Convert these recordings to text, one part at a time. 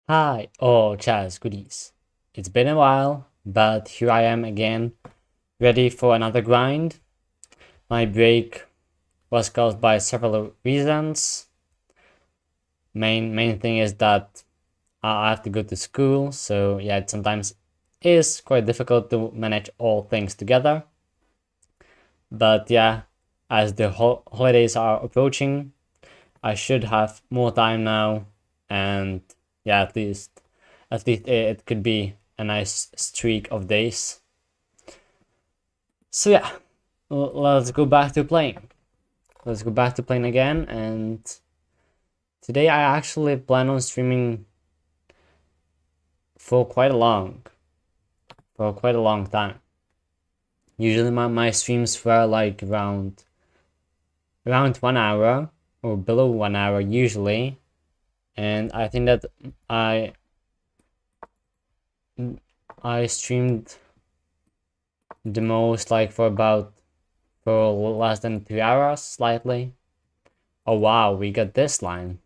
Hi, oh Chaz goodies. It's been a while, but here I am again, ready for another grind. My break was caused by several reasons. Main thing is that I have to go to school, so yeah, it sometimes is quite difficult to manage all things together. But yeah, as the holidays are approaching, I should have more time now, and yeah, at least it could be a nice streak of days. So yeah, let's go back to playing. Let's go back to playing again, and today I actually plan on streaming for quite a long time. Usually my streams were like around 1 hour or below 1 hour usually, and I think that I I streamed the most like for less than 2 hours slightly. Oh wow, we got this line.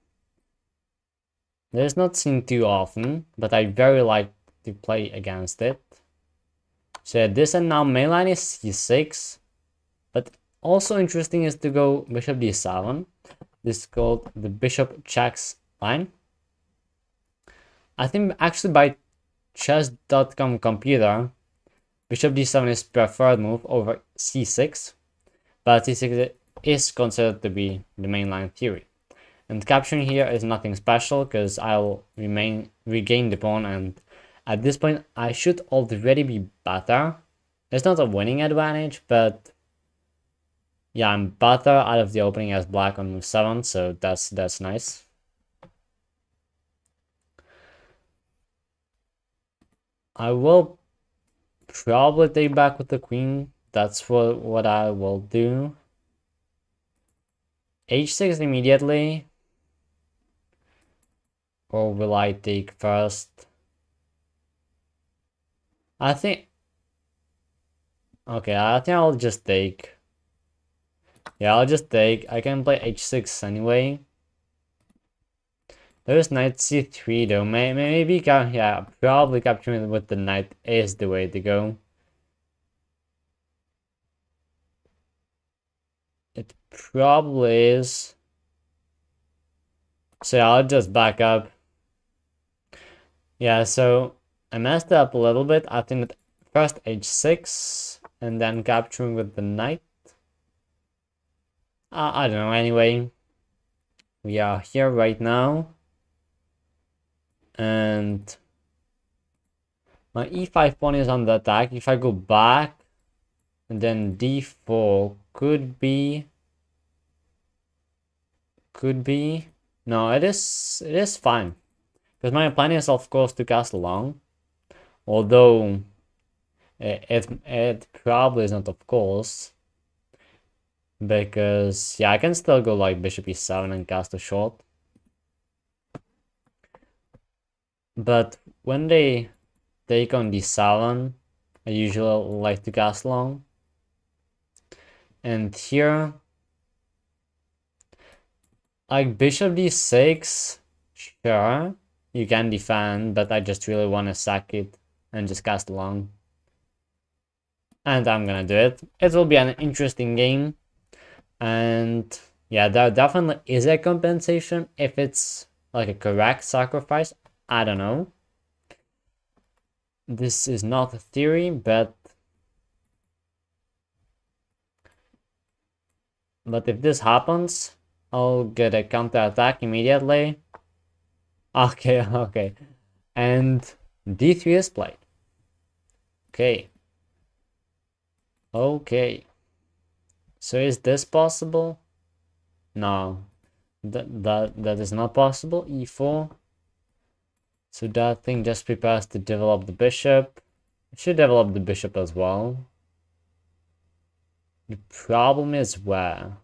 There's not seen too often, but I very like to play against it. So this and now main line is c6, but also interesting is to go bishop d7. This is called the bishop checks line. I think actually by chess.com computer, bishop d7 is preferred move over c6, but c6 is considered to be the mainline theory. And capturing here is nothing special because I'll regain the pawn, and at this point I should already be better. It's not a winning advantage, but yeah, I'm better out of the opening as black on move 7, so that's nice. I will probably take back with the queen. That's what I will do. h6 immediately. Or will I take first? I think... Okay, I think I'll just take. Yeah, I'll just take. I can play h6 anyway. There's knight c3 though. Maybe, yeah, probably capturing with the knight is the way to go. It probably is. So yeah, I'll just back up. Yeah, so I messed up a little bit. I think that first h6 and then capturing with the knight. I don't know. Anyway, we are here right now, and my e5 pawn is on the attack. If I go back, and then d4 could be. No, it is fine. Because my plan is of course to castle long. Although it probably is not of course. Because yeah, I can still go like bishop e7 and castle short. But when they take on d7, I usually like to castle long. And here, like bishop d6, sure, you can defend, but I just really want to sack it and just cast long. And I'm gonna do it. It will be an interesting game. And yeah, there definitely is a compensation if it's like a correct sacrifice. I don't know. This is not a theory, but if this happens, I'll get a counter attack immediately. Okay, okay. And d3 is played. Okay. Okay. So is this possible? No. That is not possible. e4. So that thing just prepares to develop the bishop. It should develop the bishop as well. The problem is where?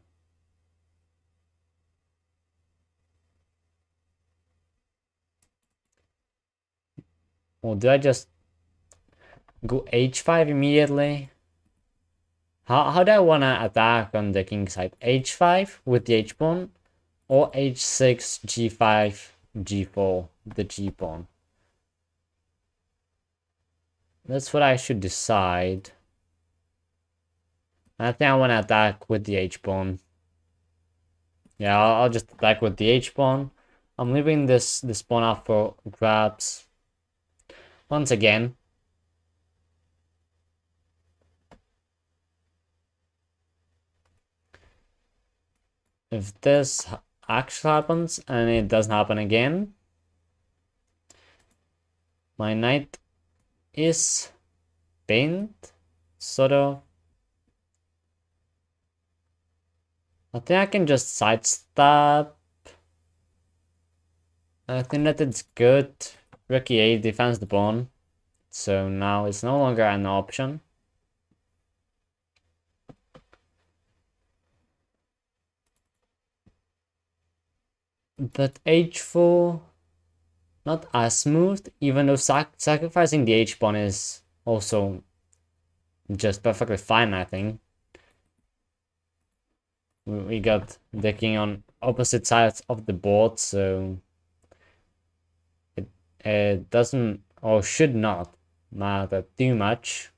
Or do I just go h5 immediately? How do I want to attack on the king side? h5 with the h-pawn or h6, g5 g4, the g pawn. That's what I should decide. I think I want to attack with the h pawn. Yeah, I'll just attack with the h pawn. I'm leaving this pawn up for grabs. Once again. If this actually happens and it doesn't happen again, my knight is pinned, sort of. I think I can just sidestep. I think that it's good. Rook e8 defends the pawn, so now it's no longer an option. But h4, not as smooth, even though sacrificing the h-pawn is also just perfectly fine, I think. We got the king on opposite sides of the board, so it doesn't, or should not, matter too much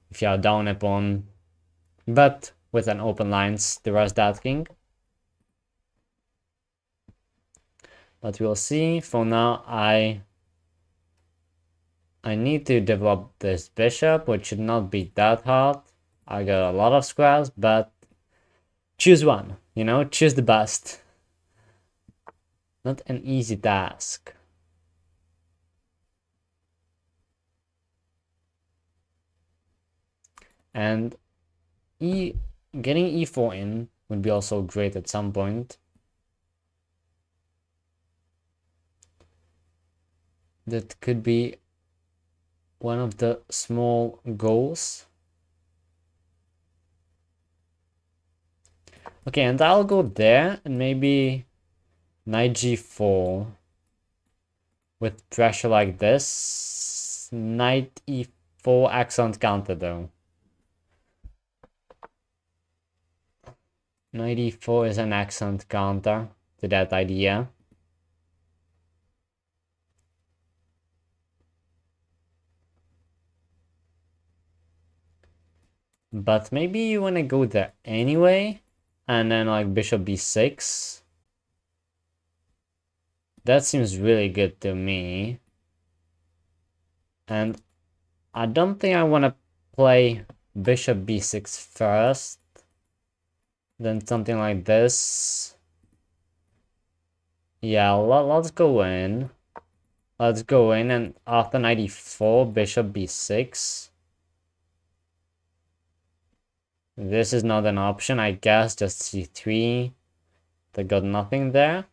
if you are down a pawn, but with an open lines to rush that king. But we'll see. For now, I need to develop this bishop, which should not be that hard. I got a lot of squares, but choose one, you know, choose the best. Not an easy task. And getting e4 in would be also great at some point. That could be one of the small goals. Okay, and I'll go there and maybe knight g4 with pressure like this. Knight e4, excellent counter though. Knight e4 is an excellent counter to that idea. But maybe you want to go there anyway, and then like bishop b6. That seems really good to me. And I don't think I want to play bishop b6 first. Then something like this. Yeah, let's go in. Let's go in, and after knight e4, bishop b6. This is not an option, I guess, just c3. They got nothing there.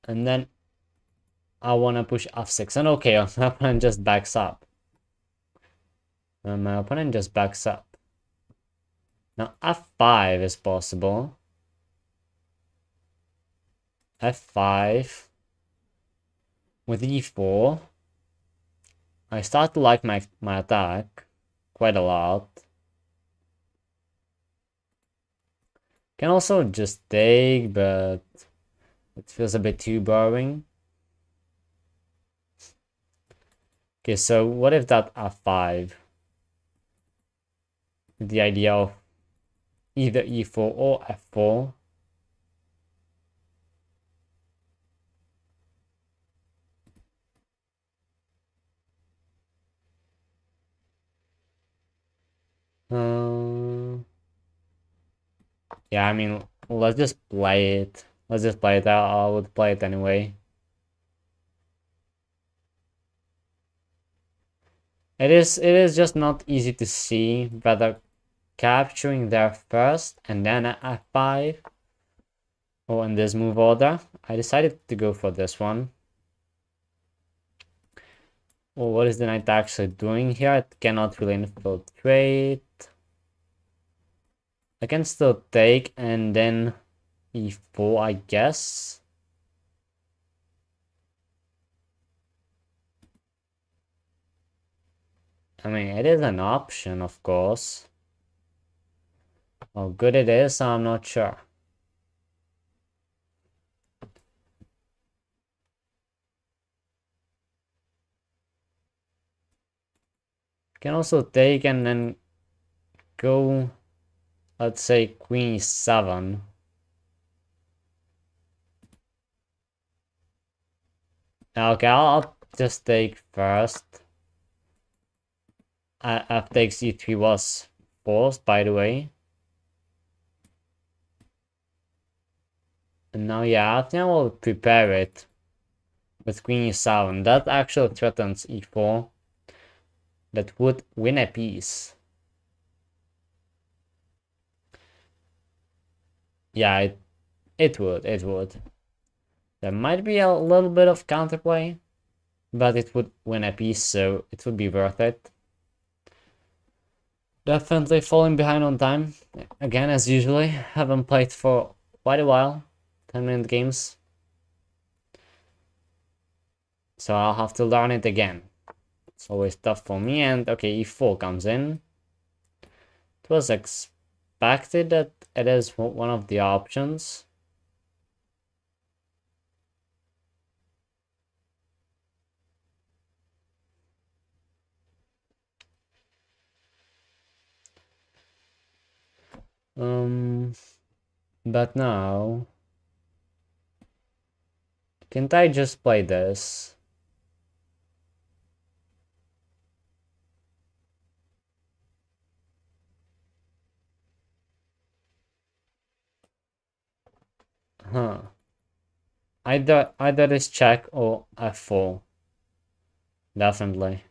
And then I want to push f6. And okay, my opponent just backs up. My opponent just backs up. Now f5 is possible. f5 with e4. I start to like my attack quite a lot. Can also just take, but it feels a bit too boring. Okay, so what if that f5? The idea of either e4 or f4. Yeah, I mean, let's just play it. Let's just play it. I would play it anyway. It is just not easy to see whether capturing there first and then at f5 or in this move order. I decided to go for this one. Well, what is the knight actually doing here? It cannot really infiltrate. I can still take and then e4, I guess. I mean, it is an option, of course. How good it is, I'm not sure. Can also take and then go, let's say, queen e7. Okay, I'll just take first. F takes e3 was forced, by the way. And now, yeah, I think I will prepare it with queen e7. That actually threatens e4. That would win a piece. Yeah, it would. There might be a little bit of counterplay, but it would win a piece, so it would be worth it. Definitely falling behind on time. Again, as usually, haven't played for quite a while. 10-minute games. So I'll have to learn it again. It's always tough for me, and okay, e4 comes in. It was expected that it is one of the options. But now, can't I just play this? Huh. Either this check or f4. Definitely.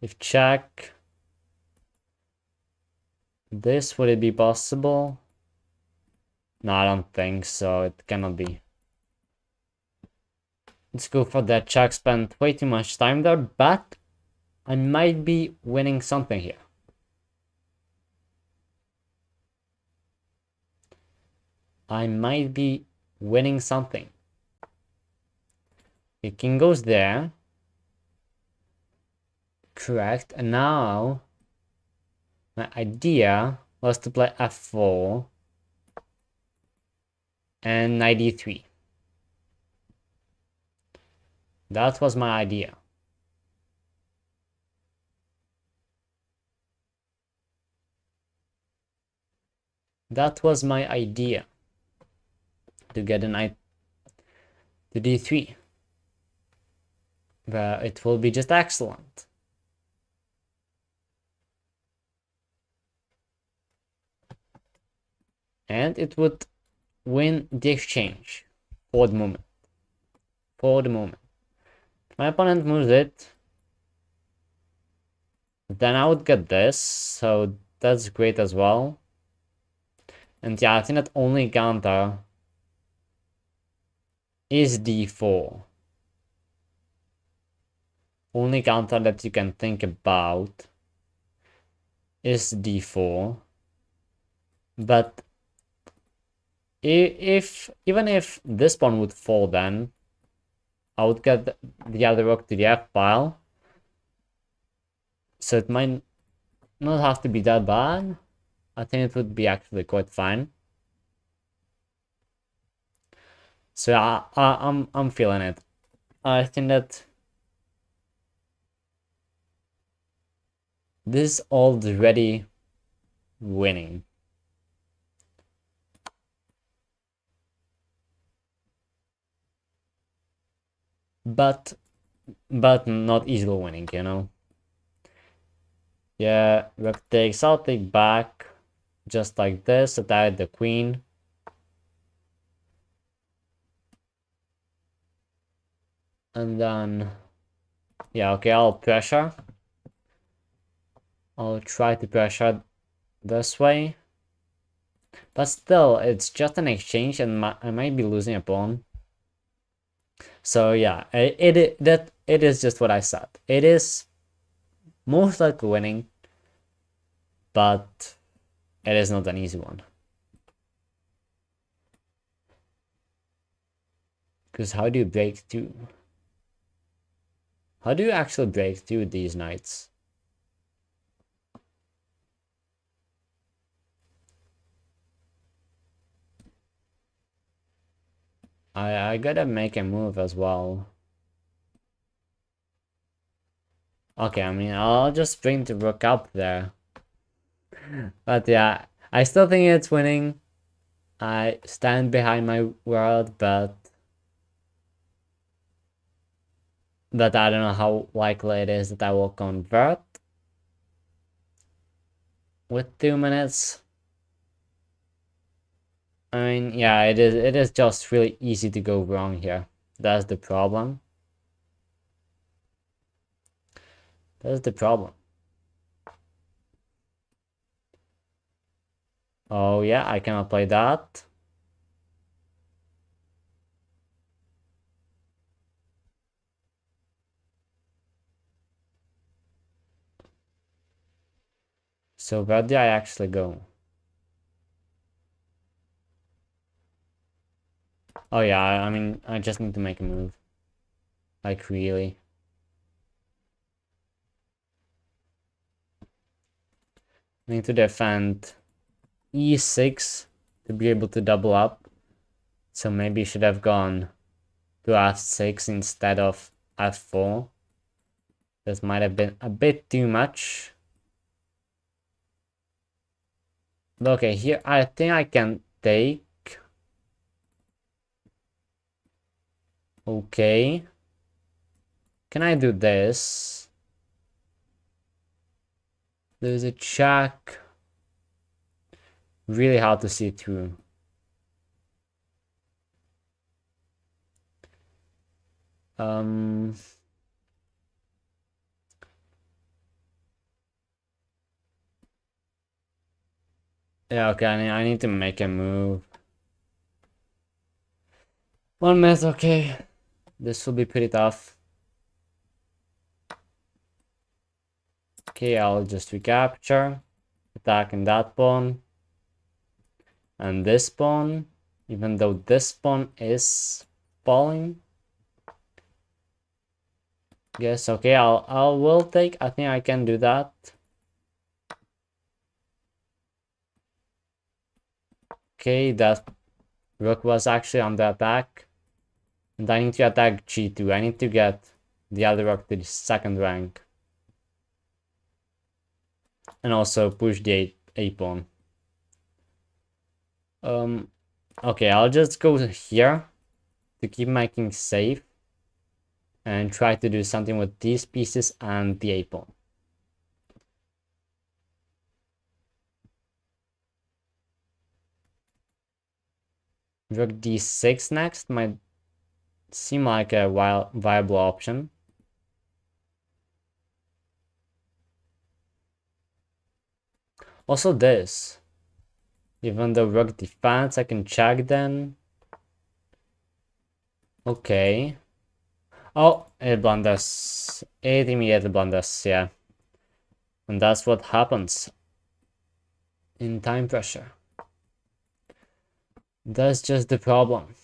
If check, this would it be possible? No, I don't think so. It cannot be. Let's go for that check. Spent way too much time there, but I might be winning something here. I might be winning something. The king goes there. Correct. And now my idea was to play f4 and knight e3. That was my idea. That was my idea. To get a knight to d3. Where it will be just excellent. And it would win the exchange for the moment. For the moment. My opponent moves it. Then I would get this, so that's great as well. And yeah, I think that only counter is d4. Only counter that you can think about is d4. But even if this pawn would fall, then I would get the other rook to the f file. So it might not have to be that bad. I think it would be actually quite fine. So I'm feeling it. I think that this is already winning. But not easily winning, you know. Yeah, rook takes, I'll take back, just like this, attack the queen. And then, yeah, okay, I'll pressure. I'll try to pressure this way. But still, it's just an exchange and I might be losing a pawn. So yeah, it is just what I said. It is most likely winning, but it is not an easy one. Because how do you break through? How do you actually break through these knights? I gotta make a move as well. Okay, I mean, I'll just bring the rook up there. But yeah, I still think it's winning. I stand behind my word, but I don't know how likely it is that I will convert with 2 minutes. I mean, yeah, it is just really easy to go wrong here. That's the problem. That's the problem. Oh yeah, I cannot play that. So where do I actually go? Oh yeah, I mean, I just need to make a move. Like, really. I need to defend e6 to be able to double up. So maybe should have gone to f6 instead of f4. This might have been a bit too much. Okay, here I think I can take. Okay. Can I do this? There's a check. Really hard to see through. Yeah, okay, I need to make a move. 1 minute, okay. This will be pretty tough. Okay, I'll just recapture. Attacking that pawn. And this pawn. Even though this pawn is falling. Yes, okay, I will take. I think I can do that. Okay, that rook was actually on the attack. And I need to attack g2. I need to get the other rook to the second rank. And also push the a pawn. Okay, I'll just go here to keep my king safe. And try to do something with these pieces and the a pawn. Rook d6 next might seem like a viable option. Also this. Even though rook defense, I can check then. Okay. Oh, it blunders. It immediately blunders, yeah. And that's what happens in time pressure. That's just the problem.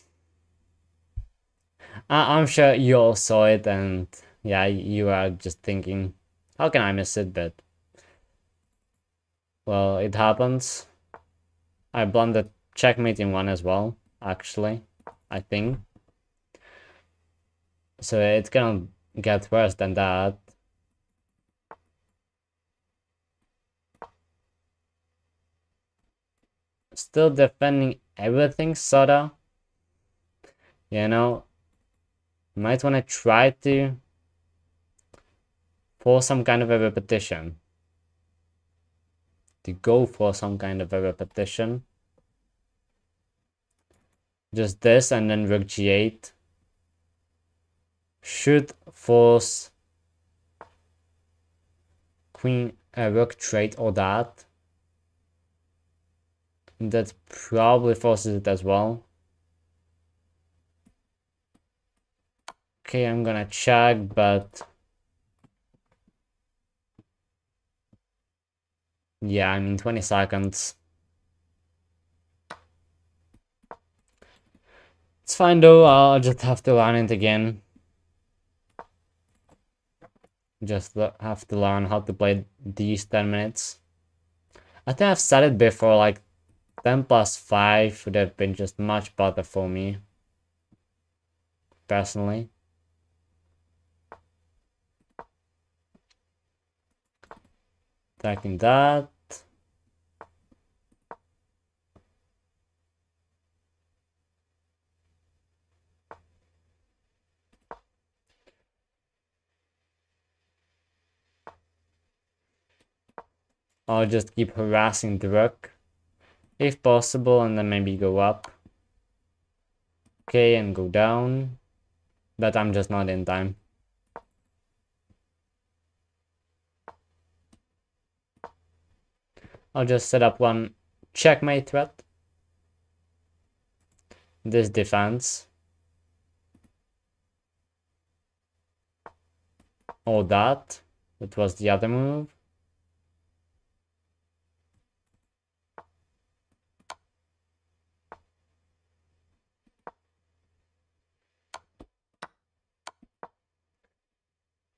I'm sure you all saw it, and yeah, you are just thinking, how can I miss it? But well, it happens. I blundered checkmate in one as well, actually, I think. So it cannot get worse than that. Still defending everything, sorta. You know, might want to try to force some kind of a repetition. To go for some kind of a repetition. Just this and then rook g8. Should force queen rook trade or that. That probably forces it as well. Okay, I'm gonna check, but yeah, I mean 20 seconds. It's fine though, I'll just have to learn it again. Just have to learn how to play these 10 minutes. I think I've said it before, like 10 plus 5 would have been just much better for me. personally. Attacking that. I'll just keep harassing the rook, if possible, and then maybe go up. Okay, and go down. But I'm just not in time. I'll just set up one checkmate threat. This defense. All that. That was the other move.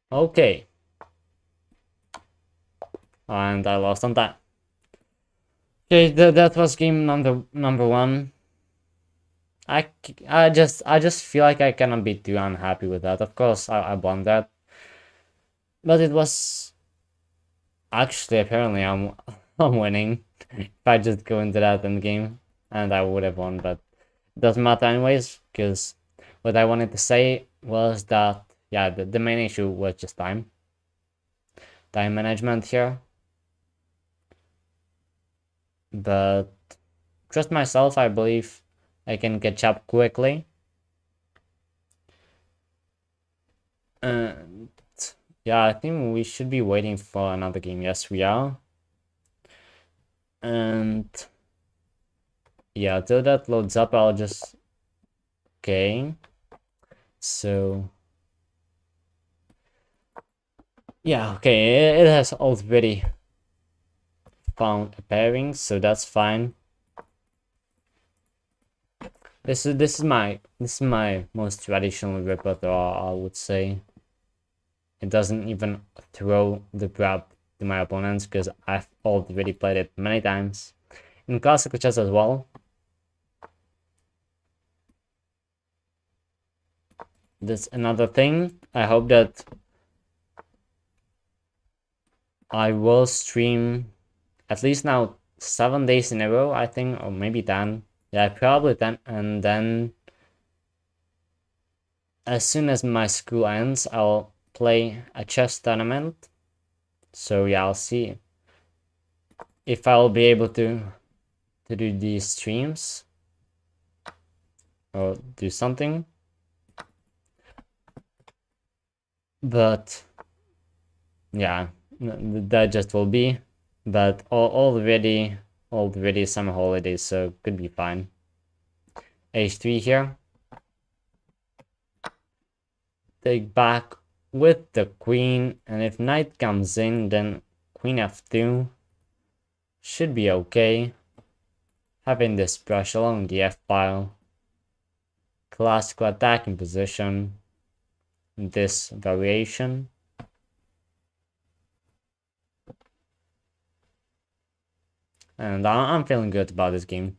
Okay. And I lost on that. Okay, that was game number one. I just feel like I cannot be too unhappy with that. Of course, I won that. But it was actually apparently I'm winning. If I just go into that end game, and I would have won, but it doesn't matter anyways, because what I wanted to say was that yeah, the main issue was just time management here. But trust myself, I believe I can catch up quickly. And yeah, I think we should be waiting for another game. Yes, we are. And yeah, till that loads up, I'll just... Okay. So... Yeah, okay, it has already found a pairing, so that's fine. This is my most traditional repertoire, I would say. It doesn't even throw the grab to my opponents because I've already played it many times in classical chess as well. That's another thing. I hope that I will stream at least now 7 days in a row, I think, or maybe 10. Yeah, probably 10. And then as soon as my school ends, I'll play a chess tournament. So yeah, I'll see if I'll be able to do these streams or do something. But yeah, that just will be. But already summer holidays, so could be fine. H3 here. Take back with the queen, and if knight comes in, then queen f2 should be okay. Having this brush along the f-file. Classical attacking position. This variation. And I'm feeling good about this game.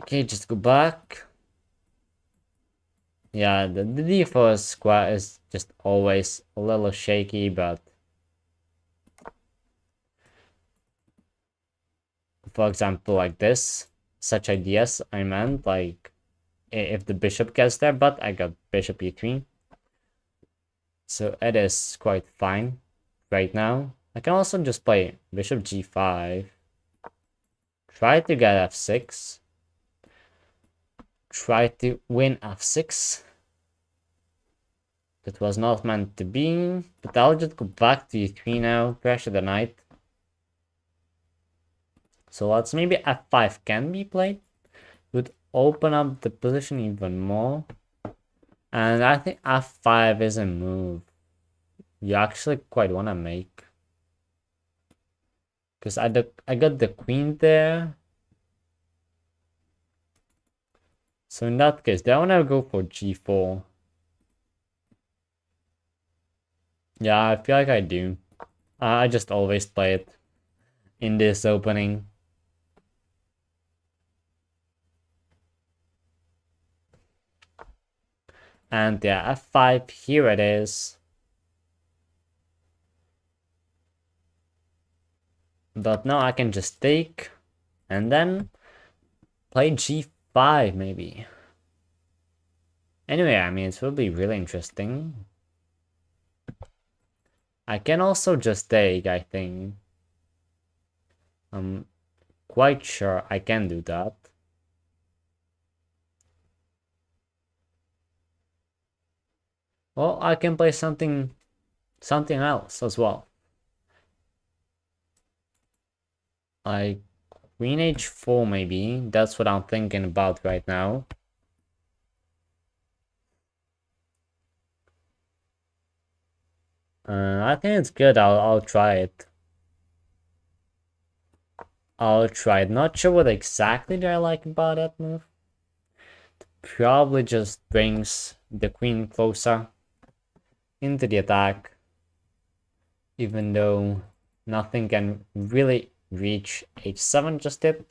Okay, just go back. Yeah, the d4 square is just always a little shaky, but for example, like this, such ideas I meant, like if the bishop gets there, but I got bishop e3. So it is quite fine right now. I can also just play bishop g5. Try to get f6. Try to win f6. That was not meant to be, but I'll just go back to e3 now, pressure the knight. So let's maybe f5 can be played. Would open up the position even more. And I think f5 is a move you actually quite want to make. Because I got the queen there. So in that case, do I want to go for g4? Yeah, I feel like I do. I just always play it in this opening. And yeah, f5, here it is. But now I can just take and then play g5 maybe. Anyway, I mean, it will be really interesting. I can also just take, I think. I'm quite sure I can do that. Well, I can play something else as well. Like queen h4 maybe. That's what I'm thinking about right now. I think it's good. I'll try it. I'll try it. Not sure what exactly I like about that move. Probably just brings the queen closer into the attack, even though nothing can really reach h7 just yet.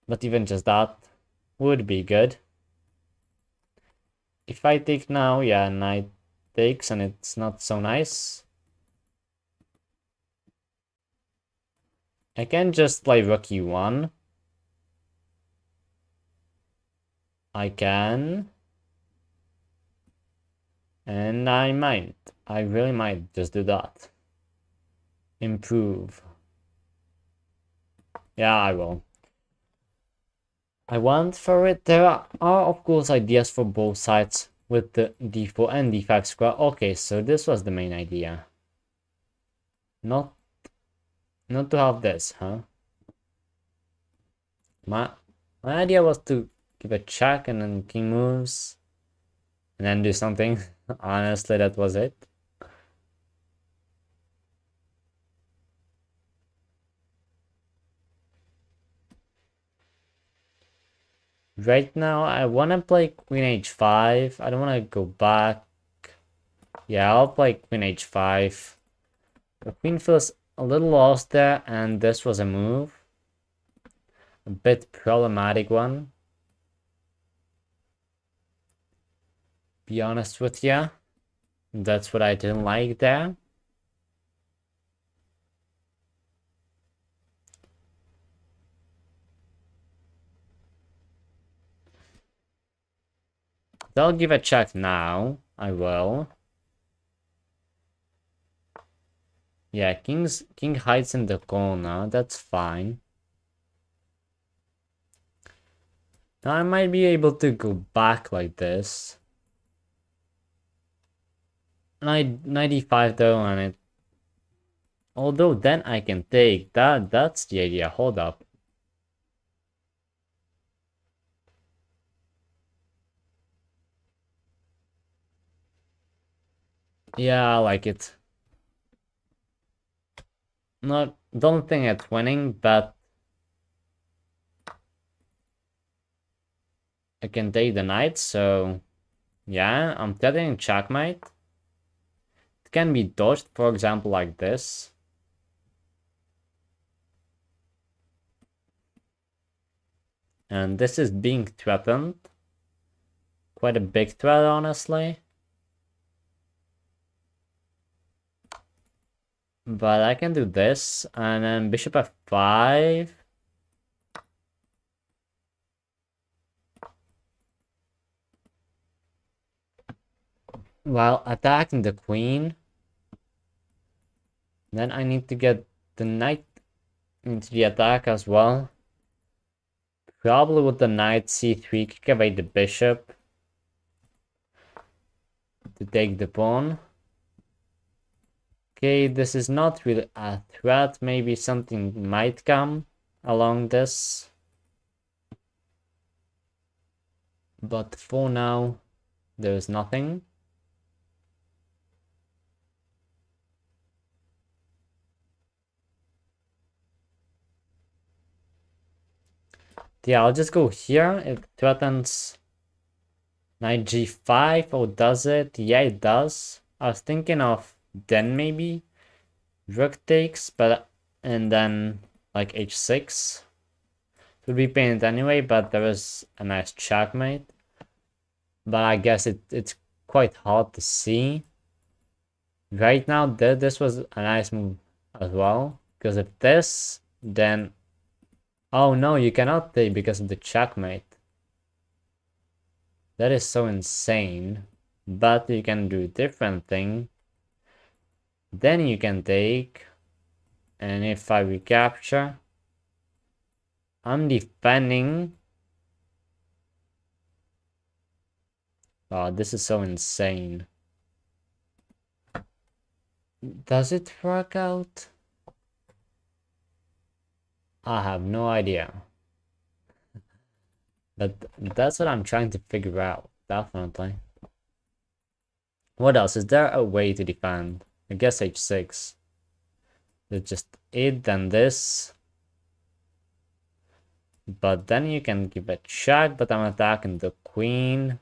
But even just that would be good. If I take now, yeah, knight takes and it's not so nice. I can just play rook e1. I can. And I really might just do that. Improve. Yeah, I will. I want for it. There are of course ideas for both sides with the d4 and d5 square. Okay, so this was the main idea. Not to have this, huh? My idea was to give a check and then king moves and then do something. Honestly, that was it. Right now, I want to play queen h5. I don't want to go back. Yeah, I'll play queen h5. The queen feels a little lost there, and this was a move. A bit problematic one. Be honest with you. That's what I didn't like there. I'll give a check now. I will. Yeah, king hides in the corner. That's fine. Now I might be able to go back like this. 95 though, and it. Although then I can take that. That's the idea. Hold up. Yeah, I like it. Don't think it's winning, but I can take the knight, so yeah, I'm threatening checkmate. It can be dodged, for example, like this. And this is being threatened. Quite a big threat, honestly. But I can do this, and then bishop f5. While attacking the queen. Then I need to get the knight into the attack as well. Probably with the knight c3, kick away the bishop to take the pawn. Okay, this is not really a threat. Maybe something might come along this. But for now, there is nothing. Yeah, I'll just go here. It threatens knight g5. Oh, does it? Yeah, it does. I was thinking of then maybe rook takes, but and then like h6. It would be painted anyway, but there is a nice checkmate. but I guess it's quite hard to see. Right now, this was a nice move as well, because if this, then... Oh no, you cannot take because of the checkmate. That is so insane. But you can do different thing. Then you can take, and if I recapture, I'm defending. Oh, this is so insane. Does it work out? I have no idea. But that's what I'm trying to figure out, definitely. What else? Is there a way to defend? I guess h6. It's just it, then this. But then you can give a check, but I'm attacking the queen.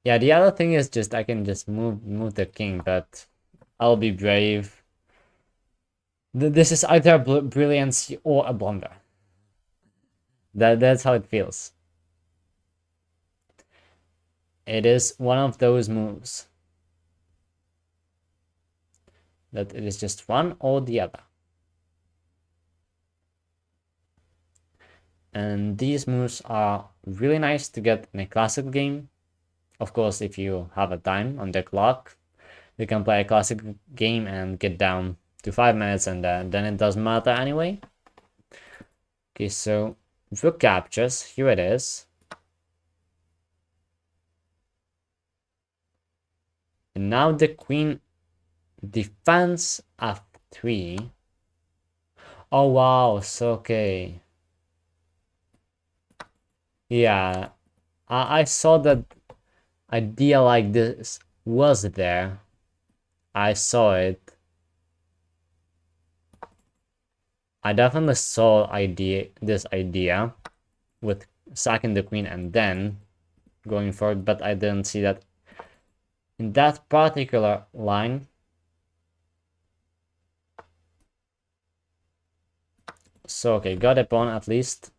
Yeah, the other thing is just I can just move the king, but I'll be brave. This is either a brilliance or a blunder. That's how it feels. It is one of those moves that it is just one or the other. And these moves are really nice to get in a classic game. Of course, if you have a time on the clock, you can play a classic game and get down to 5 minutes, and then it doesn't matter anyway. Okay, so rook captures, here it is. And now the queen defends f3. Oh wow, so okay. Yeah, I saw that idea like this was there. I saw it. I definitely saw this idea with sacking the queen and then going forward, but I didn't see that in that particular line. So okay, got a pawn at least.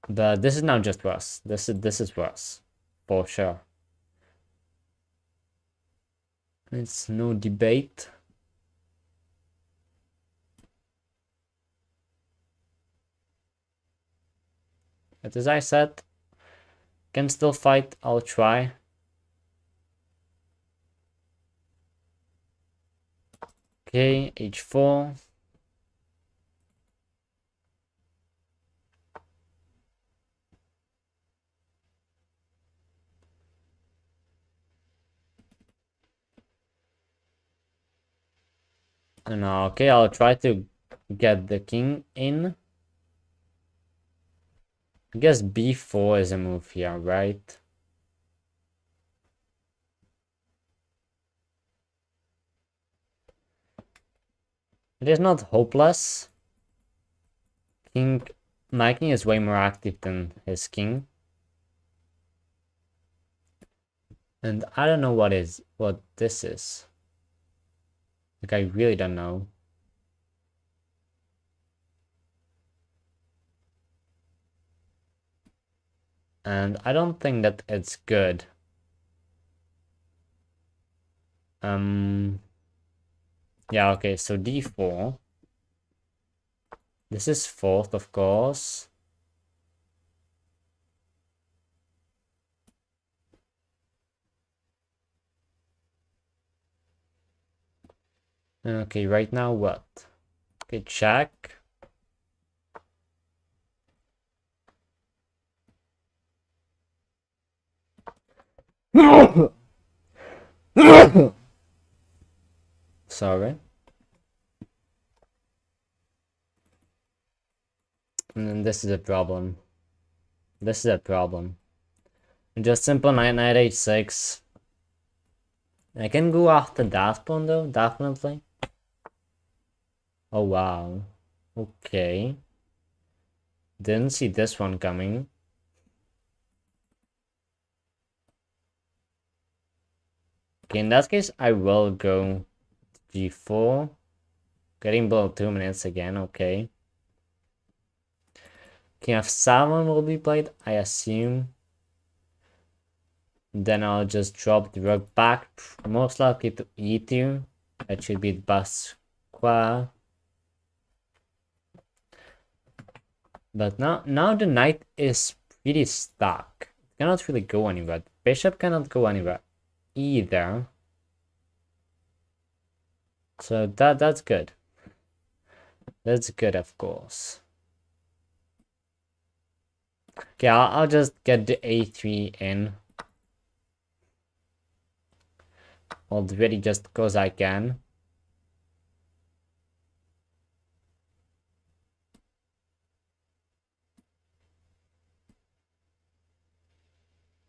But this is now just worse. This is worse, for sure. It's no debate. But as I said, can still fight. I'll try. Okay, h4. And okay, I'll try to get the king in. I guess b4 is a move here, right? It is not hopeless. My king is way more active than his king. And I don't know what this is. Like, I really don't know. And I don't think that it's good. Yeah, okay, so d4. This is fourth, of course. Okay, right now what? Okay, check. Sorry. And then this is a problem. This is a problem. Just simple knight h6. I can go after that pawn though, definitely. Oh wow. Okay. Didn't see this one coming. Okay, in that case, I will go g4. Getting below 2 minutes again, okay. King f7 will be played, I assume. Then I'll just drop the rook back, most likely to e2. That should be the best square. But now the knight is pretty stuck. It cannot really go anywhere. The bishop cannot go anywhere either. So that's good. That's good, of course. Okay, I'll just get the a3 in. Already just because I can.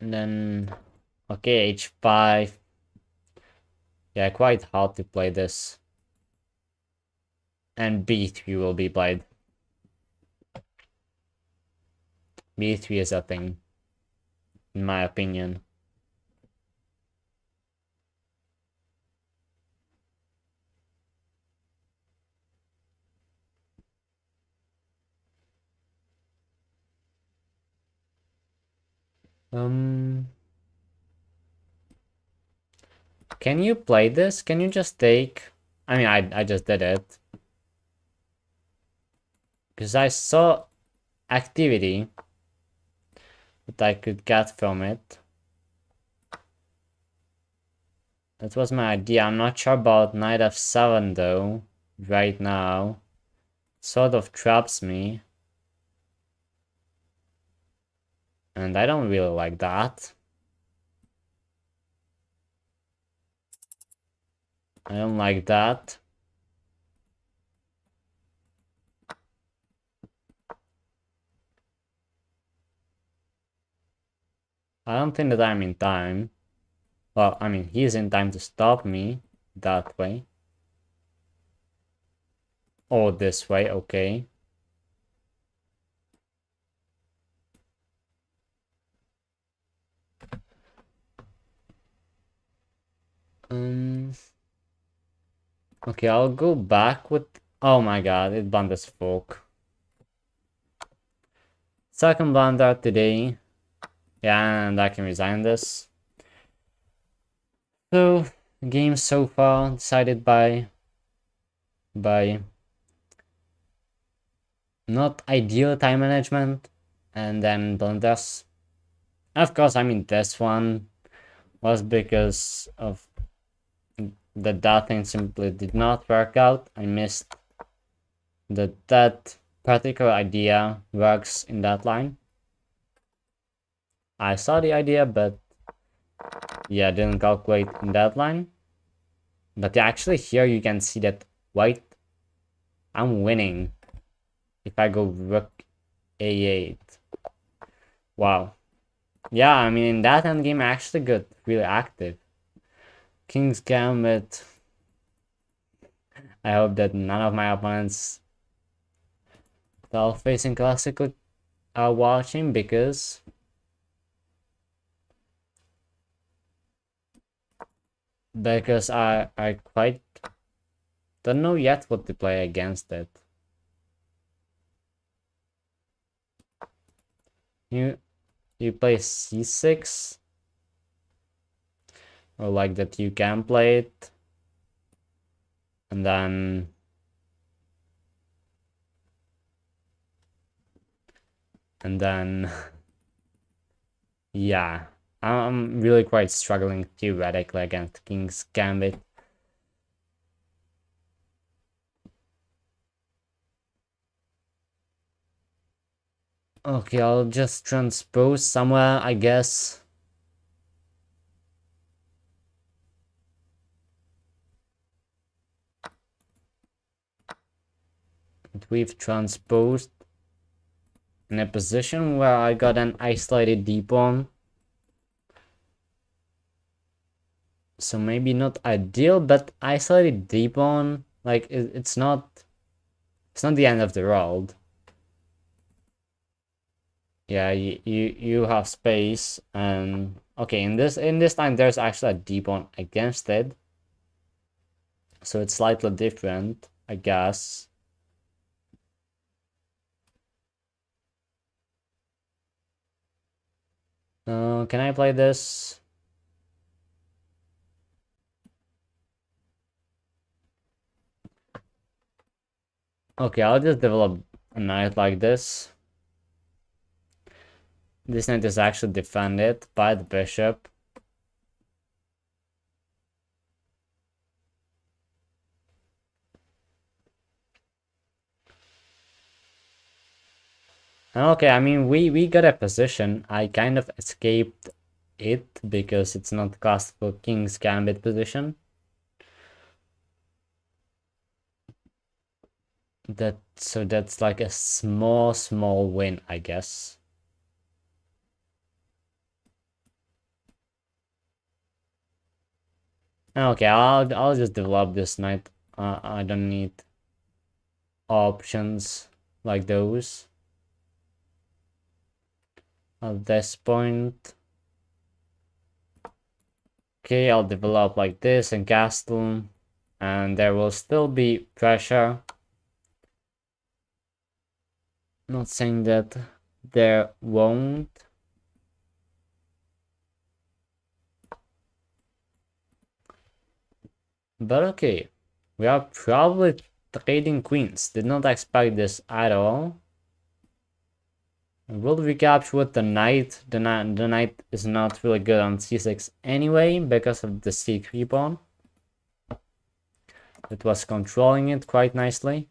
And then, okay, h5. Yeah, quite hard to play this. And b3 will be played. b3 is a thing, in my opinion. Can you play this? Can you just take... I mean, I just did it. Because I saw activity that I could get from it. That was my idea. I'm not sure about knight f7 though, right now. It sort of traps me. And I don't really like that. I don't like that. I don't think that I'm in time. Well, I mean, he's in time to stop me that way. Or this way, okay. Okay, I'll go back with... Oh my god, it blunders folk. Second blunder today. Yeah, and I can resign this. So, game so far decided by not ideal time management and then blunders. Of course, I mean, this one was because of that thing simply did not work out. I missed that particular idea works in that line. I saw the idea, but yeah, didn't calculate in that line. But yeah, actually here you can see that white, I'm winning if I go rook a8. Wow. Yeah, I mean, in that endgame I actually got really active. King's Gambit. I hope that none of my opponents that are facing Classical are watching, because I quite don't know yet what to play against it. You play c6, or like that you can play it, and then yeah, I'm really quite struggling theoretically against King's Gambit. Okay, I'll just transpose somewhere, I guess. We've transposed in a position where I got an isolated d-pawn. So maybe not ideal, but isolated d-pawn, like it's not the end of the world. Yeah, you have space, and okay, in this line there's actually a d-pawn against it. So it's slightly different, I guess. Can I play this? Okay, I'll just develop a knight like this. This knight is actually defended by the bishop. Okay, I mean, we got a position. I kind of escaped it because it's not classical King's Gambit position. So that's like a small win, I guess. Okay, I'll just develop this knight. I don't need options like those. At this point, okay, I'll develop like this and castle, and there will still be pressure. Not saying that there won't. But okay, we are probably trading queens. Did not expect this at all. Will we capture with the knight? The knight is not really good on c6 anyway because of the c3 pawn. It was controlling it quite nicely.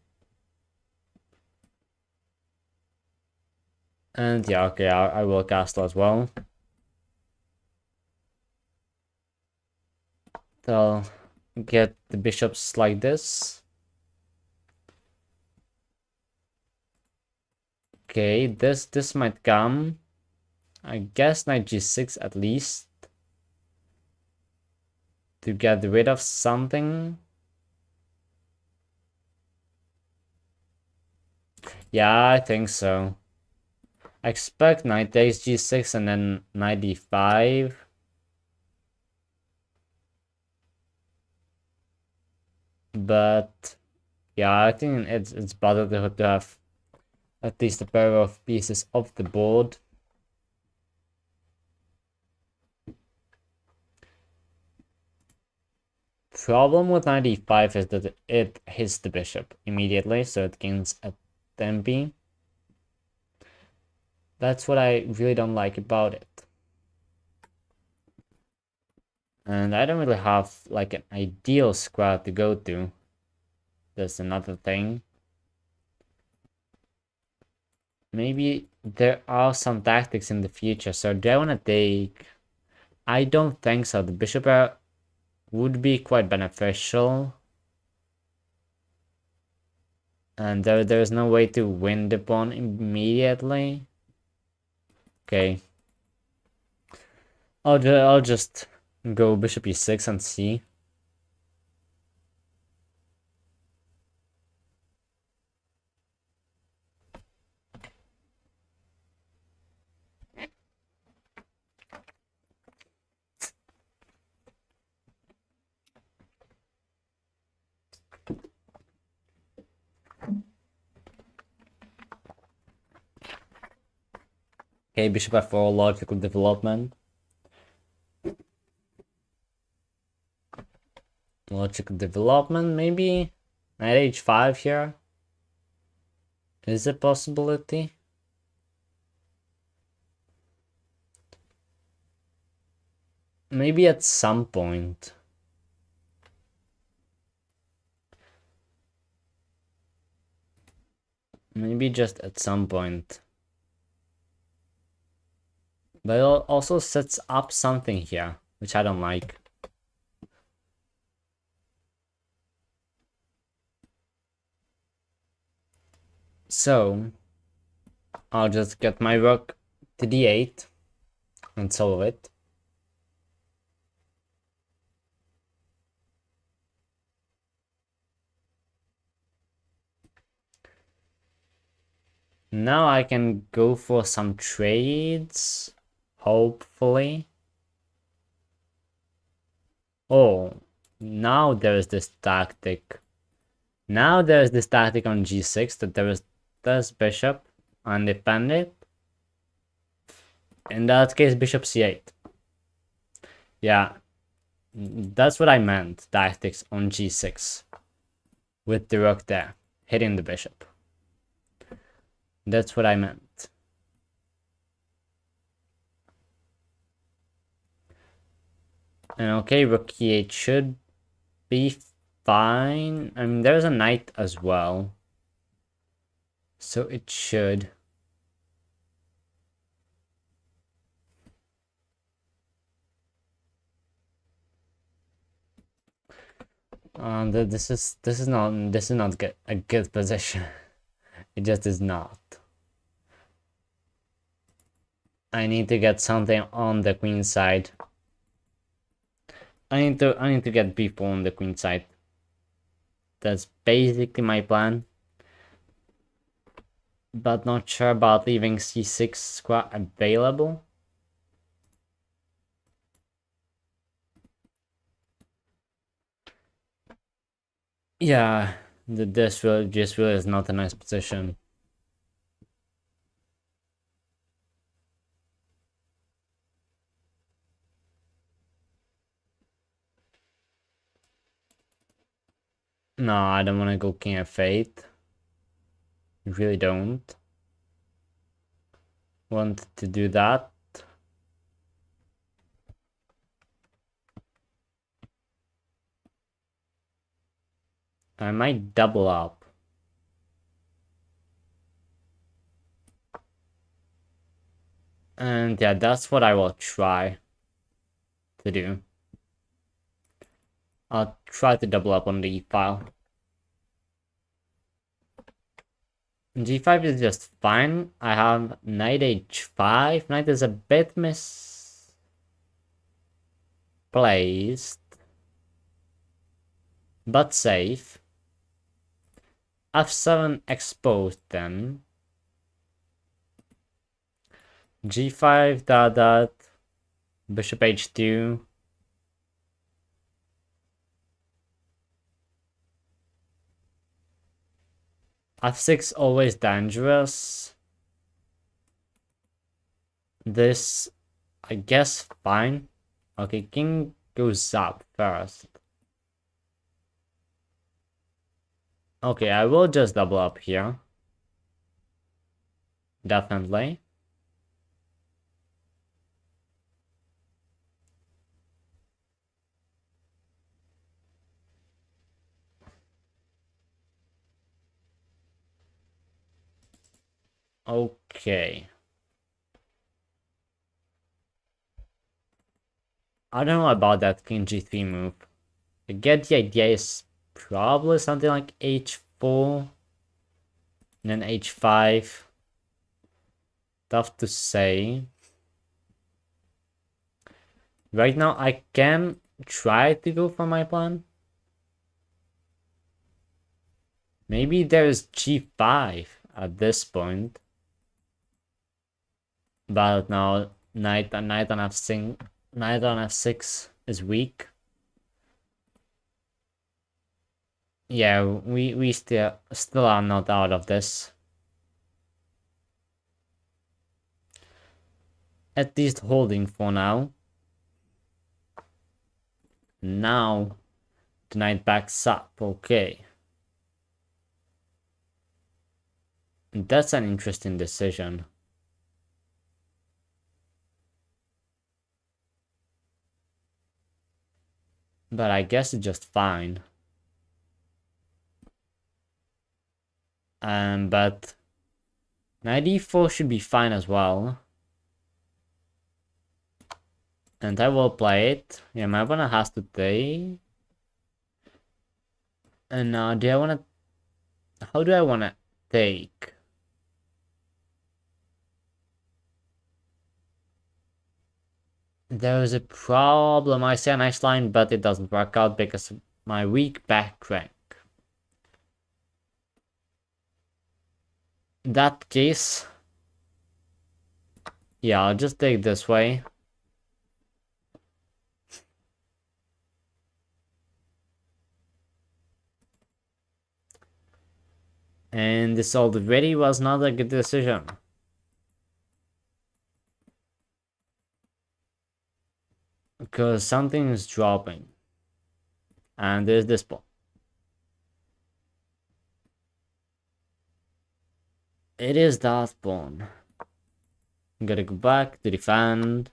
And yeah, okay, I will castle as well. They'll get the bishops like this. Okay, this might come. I guess knight g6 at least. To get rid of something. Yeah, I think so. I expect knight takes g6 and then knight d5. But yeah, I think it's better to have at least a pair of pieces off the board. Problem with knight e5 is that it hits the bishop immediately, so it gains a tempi. That's what I really don't like about it. And I don't really have like an ideal square to go to. That's another thing. Maybe there are some tactics in the future, so do I want to take... I don't think so. The bishop would be quite beneficial. And there's no way to win the pawn immediately. Okay. I'll just go bishop e6 and see. Okay, bishop f4, logical development. Logical development, maybe? Knight h5 here? Is a possibility? Maybe at some point. Maybe just at some point. But it also sets up something here, which I don't like. So, I'll just get my rook to d8 and solve it. Now I can go for some trades, hopefully. Oh, now there's this tactic. Now there's this tactic on g6 that there is this bishop undefended. In that case, bishop c8. Yeah, that's what I meant, tactics on g6. With the rook there, hitting the bishop. That's what I meant. And okay, rook e8 should be fine. I mean, there's a knight as well. So it should. This is not good, a good position. It just is not. I need to get something on the queen side. I need to get b4 on the queen side. That's basically my plan. But not sure about leaving c6 square available. Yeah, this really is not a nice position. No, I don't want to go king f8. Really don't want to do that. I might double up. And yeah, that's what I will try to do. I'll try to double up on the e-file. G5 is just fine. I have knight h5. Knight is a bit misplaced, but safe. f7 exposed then. g5 dot bishop h2. f6 always dangerous. This, I guess, fine. Okay, king goes up first. Okay, I will just double up here. Definitely. Okay. I don't know about that king g3 move. I get the idea is probably something like h4 and then h5. Tough to say. Right now I can try to go for my plan. Maybe there's g5 at this point. But now knight on f6 is weak. Yeah, we still are not out of this. At least holding for now. Now the knight backs up. Okay. That's an interesting decision. But I guess it's just fine. But knight e4 should be fine as well. And I will play it. Yeah, my opponent has to take. And now, how do I wanna take? There is a problem. I see a nice line, but it doesn't work out because of my weak back rank. In that case, yeah, I'll just take this way. And this already was not a good decision. Because something is dropping. And there's this pawn. It is that pawn. Gotta go back to defend.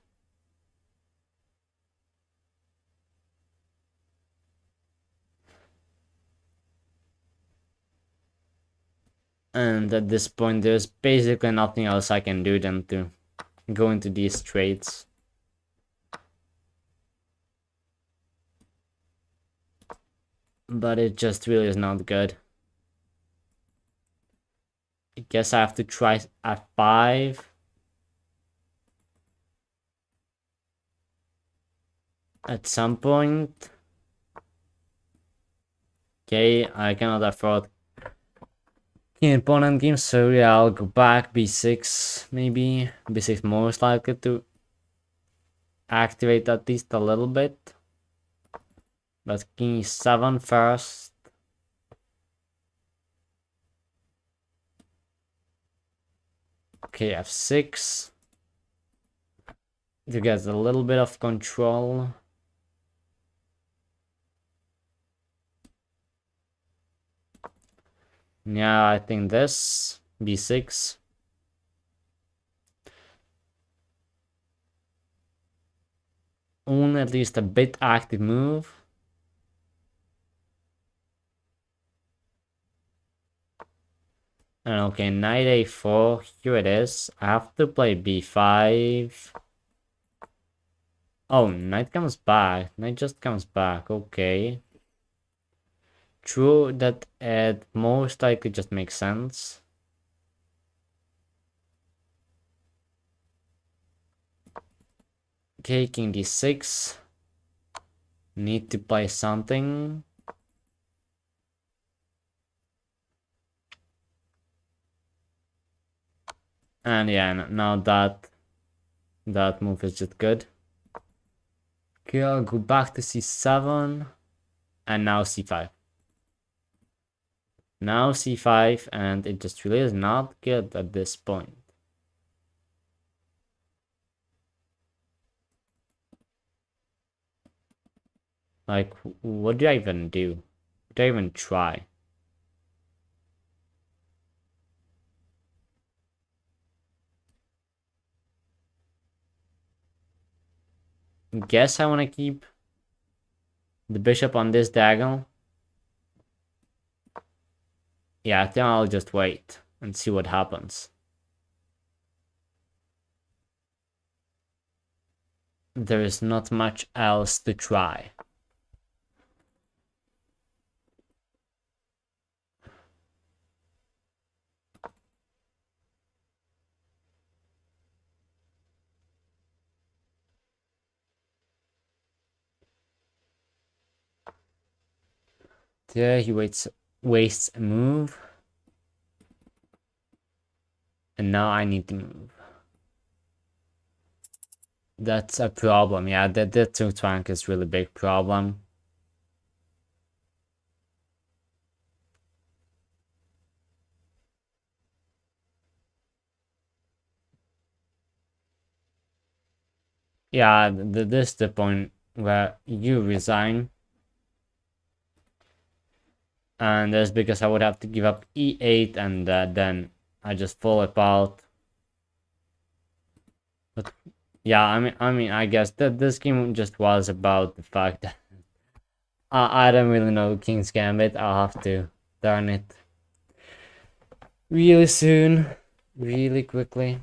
And at this point, there's basically nothing else I can do than to go into these trades. But it just really is not good. I guess I have to try f5. At some point. Okay, I cannot afford king opponent game, so yeah, I'll go back b6 maybe. b6 most likely to activate at least a little bit. But king e7 first. Okay, f6 to get a little bit of control. Yeah, I think this b6. Only at least a bit active move. And okay, knight a4, here it is. I have to play b5. Oh, knight comes back. Knight just comes back, okay. True that it most likely just makes sense. Okay, king d6. Need to play something. And yeah, now that move is just good. Okay, I'll go back to c7. And now c5. Now c5, and it just really is not good at this point. Like, what do I even do? Do I even try? Guess I want to keep the bishop on this diagonal. Yeah, I think I'll just wait and see what happens. There is not much else to try. There he wastes a move. And now I need to move. That's a problem. Yeah, the two trunk is really big problem. Yeah, this is the point where you resign. And that's because I would have to give up e8 and then I just fall apart. But yeah, I mean, I guess that this game just was about the fact that I don't really know King's Gambit. I'll have to learn it really soon, really quickly.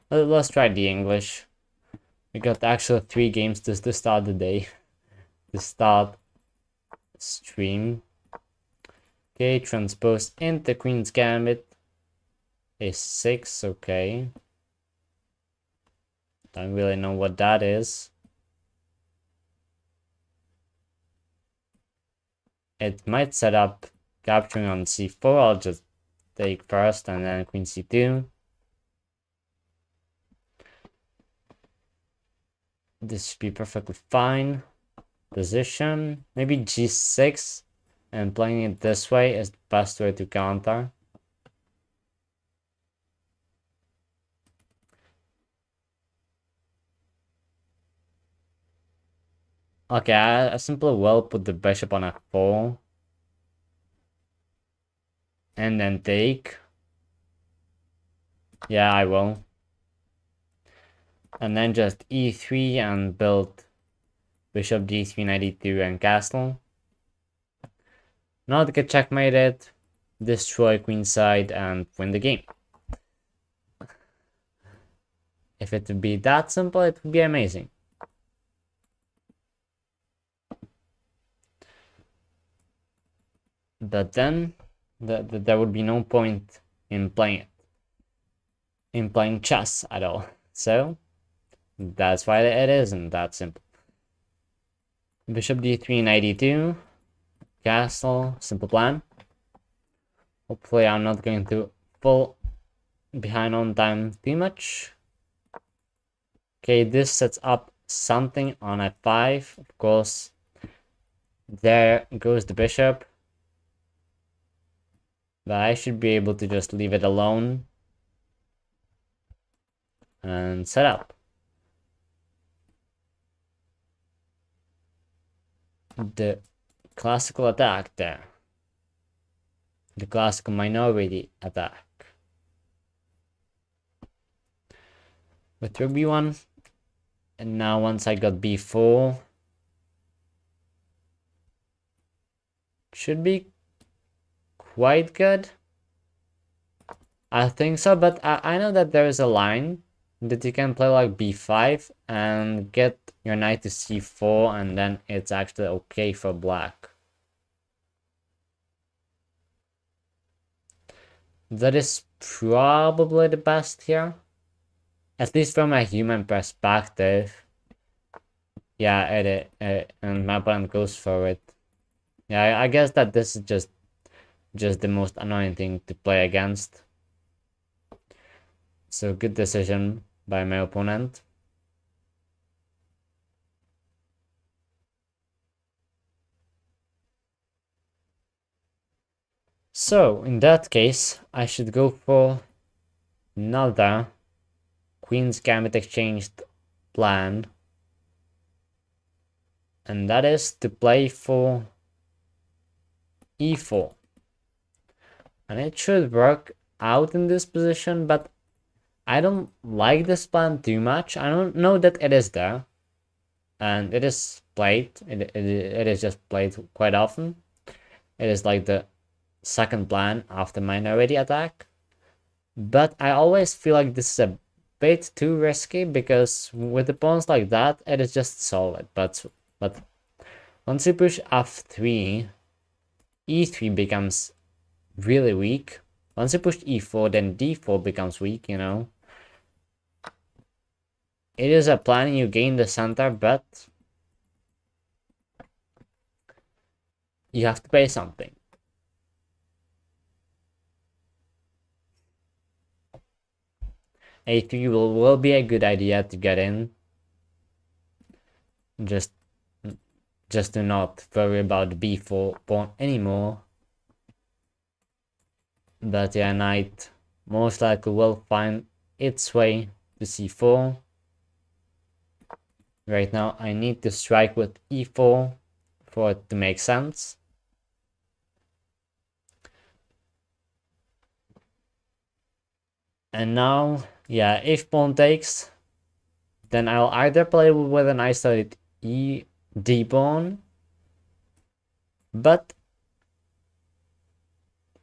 Let's try the English. We got actually 3 games to start the day, to start stream. Okay, transpose into Queen's Gambit. A6, okay. Don't really know what that is. It might set up capturing on c4. I'll just take first and then queen c2. This should be perfectly fine. Position, maybe g6, and playing it this way is the best way to counter. Okay, I simply will put the bishop on f4. And then take. Yeah, I will. And then just e3 and build bishop d3, knight e2, and castle. Not get checkmated, destroy queenside, and win the game. If it would be that simple, it would be amazing. But then, there would be no point in playing chess at all. So, that's why it isn't that simple. Bishop d3, knight e2, castle, simple plan. Hopefully I'm not going to fall behind on time too much. Okay, this sets up something on f5, of course. There goes the bishop. But I should be able to just leave it alone and set up. The classical attack there. The classical minority attack. With rook b1. And now once I got b4. Should be quite good. I think so, but I know that there is a line that you can play like b5 and get your knight to c4, and then it's actually okay for black. That is probably the best here. At least from a human perspective. Yeah, and my opponent goes for it. Yeah, I guess that this is just the most annoying thing to play against. So good decision by my opponent. So in that case, I should go for another Queen's Gambit exchanged plan. And that is to play for e4. And it should work out in this position, but I don't like this plan too much. I don't know that it is there. And it is played. It is just played quite often. It is like the second plan after minority attack. But I always feel like this is a bit too risky, because with the pawns like that, it is just solid. But once you push f3, e3 becomes really weak. Once you push e4, then d4 becomes weak, you know. It is a plan, you gain the center, but you have to pay something. A3 will be a good idea to get in. Just to not worry about the b4 pawn anymore. But yeah, knight most likely will find its way to c4. Right now I need to strike with e4 for it to make sense. And now, yeah, if pawn takes, then I'll either play with an isolated d pawn, but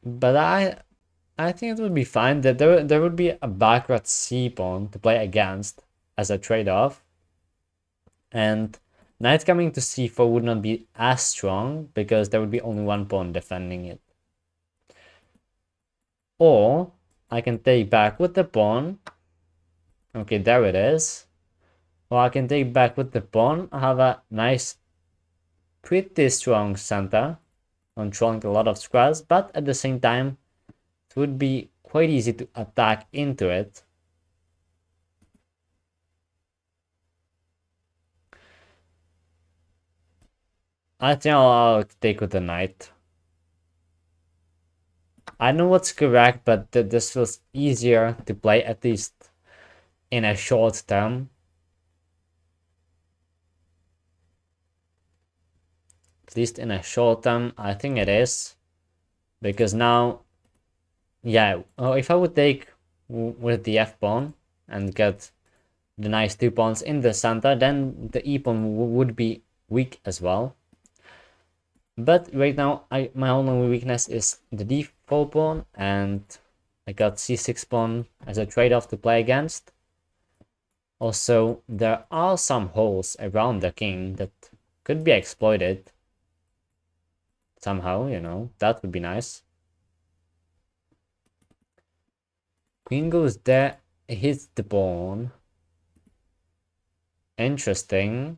I think it would be fine. That there would be a backward c pawn to play against as a trade-off, and knight coming to c4 would not be as strong because there would be only one pawn defending it. Or I can take back with the pawn. Okay, there it is. Or I can take back with the pawn. I have a nice, pretty strong center, controlling a lot of squares, but at the same time, it would be quite easy to attack into it. I think I'll take with the knight. I know what's correct, but this feels easier to play, at least in a short term. At least in a short term, I think it is. Because now, yeah, if I would take with the f pawn and get the nice 2 pawns in the center, then the e pawn would be weak as well. But right now, my only weakness is the d4 pawn, and I got c6 pawn as a trade-off to play against. Also, there are some holes around the king that could be exploited somehow, you know, that would be nice. Queen goes there, hits the pawn. Interesting.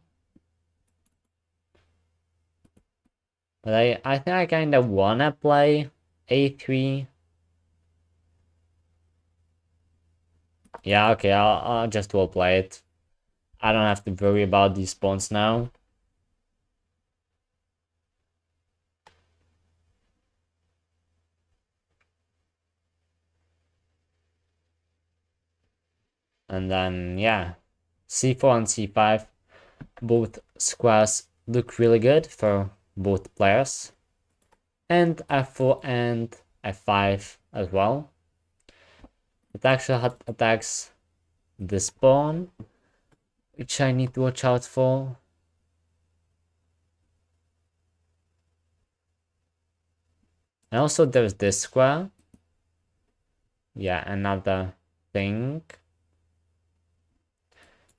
But I think I kind of wanna play a3. Yeah, okay, I'll just will play it. I don't have to worry about these pawns now. And then, yeah, c4 and c5. Both squares look really good for both players. And f4 and f5 as well. It actually attacks this pawn, which I need to watch out for. And also there's this square. Yeah, another thing.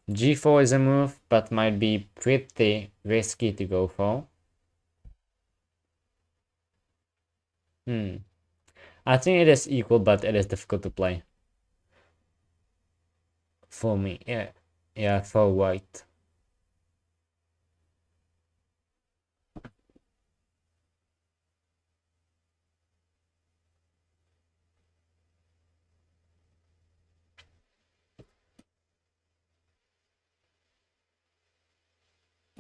g4 is a move, but might be pretty risky to go for. I think it is equal, but it is difficult to play. For me, yeah. Yeah, for white.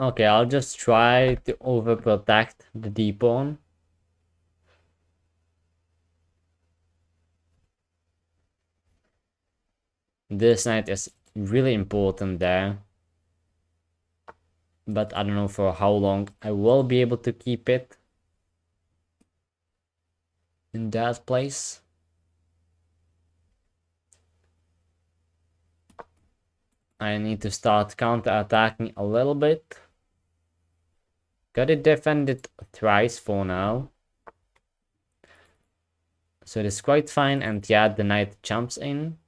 Okay, I'll just try to overprotect the d pawn. This knight is really important there. But I don't know for how long I will be able to keep it in that place. I need to start counter-attacking a little bit. Got it defended thrice for now. So it is quite fine, and yeah, the knight jumps in.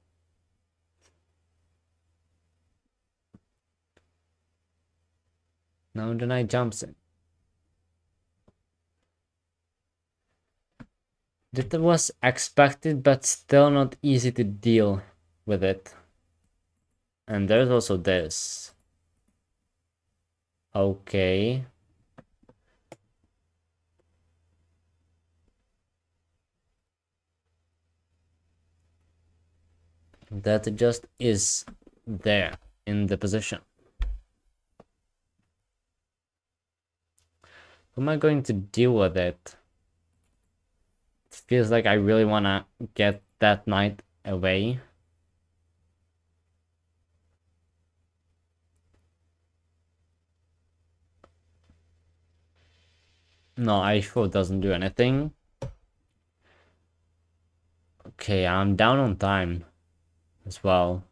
Now the knight jumps in. That was expected, but still not easy to deal with it. And there's also this. Okay. That just is there in the position. How am I going to deal with it? It feels like I really want to get that knight away. No, i4 doesn't do anything. Okay, I'm down on time as well.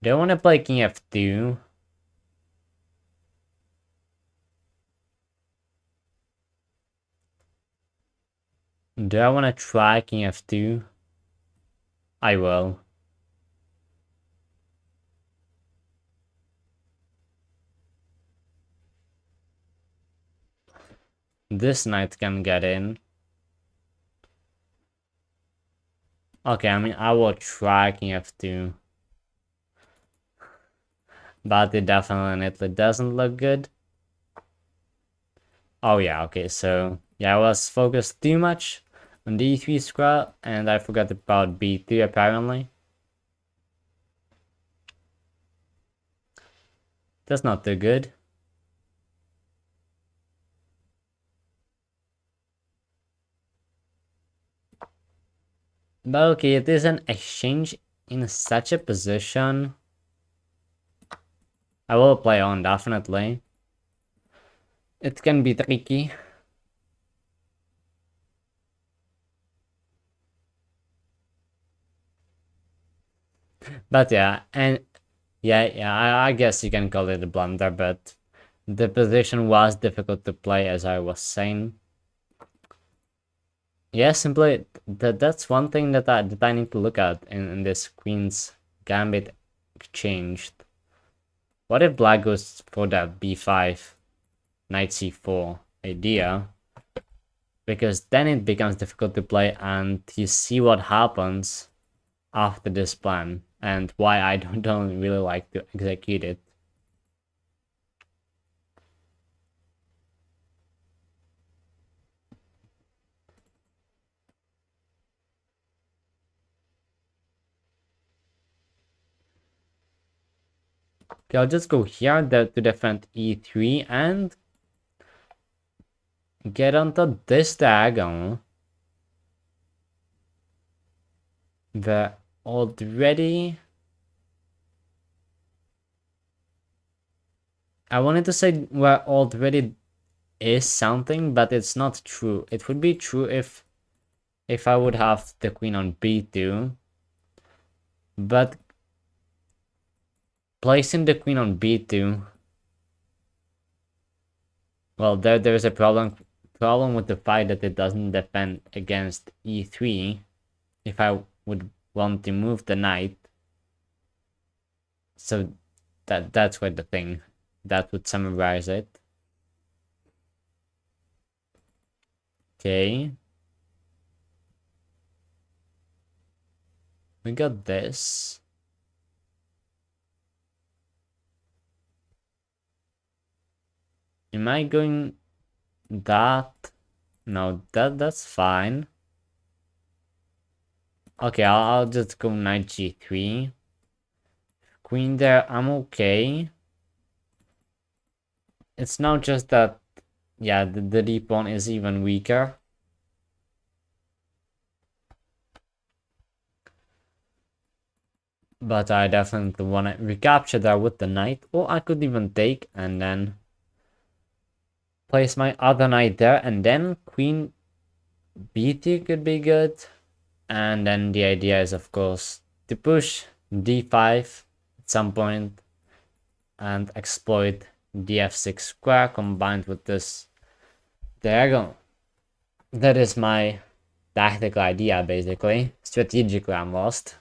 Do I want to play king f2? Do I want to try king f2? I will. This knight can get in. Okay, I mean, I will try king f2. But it definitely doesn't look good. Oh yeah, okay, so yeah, I was focused too much on d3 square, and I forgot about b3 apparently. That's not too good. But okay, it is an exchange in such a position I will play on, definitely. It can be tricky. But yeah, and yeah, I guess you can call it a blunder, but the position was difficult to play, as I was saying. Yeah, simply that's one thing that I need to look at in this Queen's Gambit exchange. What if black goes for that b5, knight c4 idea? Because then it becomes difficult to play, and you see what happens after this plan, and why I don't really like to execute it. Okay, I'll just go here to defend e3 and get onto this diagonal. The already... I wanted to say where already is something, but it's not true. It would be true if I would have the queen on b2. But placing the queen on b2, well, there's a problem with the fact that it doesn't defend against e3 if I would want to move the knight. So that's what the thing that would summarize it. Okay, we got this. Am I going that? No, that's fine. Okay, I'll just go knight g3. Queen there, I'm okay. It's now just that, yeah, the d pawn is even weaker. But I definitely want to recapture that with the knight, or I could even take and then place my other knight there, and then queen b2 could be good. And then the idea is, of course, to push d5 at some point and exploit the f6 square combined with this diagonal. That is my tactical idea, basically. Strategically, I'm lost.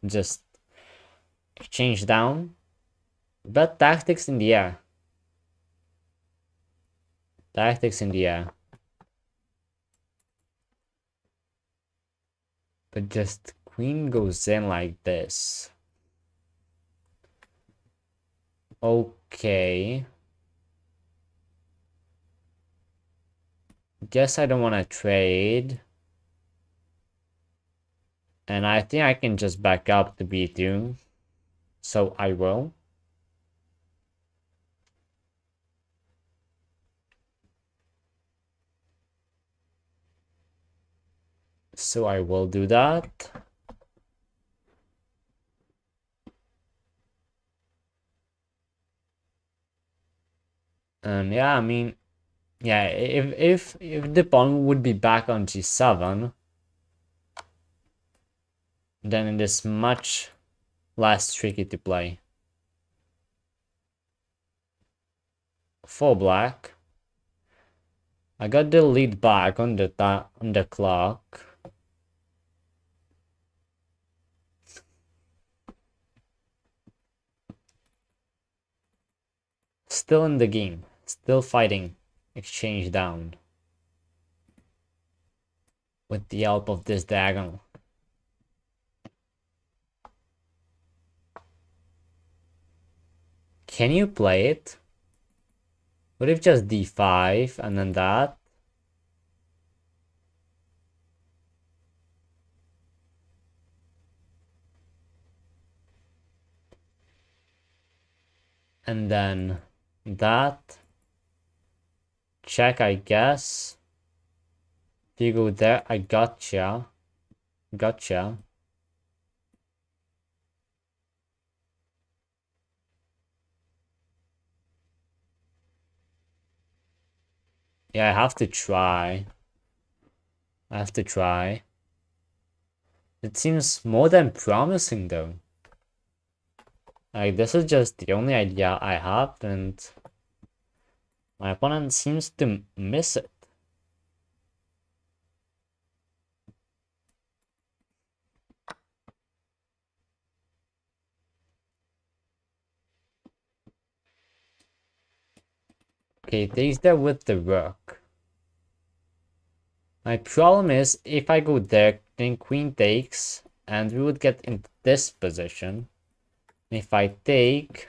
Just exchange down, but tactics in the air. Tactics in the air. But just queen goes in like this. Okay. Guess I don't want to trade. And I think I can just back up to b2. So I will. So I will do that. And yeah, I mean, yeah, if the pawn would be back on g7, then it is much less tricky to play. For black, I got the lead back on the clock. Still in the game, still fighting. Exchange down with the help of this diagonal. Can you play it? What if just d5 and then that? And then that. Check, I guess. If you go there, I gotcha. Gotcha. Yeah, I have to try. I have to try. It seems more than promising though. Like, this is just the only idea I have, and my opponent seems to miss it. Okay, takes there with the rook. My problem is, if I go there, then queen takes, and we would get in this position. If I take,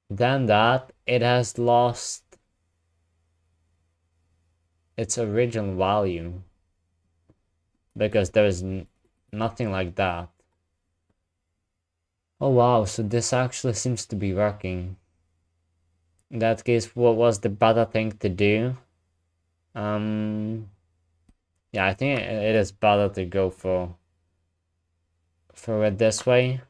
then that, it has lost its original value. Because there is nothing like that. Oh wow, so this actually seems to be working. In that case, what was the better thing to do? Yeah, I think it is better to go for it this way.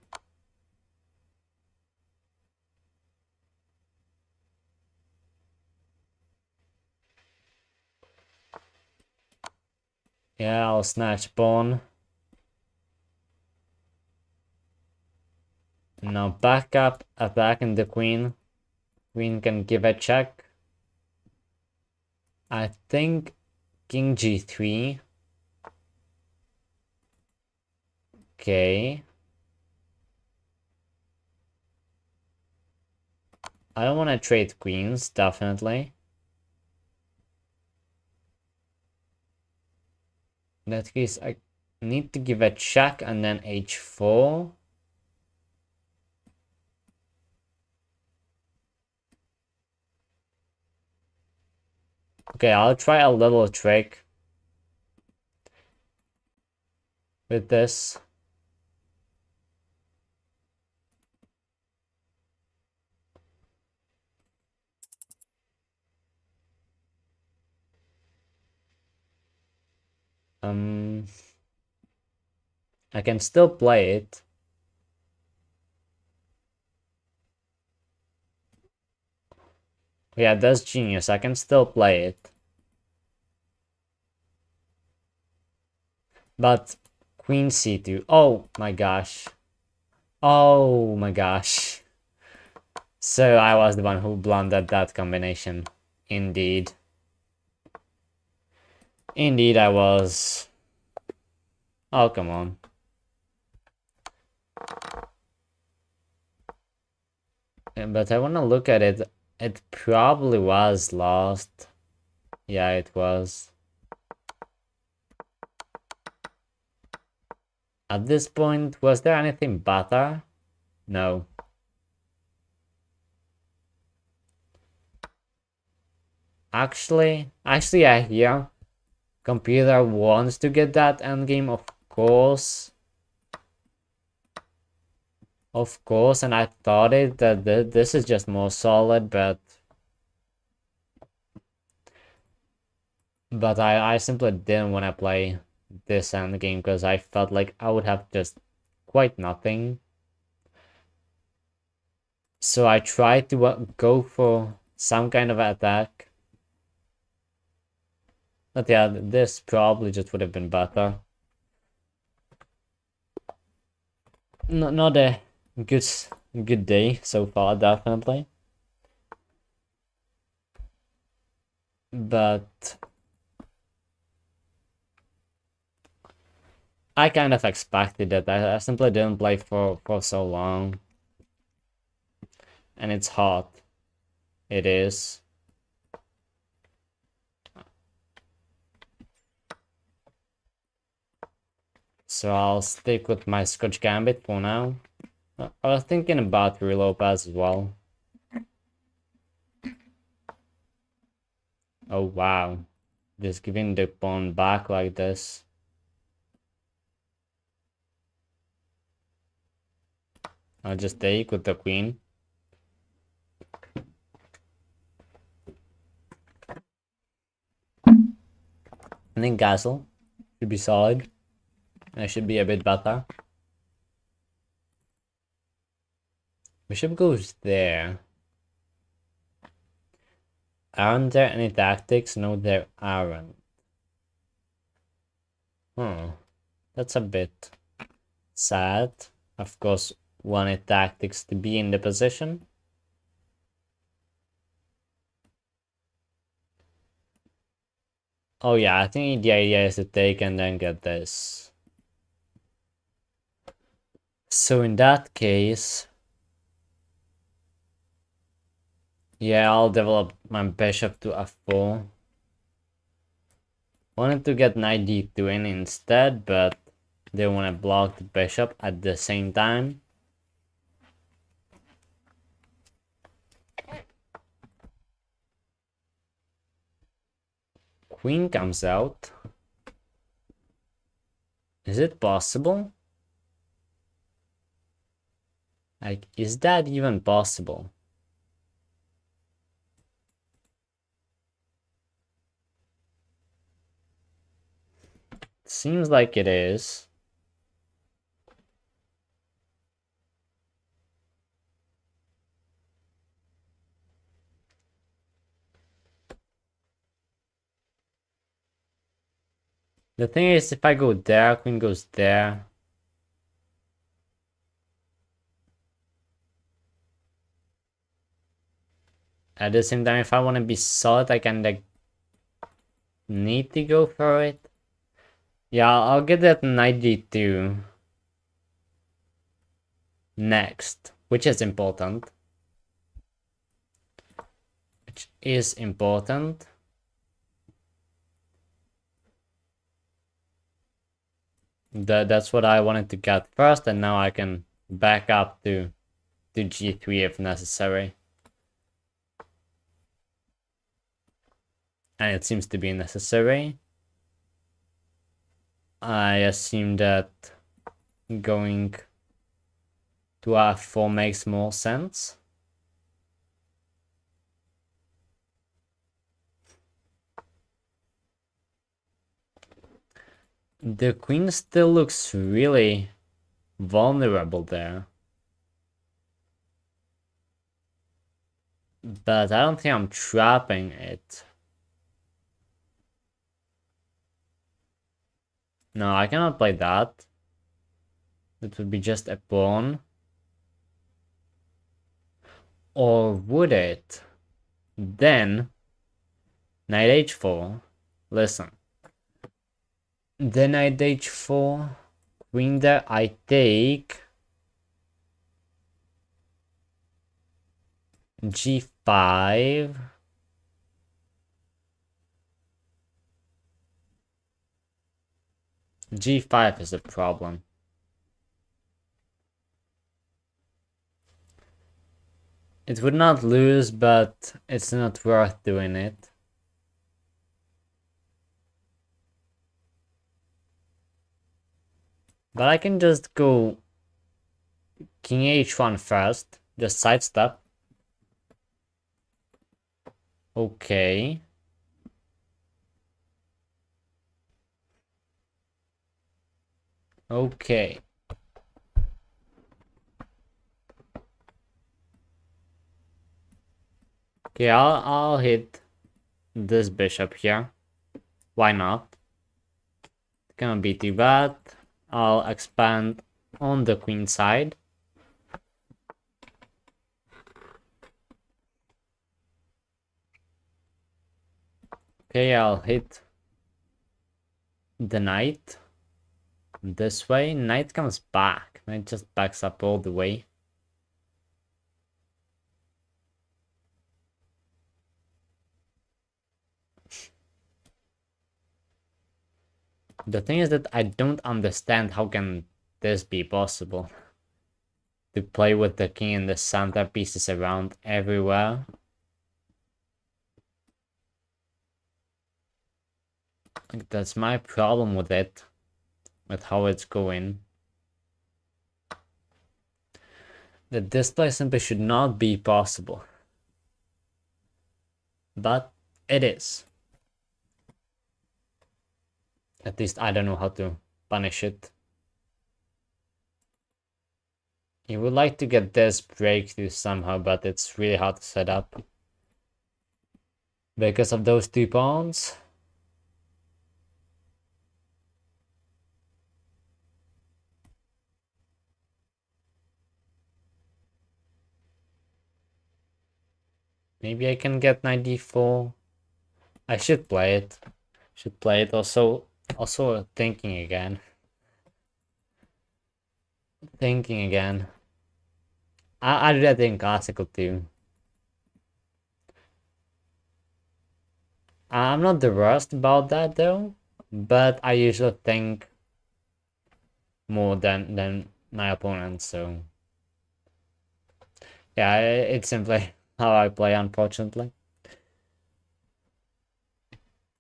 Yeah, I'll snatch pawn. Now back up, attacking the queen. Queen can give a check. I think king g3. Okay. I don't want to trade queens, definitely. In that case, I need to give a check and then h4. Okay, I'll try a little trick with this. I can still play it. Yeah, that's genius. I can still play it. But queen c2. Oh my gosh. Oh my gosh. So I was the one who blundered that combination. Indeed. Indeed I was. Oh, come on. But I want to look at it. It probably was lost. Yeah, it was. At this point, was there anything better? No. Actually, yeah. Computer wants to get that endgame, of course. Of course, and I thought that this is just more solid, but I simply didn't want to play this endgame because I felt like I would have just quite nothing. So I tried to go for some kind of attack. But yeah, this probably just would have been better. Not a good day so far, definitely. But I kind of expected it. I simply didn't play for so long. And it's hot. It is. So I'll stick with my Scotch Gambit for now. I was thinking about Ruy Lopez as well. Oh wow. Just giving the pawn back like this. I'll just take with the queen. I think castle should be solid. And it should be a bit better. Bishop goes there. Aren't there any tactics? No, there aren't. That's a bit sad. Of course, wanted tactics to be in the position. Oh yeah, I think the idea is to take and then get this. So in that case, yeah, I'll develop my bishop to f4. Wanted to get knight d2 in instead, but they want to block the bishop at the same time. Queen comes out. Is it possible? Like, is that even possible? Seems like it is. The thing is, if I go there, queen goes there. At the same time, if I want to be solid, I kind of need to go for it. Yeah, I'll get that knight d2 next, which is important. That's what I wanted to get first, and now I can back up to g3 if necessary. And it seems to be necessary. I assume that going to f4 makes more sense. The queen still looks really vulnerable there. But I don't think I'm trapping it. No, I cannot play that. It would be just a pawn. Or would it? Then, knight h4. Listen. Then knight h4. Queen there, I take. g5. g5 is a problem. It would not lose, but it's not worth doing it. But I can just go king h1 first, just sidestep. Okay. Okay. Okay, I'll hit this bishop here. Why not? It cannot be too bad. I'll expand on the queen side. Okay, I'll hit the knight this way. Knight comes back. Knight just backs up all the way. The thing is that I don't understand how can this be possible. To play with the king and the center pieces around everywhere. Like, that's my problem with it. With how it's going. That this play simply should not be possible. But it is. At least I don't know how to punish it. You would like to get this breakthrough somehow, but it's really hard to set up. because of those 2 pawns. Maybe I can get knight d4. I should play it. Should play it. Also thinking again. Thinking again. I do that in classical too. I'm not the worst about that though, but I usually think more than my opponent, so yeah, it's simply how I play, unfortunately.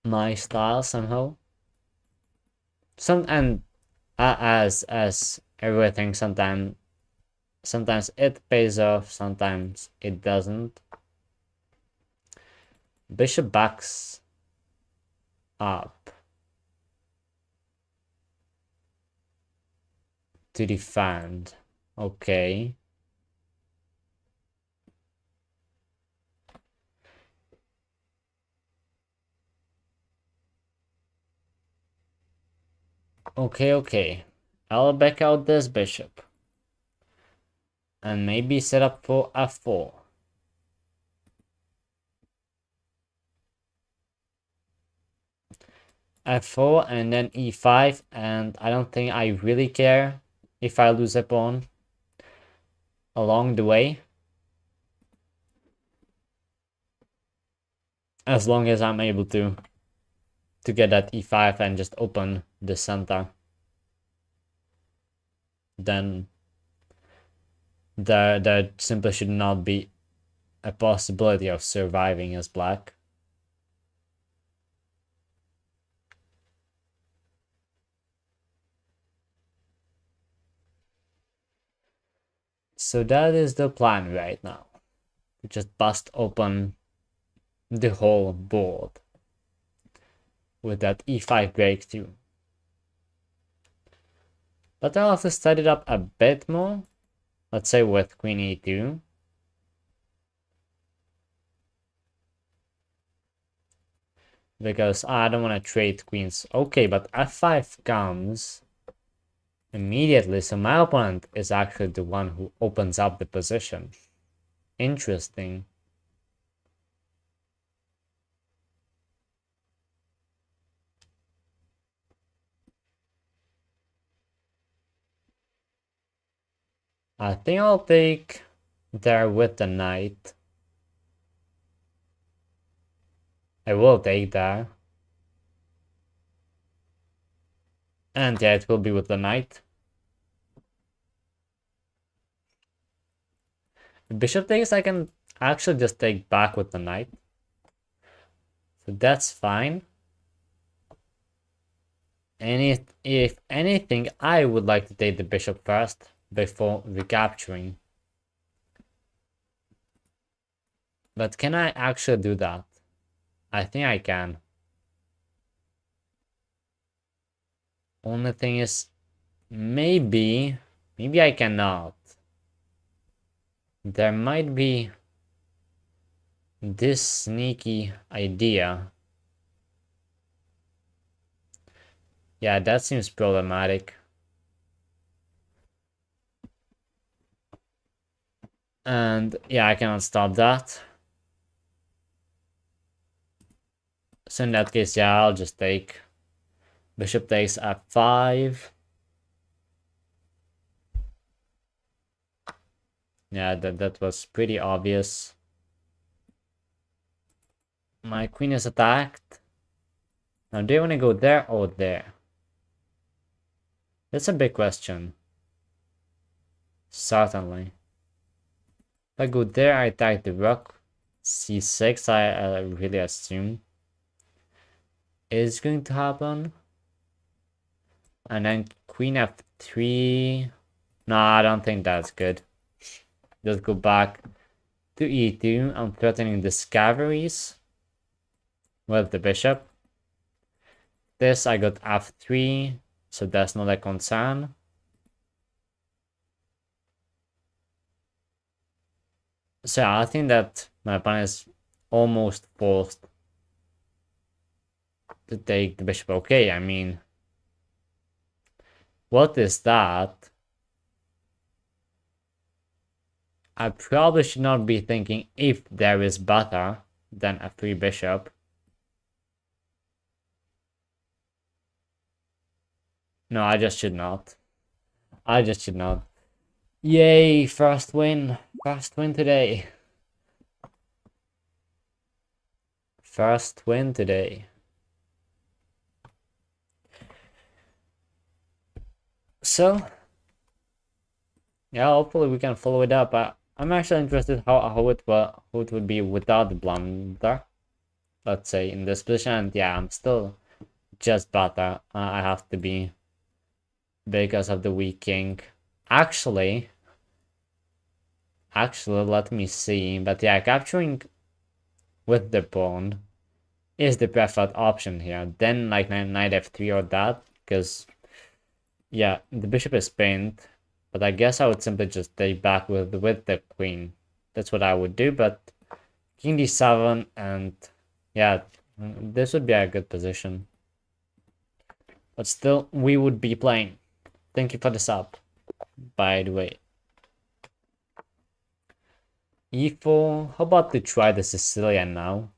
My style somehow. As everything, sometimes it pays off, sometimes it doesn't. Bishop backs up to defend. Okay. Okay. I'll back out this bishop. And maybe set up for f4. f4 and then e5, and I don't think I really care if I lose a pawn along the way, as long as I'm able to get that e5 and just open the center. Then there simply should not be a possibility of surviving as black. So that is the plan right now. We just bust open the whole board with that e5 breakthrough. But I'll have to set it up a bit more. Let's say with queen e2. Because I don't want to trade queens. Okay, but f5 comes immediately, so my opponent is actually the one who opens up the position. Interesting. I think I'll take there with the knight. I will take there. And yeah, it will be with the knight. If bishop takes, I can actually just take back with the knight. So that's fine. And if anything, I would like to take the bishop first before recapturing. But can I actually do that? I think I can. Only thing is, maybe I cannot. There might be this sneaky idea. Yeah, that seems problematic. And yeah, I cannot stop that. So in that case, yeah, I'll just take. Bishop takes f5. Yeah, that was pretty obvious. My queen is attacked. Now, do you want to go there or there? That's a big question. Certainly. If I go there, I attack the rook. c6, I really assume is going to happen. And then queen f3. No, I don't think that's good. Just go back to e2. I'm threatening discoveries with the bishop. This, I got f3, so that's not a concern. So I think that my opponent is almost forced to take the bishop. Okay, I mean, what is that? I probably should not be thinking if there is better than a free bishop. No, I just should not. I just should not. Yay, first win. First win today. First win today. So, yeah, hopefully we can follow it up. I'm actually interested how it would be without the blunder. Let's say in this position. And yeah, I'm still just better. I have to be because of the weak king. Actually, let me see. But yeah, capturing with the pawn is the preferred option here. Then like knight f3 or that, because yeah, the bishop is pinned. But I guess I would simply just take back with the queen. That's what I would do. But king d7 and yeah, this would be a good position. But still, we would be playing. Thank you for the sub, by the way. e4. How about to try the Sicilian now?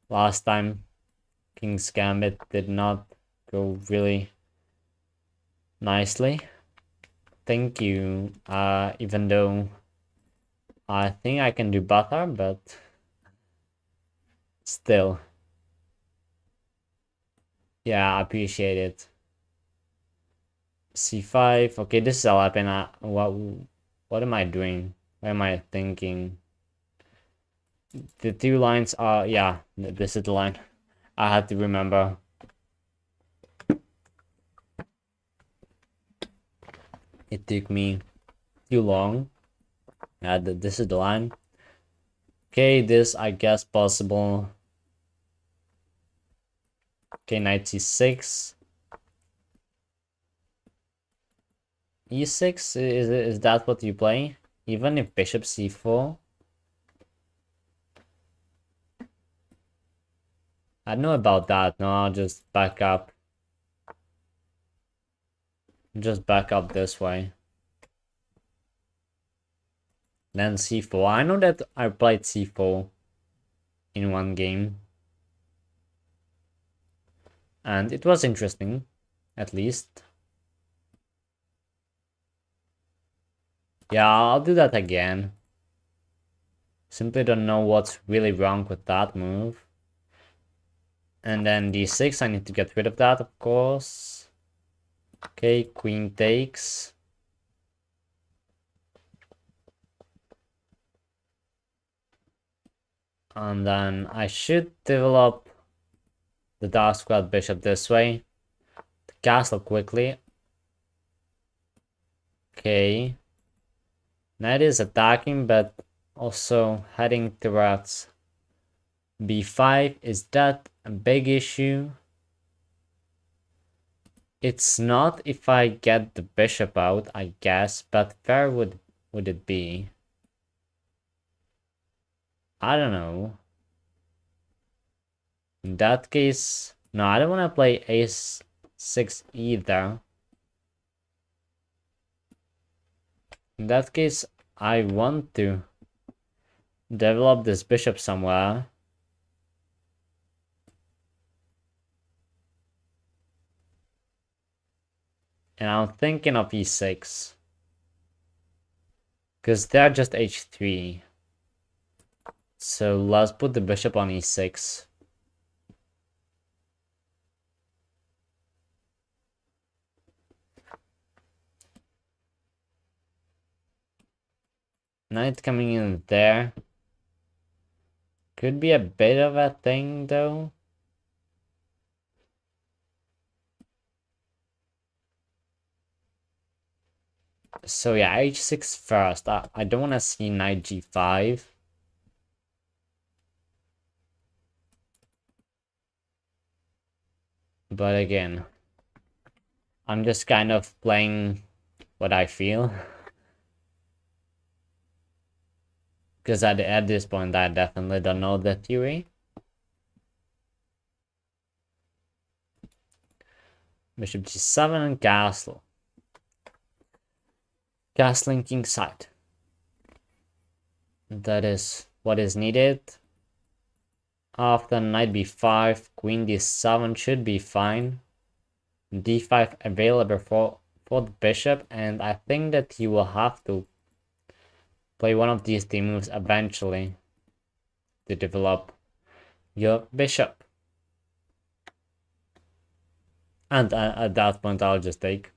Last time, King's Gambit did not go really nicely. Thank you. Even though I think I can do better, but still. Yeah, I appreciate it. c5. Okay, this is Alapin. What am I doing? What am I thinking? The two lines are, yeah, this is the line. I had to remember. It took me too long. Yeah, this is the line. Okay, this I guess possible. Okay, knight c6. e6, is that what you play? Even if bishop c4? I don't know about that. No, I'll just back up. Just back up this way. Then c4. I know that I played c4 in one game. And it was interesting, at least. Yeah, I'll do that again. Simply don't know what's really wrong with that move. And then d6, I need to get rid of that, of course. Okay, queen takes. And then I should develop the dark squared bishop this way. The castle quickly. Okay. Knight is attacking, but also heading towards b5. Is that a big issue? It's not if I get the bishop out, I guess, but where would it be? I don't know. In that case, no, I don't want to play ace6 either. In that case, I want to develop this bishop somewhere. And I'm thinking of e6. Because they're just h3. So let's put the bishop on e6. Knight coming in there. Could be a bit of a thing though. So yeah, h6 first. I don't want to see knight g5. But again, I'm just kind of playing what I feel. Because at this point, I definitely don't know the theory. Bishop g7 and castle. Castling kingside. That is what is needed. After knight b5, queen d7 should be fine. d5 available for the bishop, and I think that you will have to play one of these 3 moves eventually to develop your bishop. And at that point I'll just take.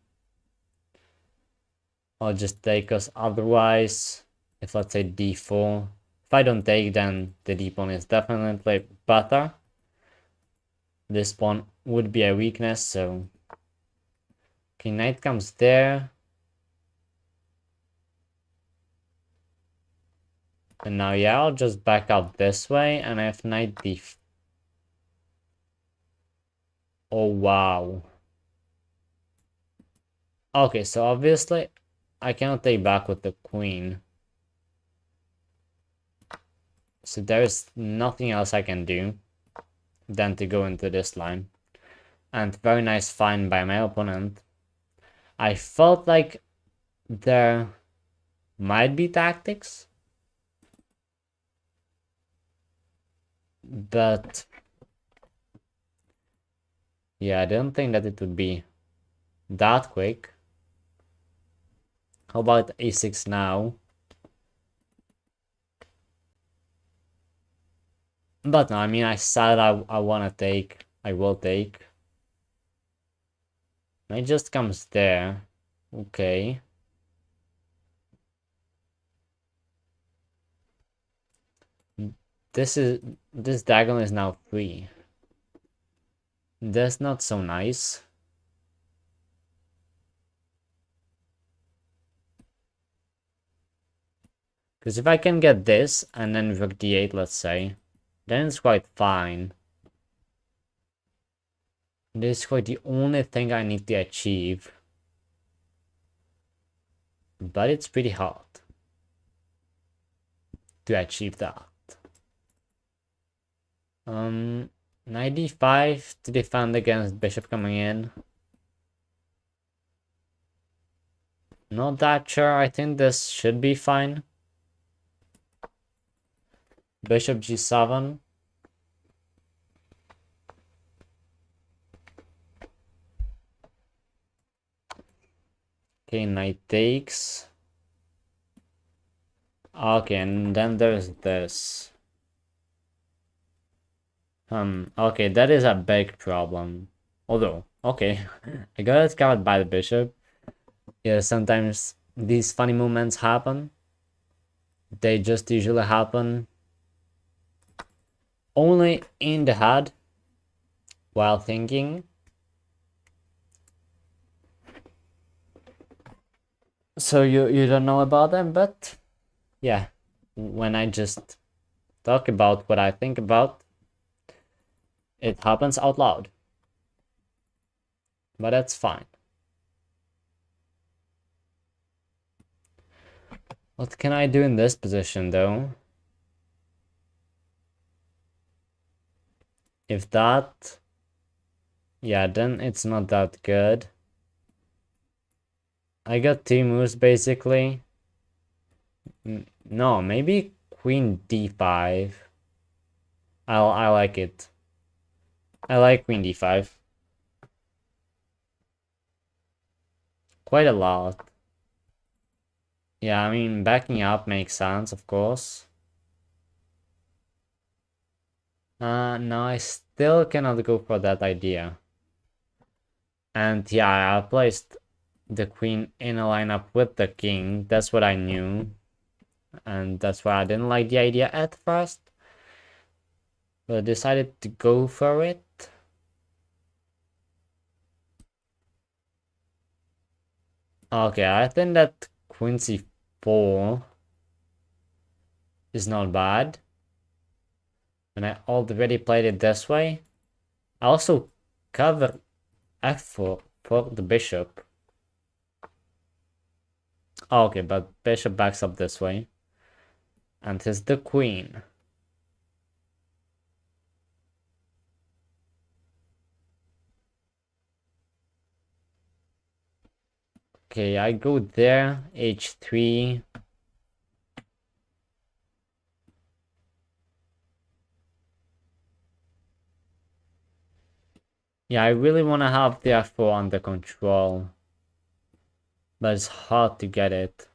Because otherwise, if let's say d4, if I don't take, then the d pawn is definitely better. This pawn would be a weakness, so okay, knight comes there. And now, yeah, I'll just back up this way, and I have knight d. Oh, wow. Okay, so obviously, I cannot take back with the queen. So there's nothing else I can do than to go into this line. And very nice find by my opponent. I felt like there might be tactics, but yeah, I didn't think that it would be that quick. How about a6 now? But no, I mean, I said I want to take. I will take. It just comes there. Okay. This diagonal is now free. That's not so nice. Because if I can get this and then rook d8, let's say, then it's quite fine. This is quite the only thing I need to achieve. But it's pretty hard to achieve that. Knight d5 to defend against bishop coming in. Not that sure. I think this should be fine. Bishop g7. Okay, knight takes. Okay, and then there's this. Okay, that is a big problem. Although, okay, I got it covered by the bishop. Yeah, sometimes these funny moments happen. They just usually happen only in the head while thinking. So you don't know about them, but yeah, when I just talk about what I think about, it happens out loud. But that's fine. What can I do in this position, though? If that... yeah, then it's not that good. I got 2 moves, basically. No, maybe queen d5. I like it. I like queen d5. Quite a lot. Yeah, I mean, backing up makes sense, of course. No, I still cannot go for that idea. And yeah, I placed the queen in a lineup with the king. That's what I knew. And that's why I didn't like the idea at first. But I decided to go for it. Okay, I think that queen c4 is not bad. And I already played it this way. I also covered f4 for the bishop. Okay, but bishop backs up this way. And here's the queen. Okay, I go there, h3. Yeah, I really want to have the f4 under control, but it's hard to get it.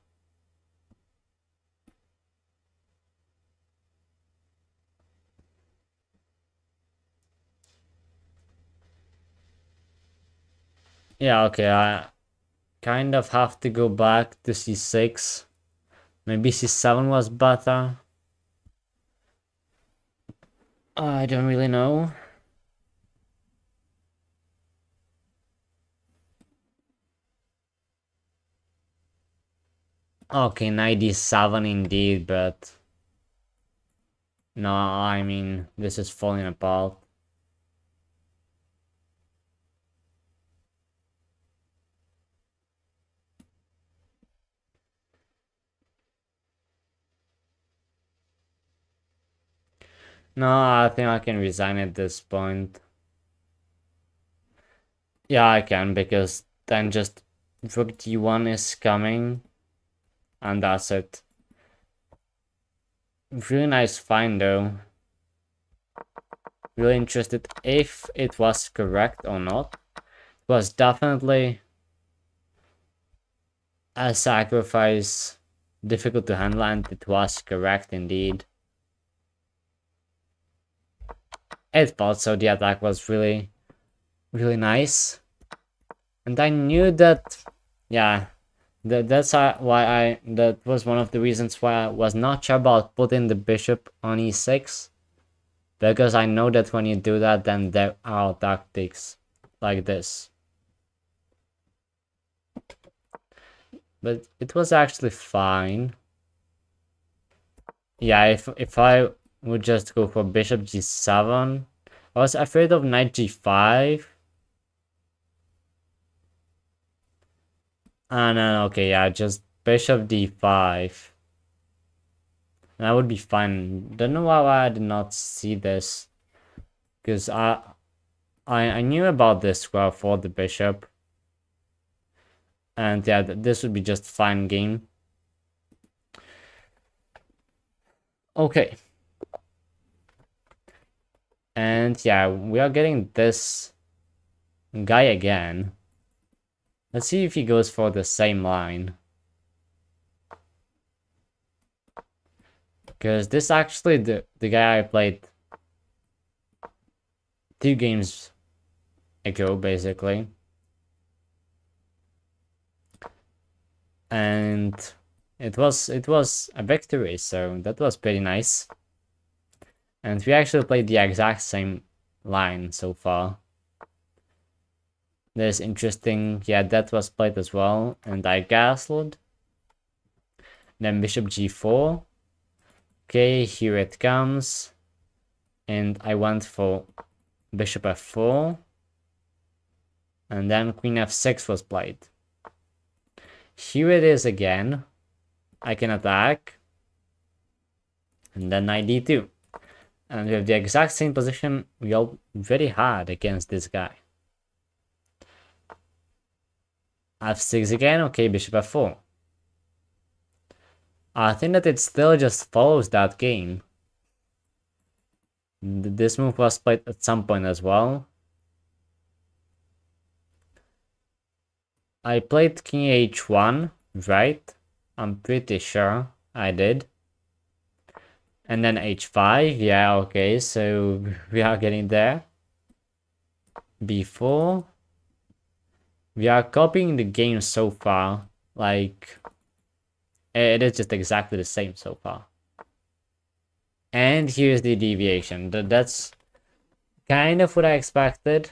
Yeah, okay, I kind of have to go back to c6. Maybe c7 was better. I don't really know. Okay, 97 indeed, but no, I mean, this is falling apart. No, I think I can resign at this point. Yeah, I can, because then just rook d1 is coming, and that's it. Really nice find though. Really interested if it was correct or not. It was definitely a sacrifice difficult to handle, and it was correct indeed. It felt so. The attack was really nice. And I knew that, yeah, that's why that was one of the reasons why I was not sure about putting the bishop on e6. Because I know that when you do that, then there are tactics like this. But it was actually fine. Yeah, if I would just go for bishop g7, I was afraid of knight g5. And then, okay, yeah, just bishop d5. And that would be fine. Don't know why I did not see this. Because I knew about this square for the bishop. And yeah, this would be just fine game. Okay. And yeah, we are getting this guy again. Let's see if he goes for the same line. Because this actually the guy I played 2 games ago, basically. And it was a victory, so that was pretty nice. And we actually played the exact same line so far. There's interesting, yeah, that was played as well, and I castled. Then bishop g4. Okay, here it comes. And I went for bishop f4. And then queen f6 was played. Here it is again. I can attack. And then knight d2. And we have the exact same position we already had against this guy. f6 again, okay, bishop f4. I think that it still just follows that game. This move was played at some point as well. I played king h1, right? I'm pretty sure I did. And then h5, yeah, okay, so we are getting there. b4. We are copying the game so far, like, it is just exactly the same so far. And here's the deviation. That's kind of what I expected.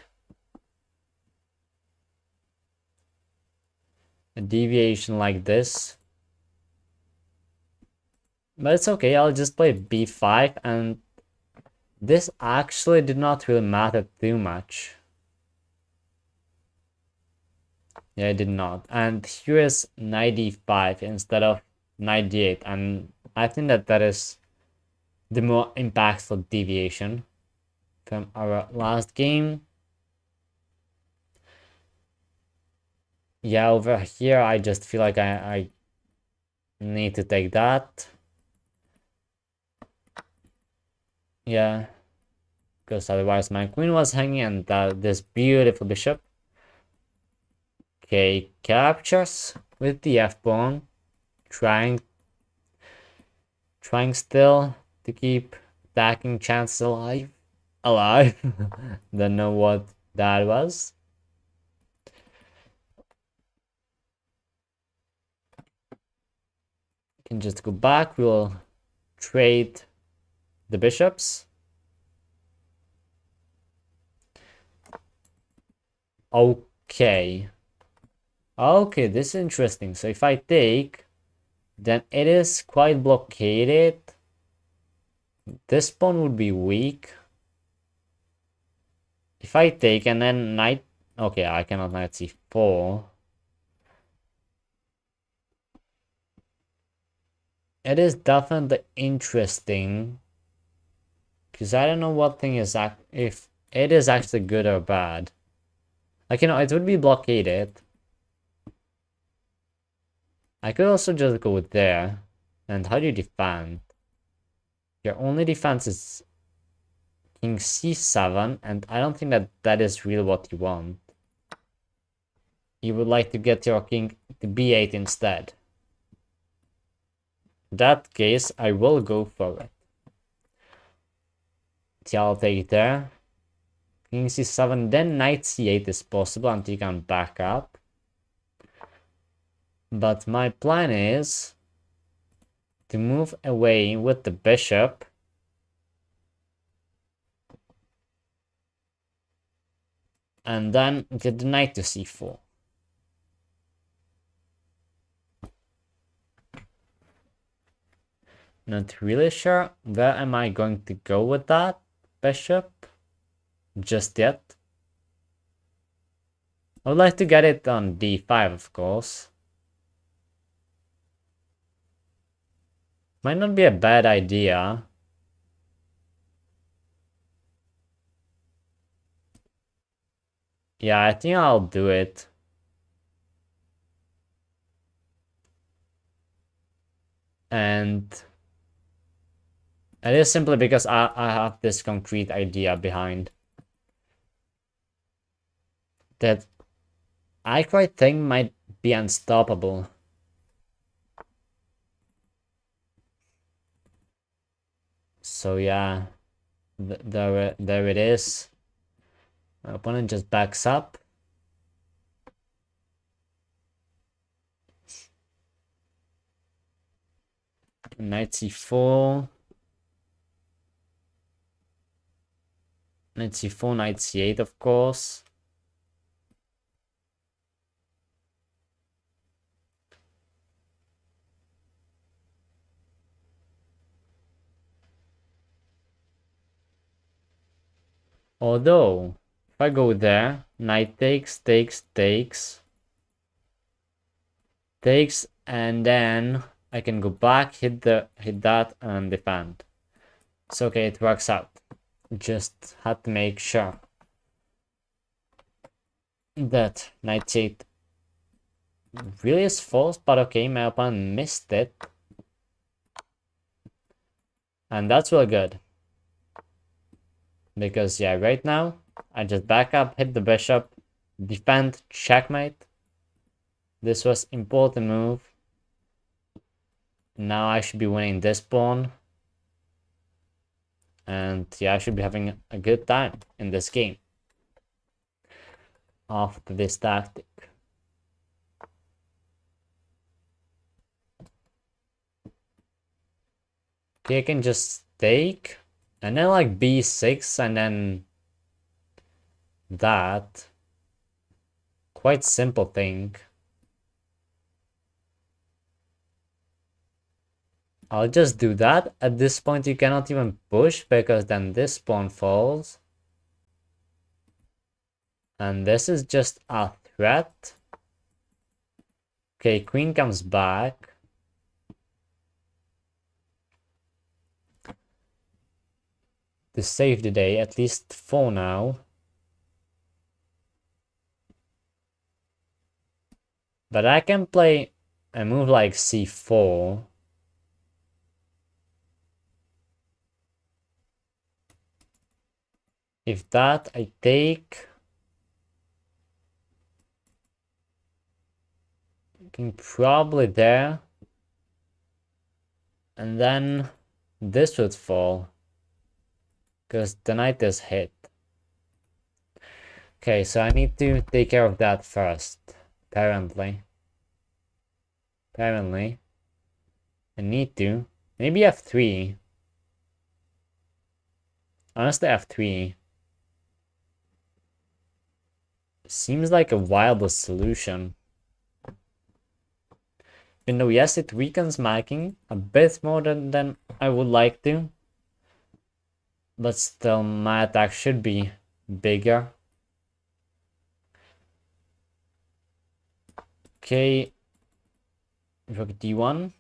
A deviation like this. But it's okay, I'll just play b5, and this actually did not really matter too much. Yeah, it did not. And here is knight d5 instead of knight d8, and I think that that is the more impactful deviation from our last game. Yeah, over here, I just feel like I need to take that. Yeah, because otherwise my queen was hanging and this beautiful bishop. Okay, captures with the f-pawn, trying still to keep attacking chance alive. Don't know what that was. Can just go back. We'll trade the bishops. Okay. Okay, this is interesting. So if I take, then it is quite blockaded. This pawn would be weak. If I take and then knight... Okay, I cannot knight c4. It is definitely interesting. Because I don't know what thing is... if it is actually good or bad. Like, it would be blockaded. I could also just go there. And how do you defend? Your only defense is king c7, and I don't think that that is really what you want. You would like to get your king to b8 instead. In that case, I will go for it. So I'll take it there. King c7, then knight c8 is possible until you can back up. But my plan is to move away with the bishop. And then get the knight to c4. Not really sure where am I going to go with that bishop just yet. I would like to get it on d5, of course. Might not be a bad idea. Yeah, I think I'll do it. And it is simply because I have this concrete idea behind that I quite think might be unstoppable. So yeah, there it is. My opponent just backs up. Knight c4. Knight c4, knight c8, of course. Although, if I go there, knight takes, takes, and then I can go back, hit that, and defend. It's okay, it works out. Just had to make sure that knight c8 really is false, but okay, my opponent missed it. And that's really good. Because yeah, right now, I just back up, hit the bishop, defend, checkmate. This was important move. Now I should be winning this pawn. And yeah, I should be having a good time in this game after this tactic. Okay, I can just take and then like b6 and then that. Quite simple thing. I'll just do that. At this point you cannot even push because then this pawn falls. And this is just a threat. Okay, queen comes back. To save the day, at least for now. But I can play a move like c4. If that, I take... King probably there. And then this would fall. Because the knight is hit. Okay, so I need to take care of that first. Apparently. I need to. Maybe f3. Honestly, f3. Seems like a viable solution. Even though, yes, it weakens my king a bit more than I would like to. But still, my attack should be bigger. Okay. Rook d1.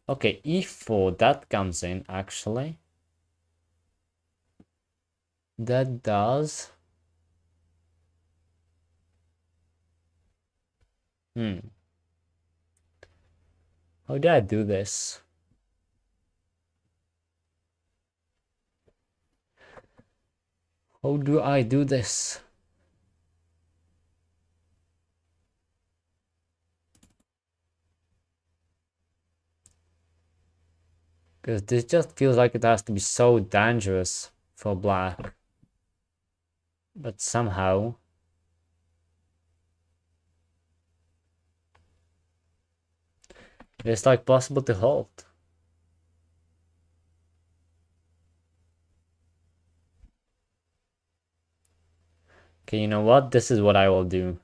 Okay, e4, that comes in, actually. That does. How do I do this? How do I do this? Because this just feels like it has to be so dangerous for black. But somehow... it's like possible to hold. Okay, you know what? This is what I will do.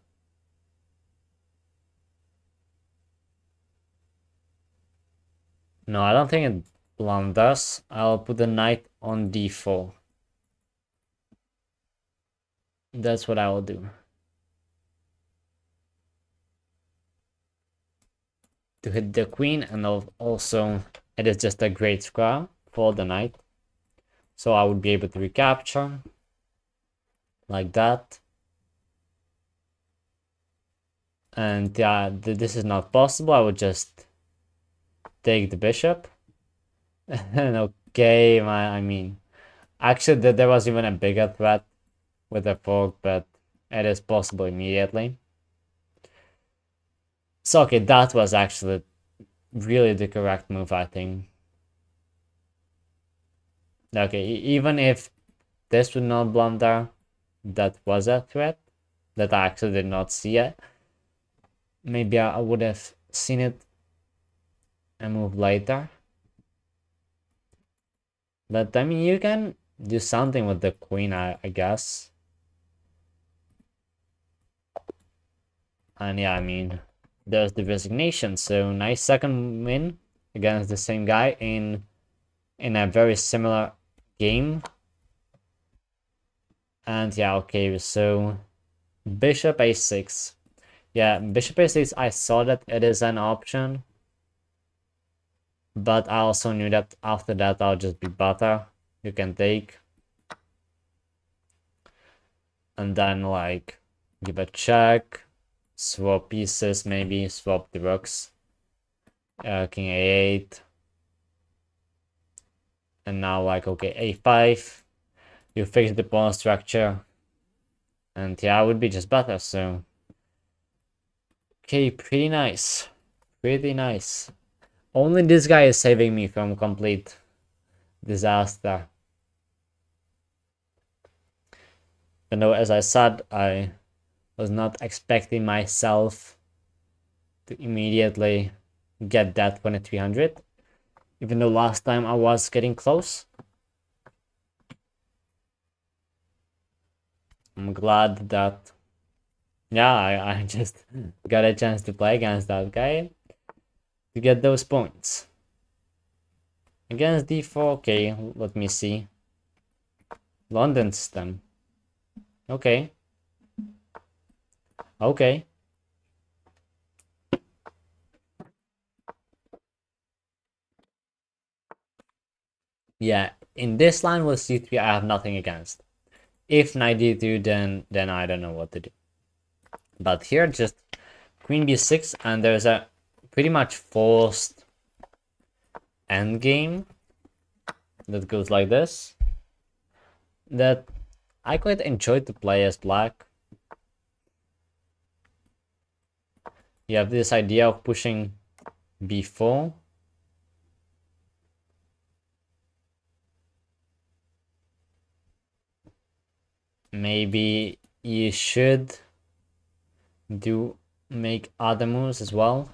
No, I don't think it blunders. I'll put the knight on d4. That's what I will do. To hit the queen, and also it is just a great square for the knight. So I would be able to recapture like that. And yeah, this is not possible. I would just take the bishop. And okay, I mean, actually there was even a bigger threat with the fork, but it is possible immediately. So okay, that was actually really the correct move, I think. Okay, even if this would not blunder, that was a threat that I actually did not see it. Maybe I would have seen it and moved later. But I mean, you can do something with the queen, I guess. And yeah, I mean, there's the resignation. So nice second win against the same guy in a very similar game. And yeah, okay, so bishop a6. Yeah, bishop a6, I saw that it is an option. But I also knew that after that I'll just be better. You can take. And then like give a check. Swap pieces, maybe swap the rooks. King a8. And now like okay, a5. You fix the pawn structure. And yeah, I would be just better, so okay, pretty nice. Pretty nice. Only this guy is saving me from complete disaster. Even though, as I said, I was not expecting myself to immediately get that 2300. Even though last time I was getting close. I'm glad that, yeah, I just got a chance to play against that guy to get those points. Against d4, okay, let me see. London system. Okay. Okay. Yeah, in this line with c3, I have nothing against. If knight d2, then I don't know what to do. But here just queen b6, and there's a pretty much forced endgame that goes like this, that I quite enjoy to play as black. You have this idea of pushing b4. Maybe you should make other moves as well.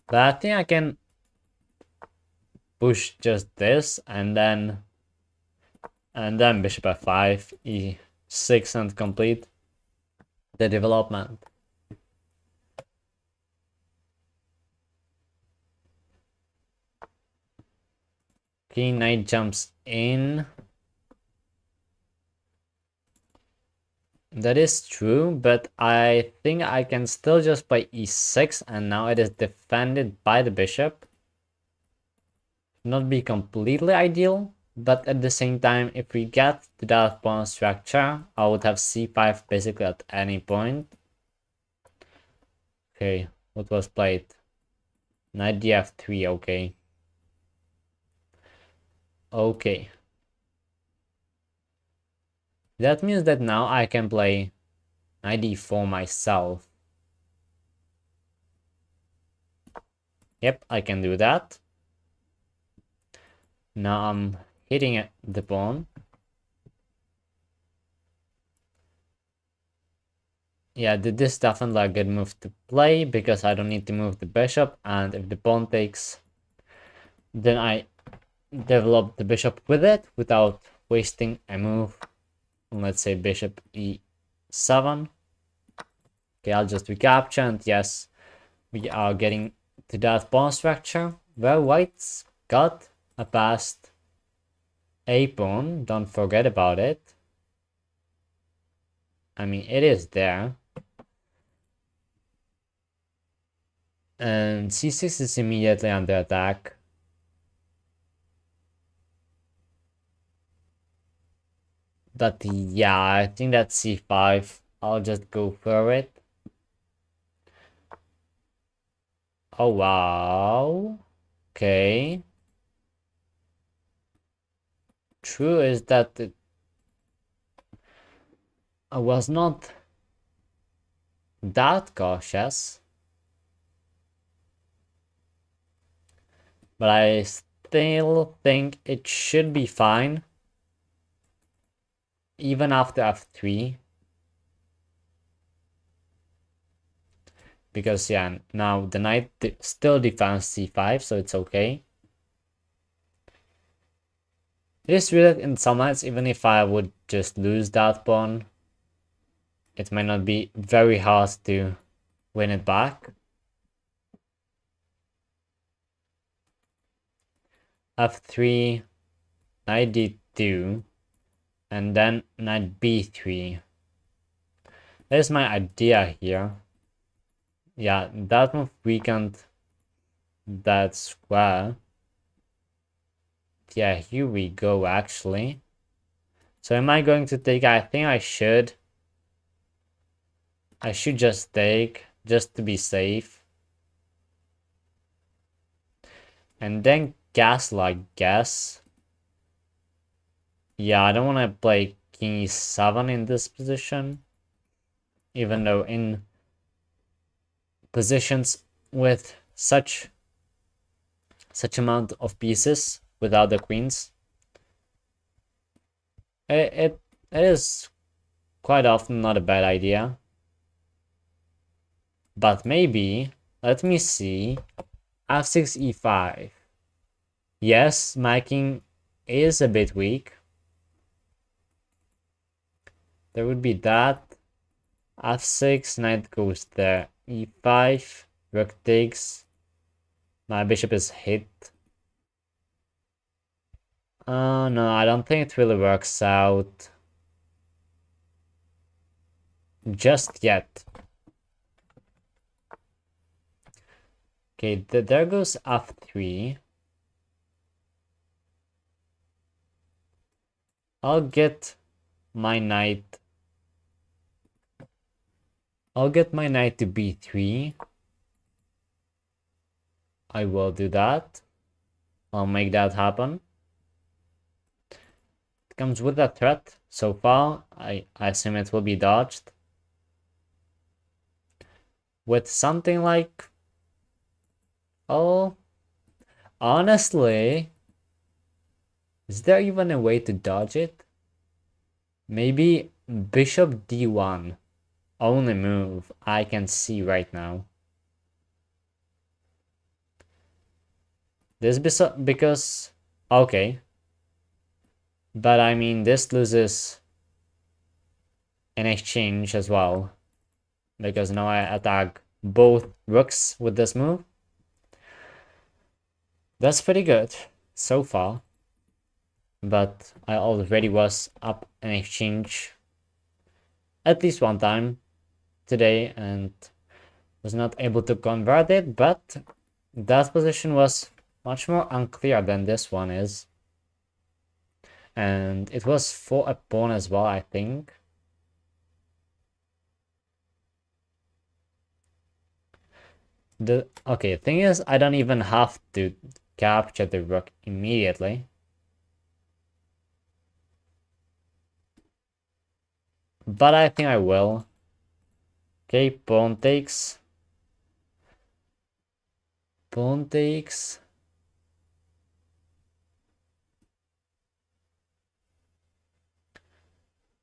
But I think I can push just this and then bishop f5, e6, and complete the development. Okay, knight jumps in. That is true, but I think I can still just play e6, and now it is defended by the bishop. Not be completely ideal, but at the same time, if we get to that pawn structure, I would have c5 basically at any point. Okay, what was played? Knight df3, okay. Okay. That means that now I can play knight d4 myself. Yep, I can do that. Now I'm hitting the pawn. Yeah, this is definitely a good move to play because I don't need to move the bishop, and if the pawn takes, then I develop the bishop with it without wasting a move. Let's say bishop e7. Okay, I'll just recapture, and yes, we are getting to that pawn structure where white's got a passed a pawn. Don't forget about it. I mean, it is there. And c6 is immediately under attack. But yeah, I think that's c5. I'll just go for it. Oh, wow. Okay. True is that I was not that cautious. But I still think it should be fine. Even after f3. Because yeah, now the knight still defends c5, so it's okay. It is true that in some nights, even if I would just lose that pawn, it might not be very hard to win it back. f3, knight d2, and then knight b3. That is my idea here. Yeah, that move weakened that square. Yeah, here we go actually. So am I going to take? I think I should. I should just take, just to be safe. And then castle, I guess. Yeah, I don't want to play king e7 in this position. Even though in positions with such amount of pieces without the queens, it is quite often not a bad idea. But maybe, let me see, f6 e5. Yes, my king is a bit weak. There would be that. f6, knight goes there. e5, rook takes. My bishop is hit. No, I don't think it really works out. Just yet. Okay, there goes f3. I'll get my knight. I'll get my knight to b3. I will do that. I'll make that happen. It comes with a threat so far. I assume it will be dodged. With something like... Oh, honestly, is there even a way to dodge it? Maybe bishop d1. Only move I can see right now. This bishop, because... Okay. But I mean, this loses an exchange as well. Because now I attack both rooks with this move. That's pretty good so far. But I already was up an exchange at least one time today and was not able to convert it, but that position was much more unclear than this one is. And it was for a pawn as well, I think. The thing is, I don't even have to capture the rook immediately. But I think I will. Okay, pawn takes. Pawn takes.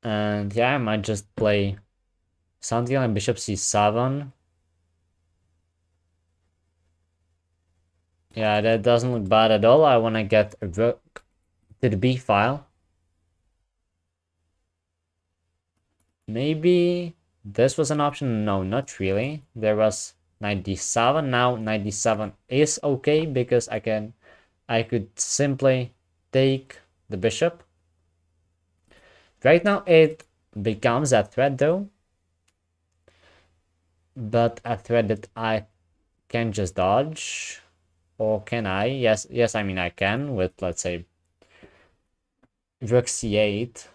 And yeah, I might just play something like bishop c7. Yeah, that doesn't look bad at all. I want to get a rook to the b file. Maybe this was an option. No, not really. There was knight d7. Now knight d7 is okay because I could simply take the bishop. Right now it becomes a threat though, but a threat that I can just dodge. Or can I? Yes, I mean I can with, let's say, rook c8.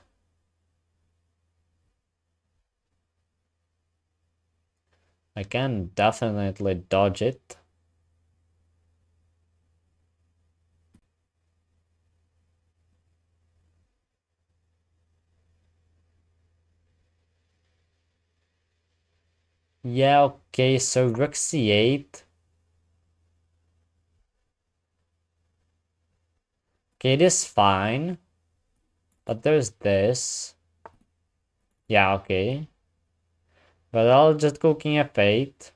I can definitely dodge it. Yeah, okay, so rook c8. Okay, it is fine. But there's this. Yeah, okay. But I'll just go king f8.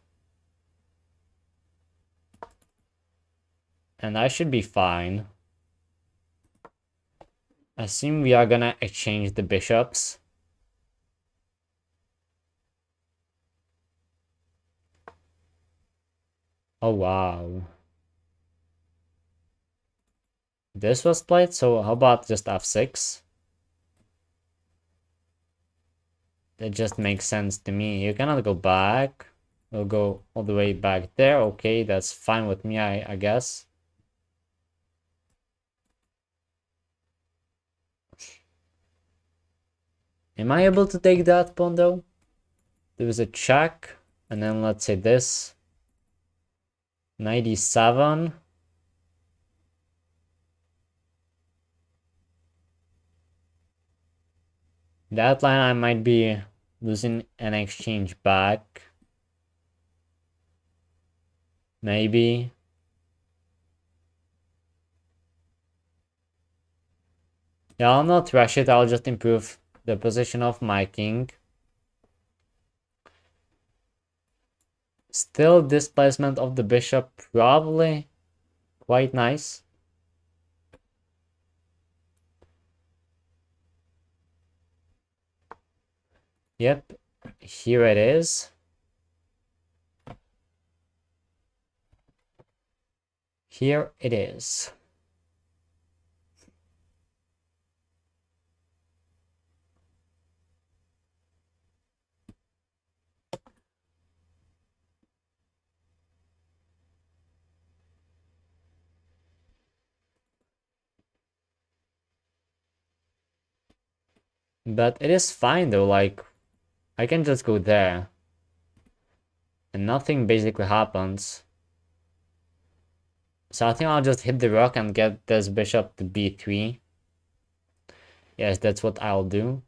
And I should be fine. I assume we are gonna exchange the bishops. Oh, wow. This was played, so how about just f6? That just makes sense to me. You cannot go back. We'll go all the way back there. Okay, that's fine with me, I guess. Am I able to take that pawn though? There was a check, and then let's say this. 97. That line I might be losing an exchange back. Maybe. Yeah, I'll not rush it. I'll just improve the position of my king. Still, displacement of the bishop probably quite nice. Yep, here it is. Here it is. But it is fine though, like, I can just go there. And nothing basically happens. So I think I'll just hit the rook and get this bishop to b3. Yes, that's what I'll do.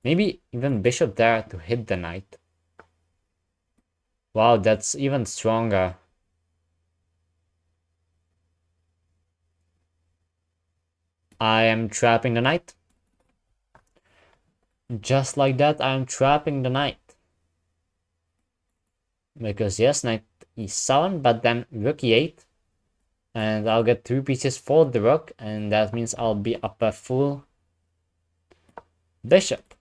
Maybe even bishop there to hit the knight. Wow, that's even stronger. I am trapping the knight. Just like that, I am trapping the knight. Because yes, knight e7, but then rook e8. And I'll get 2 pieces for the rook, and that means I'll be up a full bishop.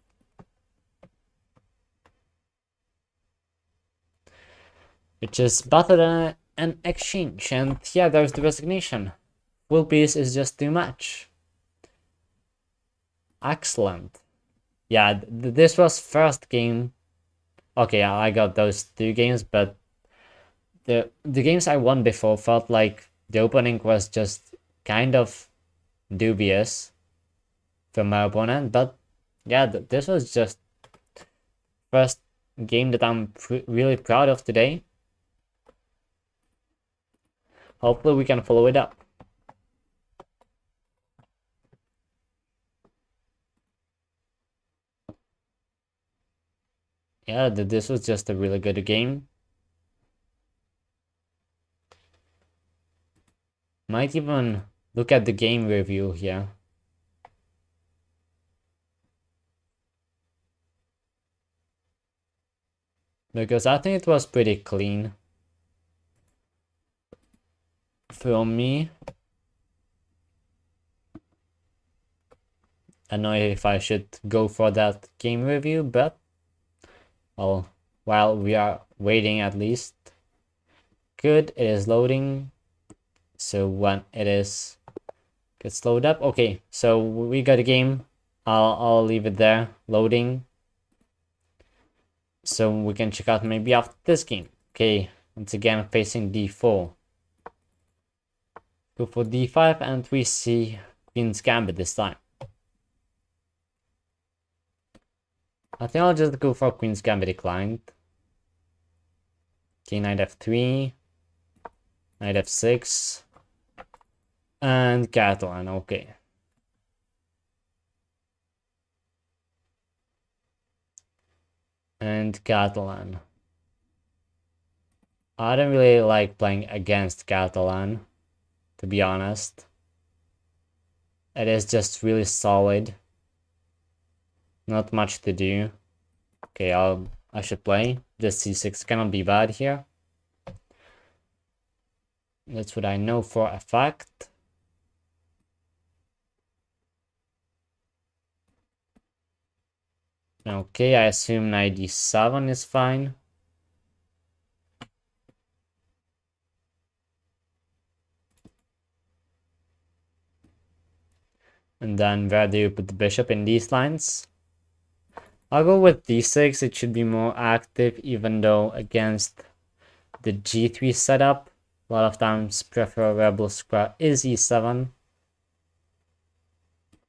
Which is better than an exchange, and yeah, there's the resignation. Full piece is just too much. Excellent. Yeah, this was first game. Okay, I got those 2 games, but the games I won before felt like the opening was just kind of dubious from my opponent, but yeah, this was just first game that I'm really proud of today. Hopefully we can follow it up. Yeah, this was just a really good game. Might even look at the game review here. Because I think it was pretty clean. For me. I don't know if I should go for that game review, but well, while we are waiting at least. Good, it is loading. So when it is gets loaded up, okay, so we got a game. I'll leave it there, loading. So we can check out maybe after this game. Okay, once again facing d4. Go for d5 and we see Queen's Gambit this time. I think I'll just go for Queen's Gambit declined. Okay, knight f3, knight f6, and Catalan, okay. And Catalan. I don't really like playing against Catalan, to be honest. It is just really solid. Not much to do. Okay, I should play. Just c6 cannot be bad here. That's what I know for a fact. Okay, I assume knight d7 is fine. And then where do you put the bishop in these lines? I'll go with d6, it should be more active, even though against the g3 setup, a lot of times preferable square is e7.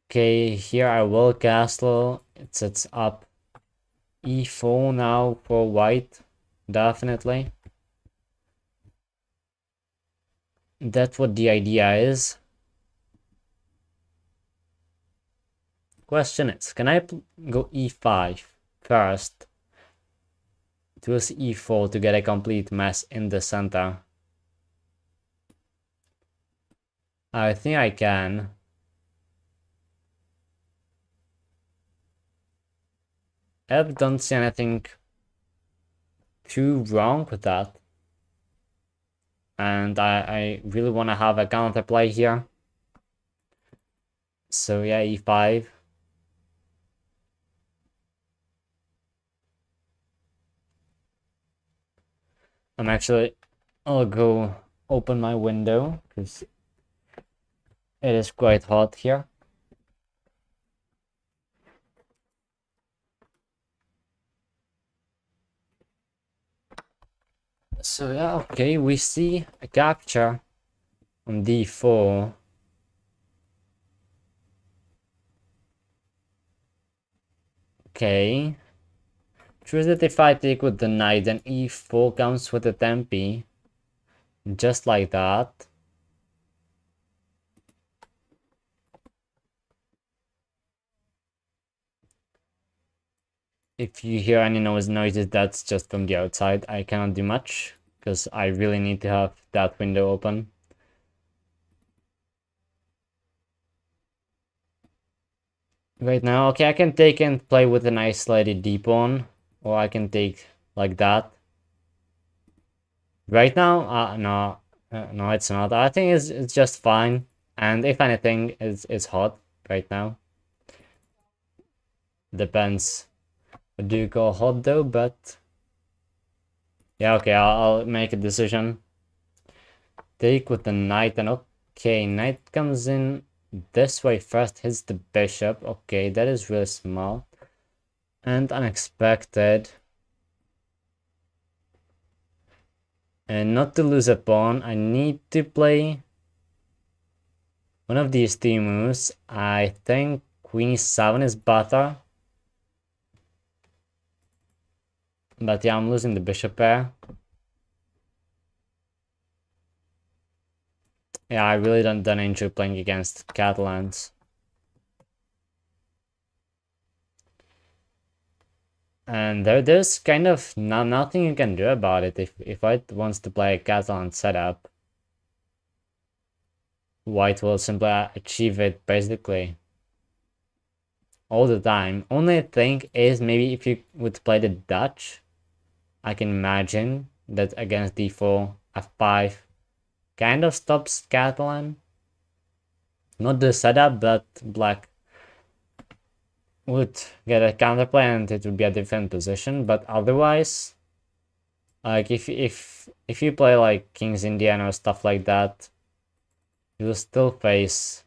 Okay, here I will castle. It sets up e4 now for white, definitely. That's what the idea is. Question is, can I go e5 first? Choose e4 to get a complete mess in the center. I think I can. I don't see anything too wrong with that. And I really want to have a counter play here. So yeah, e5. I'll go open my window because it is quite hot here. So yeah, okay, we see a capture on d4. Okay. True that if I take with the knight, then e4 comes with the tempi. Just like that. If you hear any noises, that's just from the outside. I cannot do much, because I really need to have that window open. Right now, okay, I can take and play with an isolated d pawn, or I can take like that. Right now, no, it's not. I think it's just fine, and if anything, it's hot right now. Depends. Do you call hot though? But yeah, okay, I'll make a decision. Take with the knight, and okay, knight comes in this way first, hits the bishop. Okay, that is really smart and unexpected. And not to lose a pawn, I need to play one of these two moves. I think queen e7 is better. But yeah, I'm losing the bishop pair. Yeah, I really don't enjoy playing against Catalans. And there's kind of nothing you can do about it. If White wants to play a Catalan setup, White will simply achieve it basically all the time. Only thing is, maybe if you would play the Dutch, I can imagine that against d4, f5 kind of stops Catalan. Not the setup, but black would get a counterplay and it would be a different position. But otherwise, like if you play like King's Indian or stuff like that, you will still face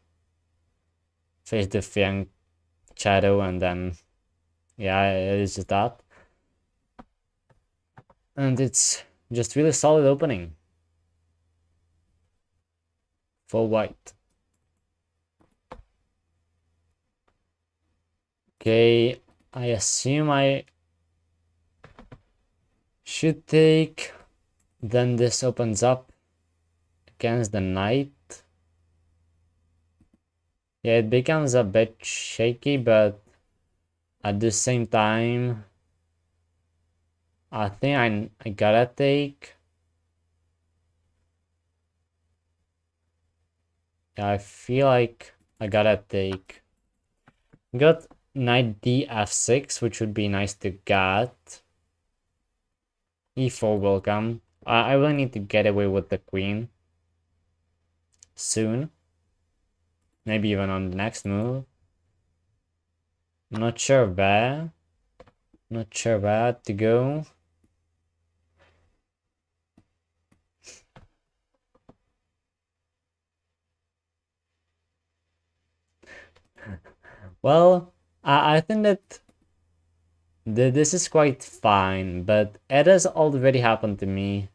the Fiang shadow, and then yeah, it is just that. And it's just really solid opening for White. Okay, I assume I should take. Then this opens up against the knight. Yeah, it becomes a bit shaky, but at the same time, I think I gotta take. Yeah, I feel like I gotta take. Got knight d f6, which would be nice to get. e4 will come. I really need to get away with the queen soon. Maybe even on the next move. Not sure where. Not sure where to go. Well, I think that this is quite fine, but it has already happened to me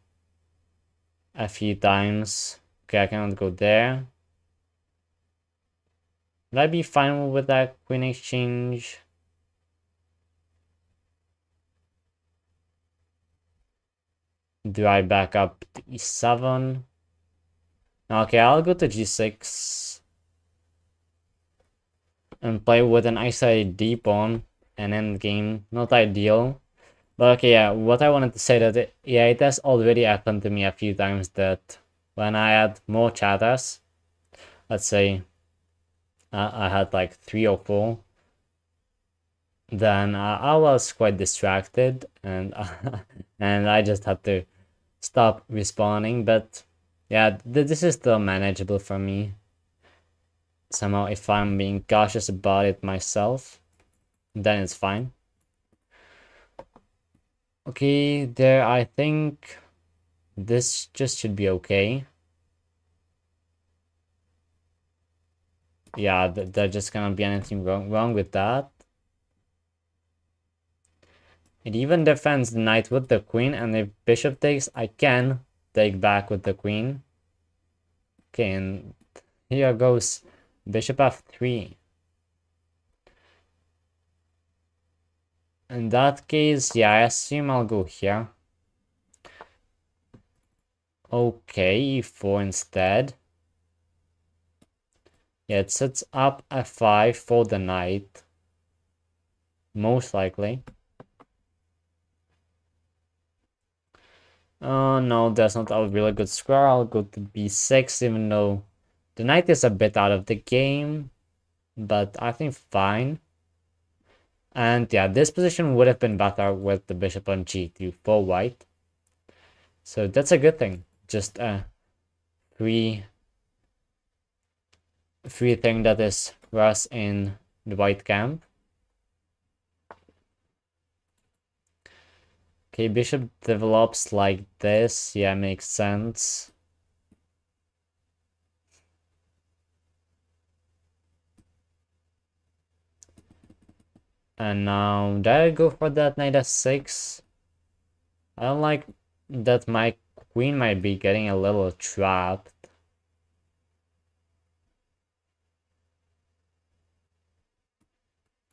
a few times. Okay, I cannot go there. Would I be fine with that queen exchange? Do I back up to e7? Okay, I'll go to g6 and play with an isolated d pawn and end game. Not ideal. But okay, yeah, what I wanted to say that it has already happened to me a few times that when I had more chatters, let's say I had like 3 or 4, then I was quite distracted and and I just had to stop responding. But yeah, this is still manageable for me. Somehow, if I'm being cautious about it myself, then it's fine. Okay, there, I think this just should be okay. Yeah, there just cannot be anything wrong with that. It even defends the knight with the queen, and if bishop takes, I can take back with the queen. Okay, and here goes bishop f3. In that case, yeah, I assume I'll go here. Okay, e4 instead. Yeah, it sets up f5 for the knight. Most likely. Oh no, that's not a really good square. I'll go to b6, even though the knight is a bit out of the game. But I think fine. And yeah, this position would have been better with the bishop on g2 for white. So that's a good thing. Just a free thing that is worse in the white camp. Okay, bishop develops like this. Yeah, makes sense. And now, did I go for that knight f6? I don't like that my queen might be getting a little trapped.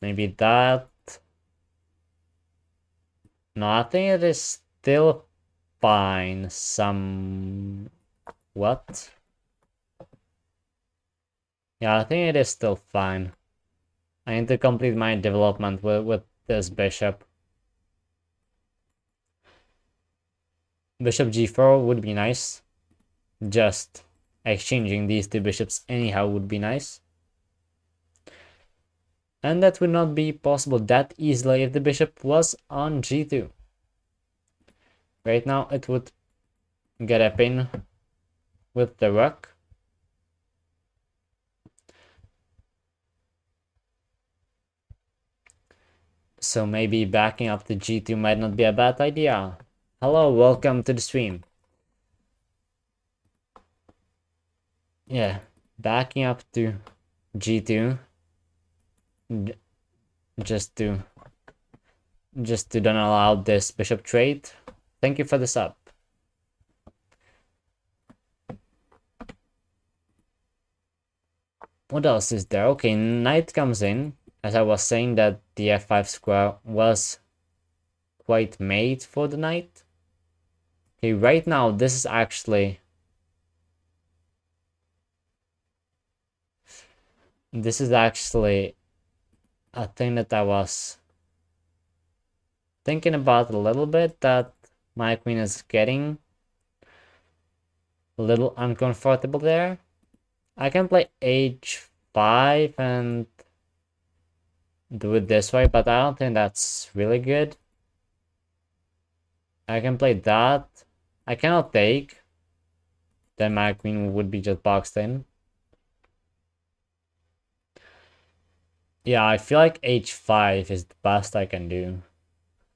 Maybe that. No, I think it is still fine. What? Yeah, I think it is still fine. I need to complete my development with this bishop. Bishop g4 would be nice. Just exchanging these two bishops anyhow would be nice. And that would not be possible that easily if the bishop was on g2. Right now it would get a pin with the rook. So maybe backing up to g2 might not be a bad idea. Hello, welcome to the stream. Yeah, backing up to g2 just to don't allow this bishop trade. Thank you for the sub. What else is there? Okay, knight comes in. As I was saying that the f5 square was quite made for the knight. Okay, right now this is actually a thing that I was thinking about a little bit, that my queen is getting a little uncomfortable there. I can play h5 and do it this way, but I don't think that's really good. I can play that. I cannot take. Then my queen would be just boxed in. Yeah, I feel like h5 is the best I can do.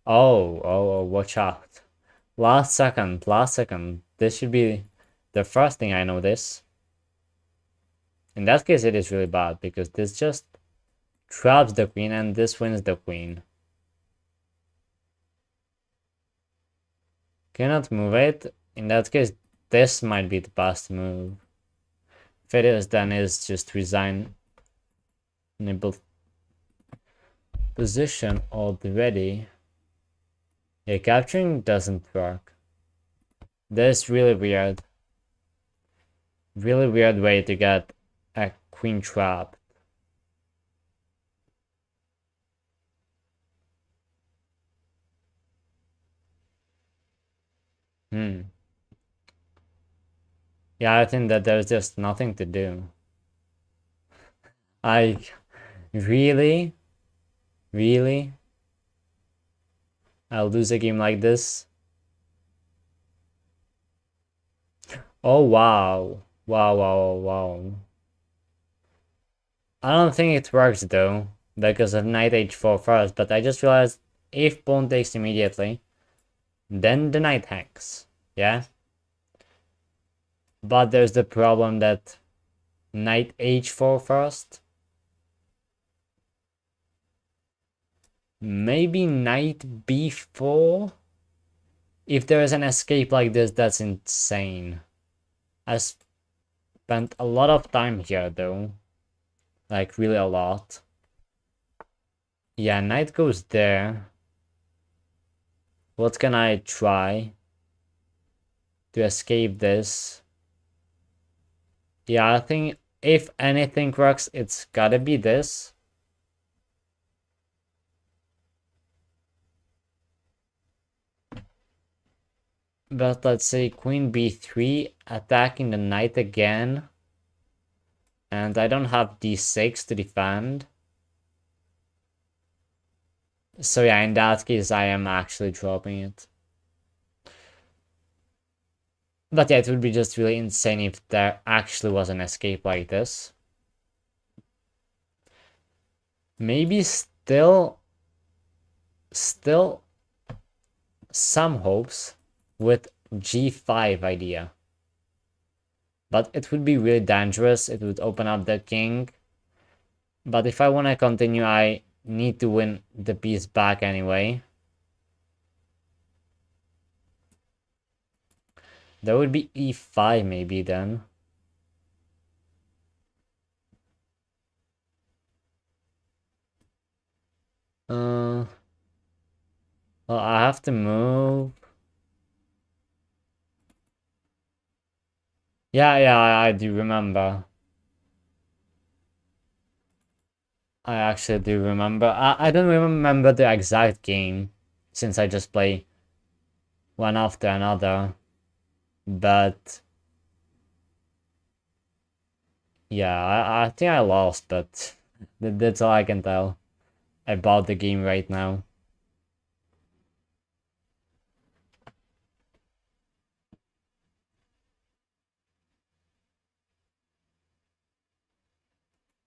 Oh, watch out. Last second. This should be the first thing I notice. In that case, it is really bad, because this just traps the queen and this wins the queen. Cannot move it. In that case, this might be the best move. If it is, then it's just resign nibble position already. Yeah, capturing doesn't work. This is really weird. Really weird way to get a queen trapped. Yeah, I think that there's just nothing to do. Really? I'll lose a game like this? Oh, wow. Wow. I don't think it works though, because of knight h4 first, but I just realized if pawn takes immediately, then the knight hangs. Yeah? But there's the problem that knight h4 first. Maybe knight b4? If there is an escape like this, that's insane. I spent a lot of time here though. Like really a lot. Yeah, knight goes there. What can I try to escape this? Yeah, I think if anything works, it's gotta be this. But let's say queen b3, attacking the knight again. And I don't have d6 to defend. So yeah, in that case, I am actually dropping it. But yeah, it would be just really insane if there actually was an escape like this. Maybe still some hopes with g5 idea. But it would be really dangerous. It would open up the king. But if I want to continue, I need to win the piece back anyway. That would be e5 maybe then. Well, I have to move. Yeah, I do remember. I actually do remember. I don't remember the exact game, since I just play one after another. But yeah, I think I lost, but that's all I can tell about the game right now.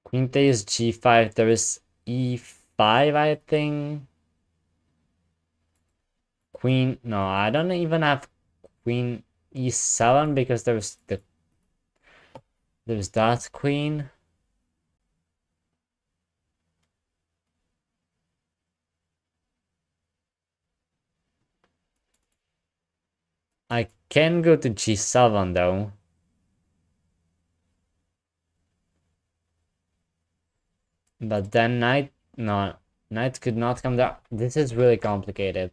Queen takes g5, there is e5, I think. Queen, no, I don't even have queen e7 because there's that queen. I can go to g7 though. But then knight, no, knight could not come down. This is really complicated.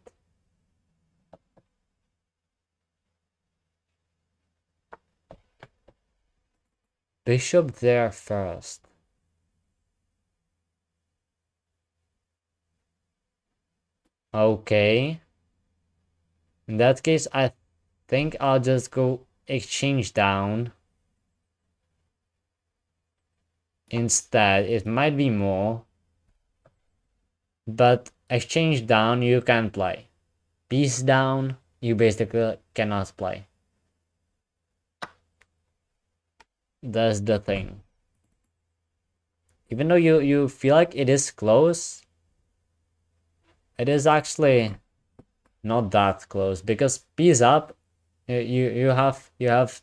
Bishop there first. Okay. In that case, I think I'll just go exchange down. Instead, it might be more. But exchange down, you can play. Piece down, you basically cannot play. That's the thing. Even though you feel like it is close, it is actually not that close, because piece up, you have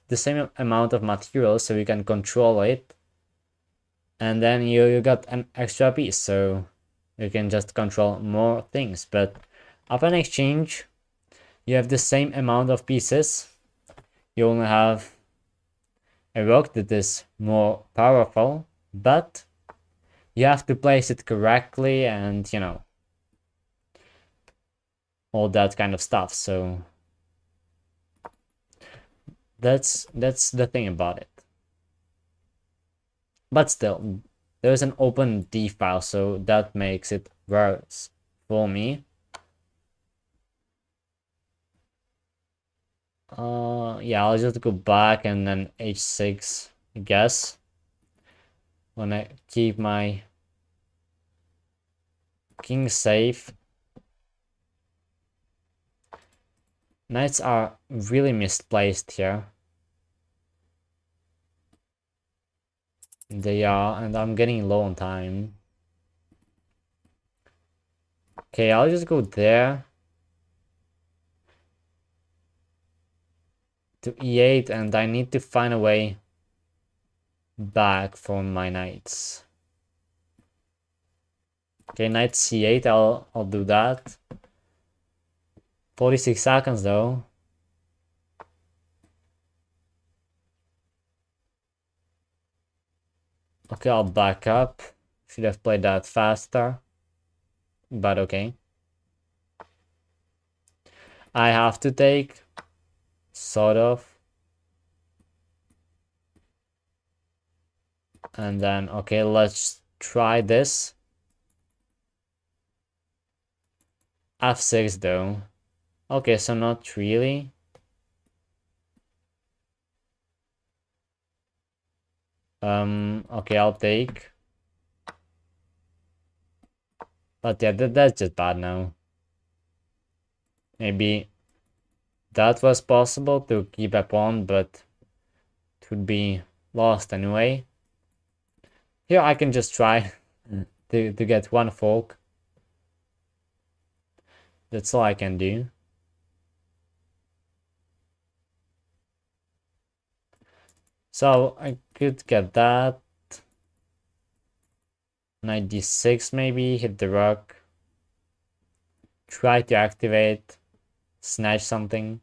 the same amount of material, so you can control it, and then you got an extra piece, so you can just control more things. But upon exchange, you have the same amount of pieces. You only have a rook that is more powerful, but you have to place it correctly, and you know, all that kind of stuff. So that's the thing about it. But still, there's an open D file, so that makes it worse for me. Yeah, I'll just go back and then h6, I guess. Wanna keep my king safe. Knights are really misplaced here. They are, and I'm getting low on time. Okay, I'll just go there to e8, and I need to find a way back for my knights. Okay, knight c8, I'll do that. 46 seconds though. Okay, I'll back up. Should have played that faster. But okay. I have to take, sort of. And then, okay, let's try this. F6 though. Okay, so not really. Okay, I'll take. But yeah, that's just bad now. Maybe that was possible to keep a pawn, but it would be lost anyway. Here I can just try to get one fork. That's all I can do. So I could get that. Knight d6 maybe, hit the rook. Try to activate, snatch something.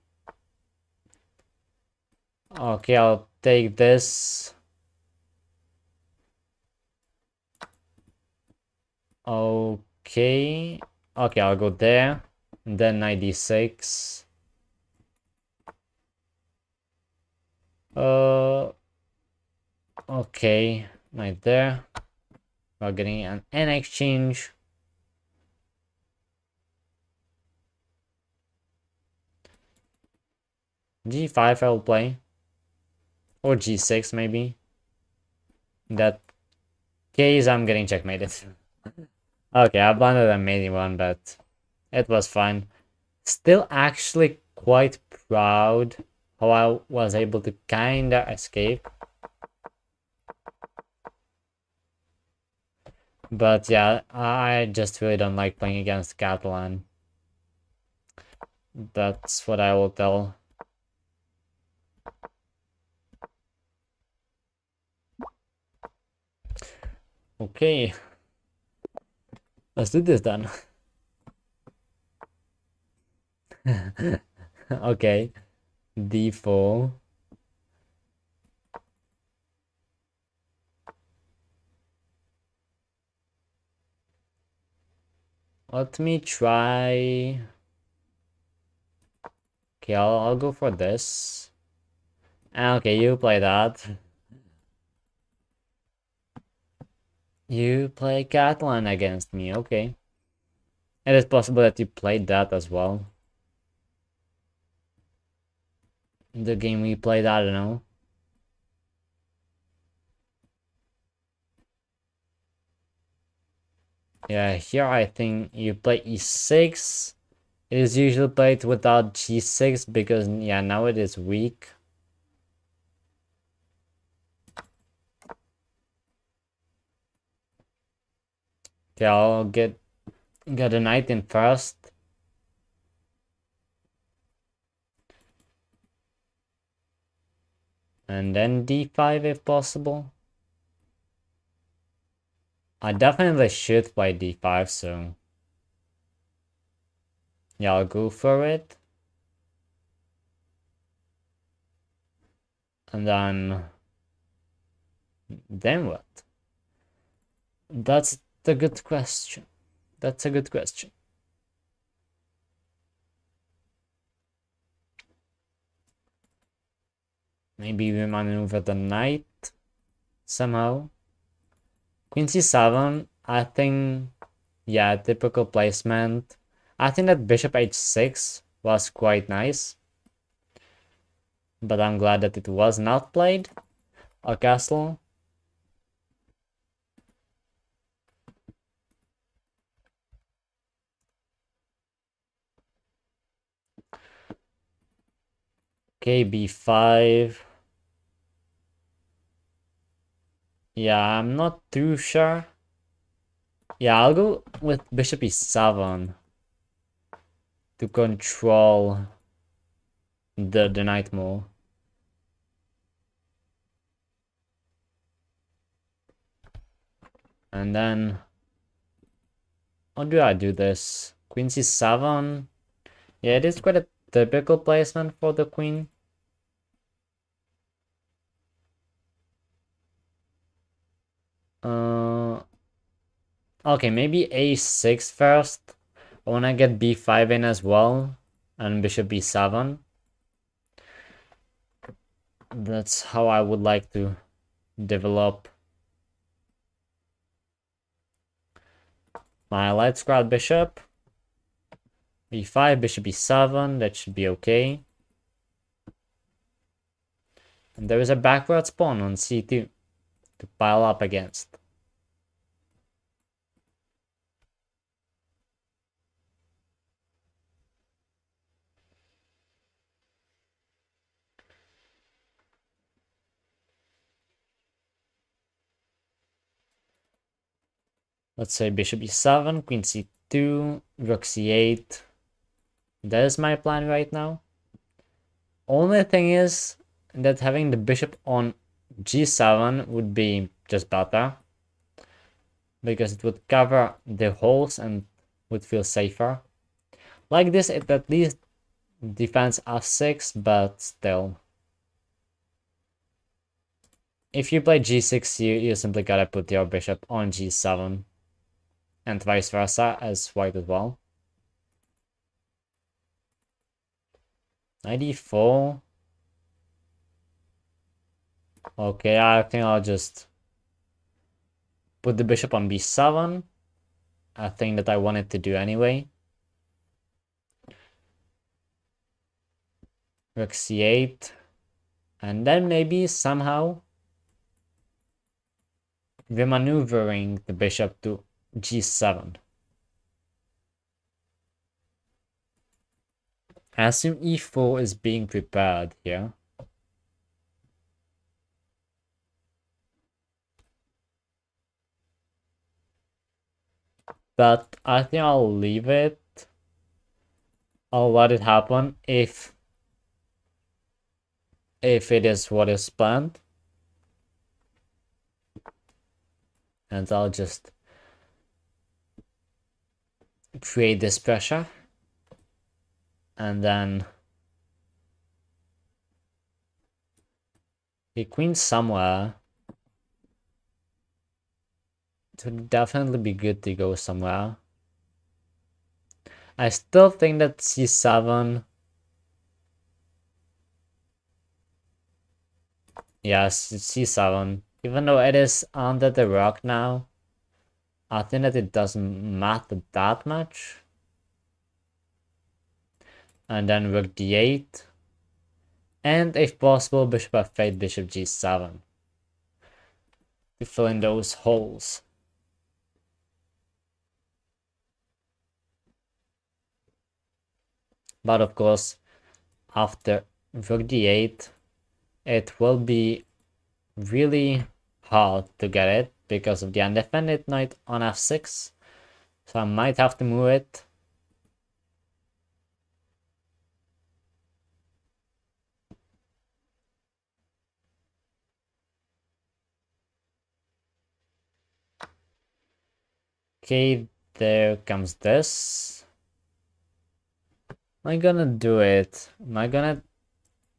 Okay, I'll take this. Okay. Okay, I'll go there. And then knight d6. Okay, knight there. We're getting an exchange. G5 I will play. Or G6 maybe. In that case, I'm getting checkmated. Okay, I blundered a made one, but it was fine. Still actually quite proud how I was able to kinda escape. But yeah, I just really don't like playing against Catalan. That's what I will tell. Okay. Let's do this then. Okay. D4. Let me try. Okay, I'll go for this. Okay, you play that. You play Catalan against me, okay. It is possible that you played that as well. The game we played, I don't know. Yeah, here I think you play e6. It is usually played without g6 because, yeah, now it is weak. Okay, I'll get a knight in first. And then d5 if possible. I definitely should play d5, so yeah, I'll go for it. And then what? That's the good question. That's a good question. Maybe we maneuver the knight somehow. Queen c7, I think, yeah, typical placement. I think that bishop h6 was quite nice. But I'm glad that it was not played. A castle. Okay, b5. Yeah, I'm not too sure. Yeah, I'll go with bishop e7 to control the knight more. And then how do I do this? Queen c7. Yeah, it is quite a typical placement for the queen. Okay, maybe a6 first. I wanna get b5 in as well. and bishop b7. That's how I would like to develop my light squared bishop. b5, bishop b7, that should be okay. And there is a backward pawn on c2 to pile up against. Let's say bishop e7, queen c2, rook c8. That is my plan right now. Only thing is that having the bishop on g7 would be just better, because it would cover the holes and would feel safer. Like this, it at least defends f6, but still. If you play g6, you simply gotta put your bishop on g7. And vice versa, as white as well. Knight e4. Okay, I think I'll just put the bishop on b7. A thing that I wanted to do anyway. Rook c8. And then maybe somehow remaneuvering the bishop to g7. I assume e4 is being prepared here. But I think I'll leave it. I'll let it happen if it is what is planned. And I'll just create this pressure. And then the queen somewhere. It would definitely be good to go somewhere. I still think that c7. Yes, c7. Even though it is under the rock now, I think that it doesn't matter that much. And then rook d8. And if possible, bishop f8, bishop g7. To fill in those holes. But of course, after rook d8, it will be really hard to get it because of the undefended knight on f6. So I might have to move it. Okay, there comes this. Am I gonna do it? Am I gonna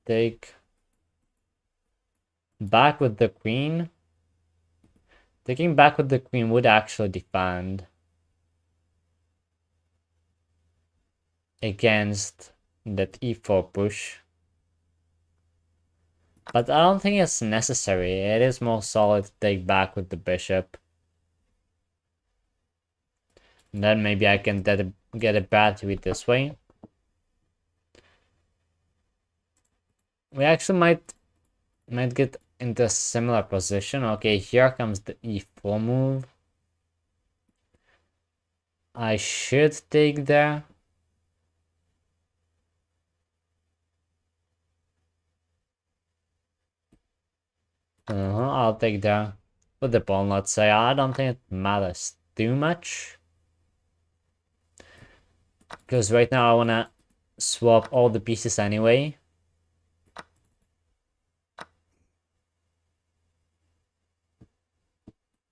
take back with the queen? Taking back with the queen would actually defend against that e4 push. But I don't think it's necessary. It is more solid to take back with the bishop. And then maybe I can get a battery this way. We actually might get into a similar position. Okay, here comes the e4 move. I should take there. I'll take there with the pawn, let's say. I don't think it matters too much. Because right now I want to swap all the pieces anyway.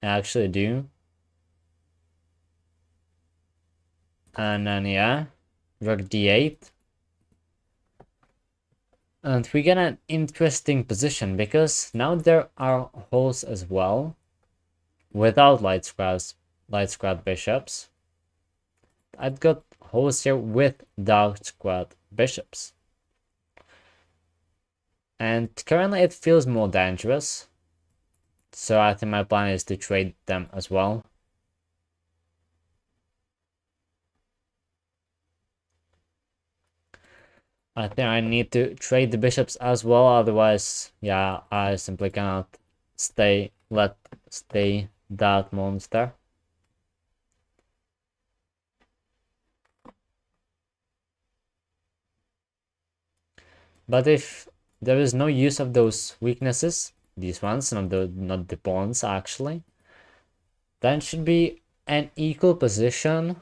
I actually do. And then yeah, rook d8. And we get an interesting position because now there are holes as well without light squared bishops. I've got holes here with dark squared bishops. And currently it feels more dangerous. So I think my plan is to trade them as well. I think I need to trade the bishops as well, otherwise, yeah, I simply cannot stay that monster. But if there is no use of those weaknesses, these ones, not the pawns actually, then should be an equal position,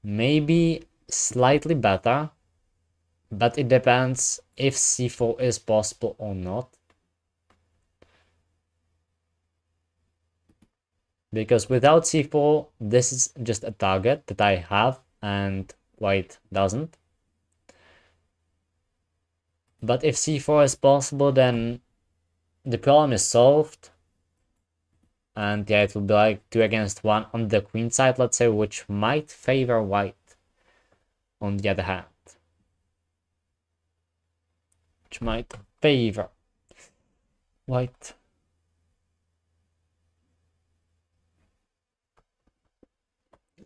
maybe slightly better, but it depends if c4 is possible or not. Because without c4, this is just a target that I have and white doesn't. But if c4 is possible, then the problem is solved. And yeah, it will be like 2 against 1 on the queen side, let's say, which might favor white on the other hand. Which might favor white.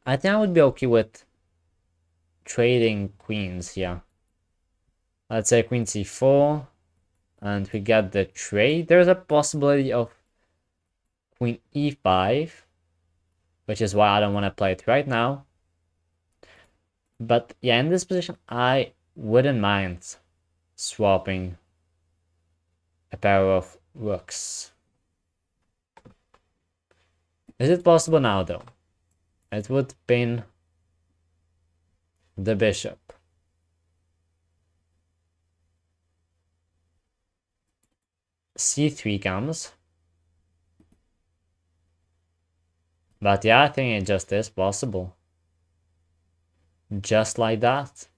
I think I would be okay with trading queens here. Let's say queen c4, and we get the trade. There's a possibility of queen e5, which is why I don't want to play it right now. But yeah, in this position, I wouldn't mind swapping a pair of rooks. Is it possible now, though? It would pin the bishop. c3 comes. But yeah, I think it just is possible. Just like that.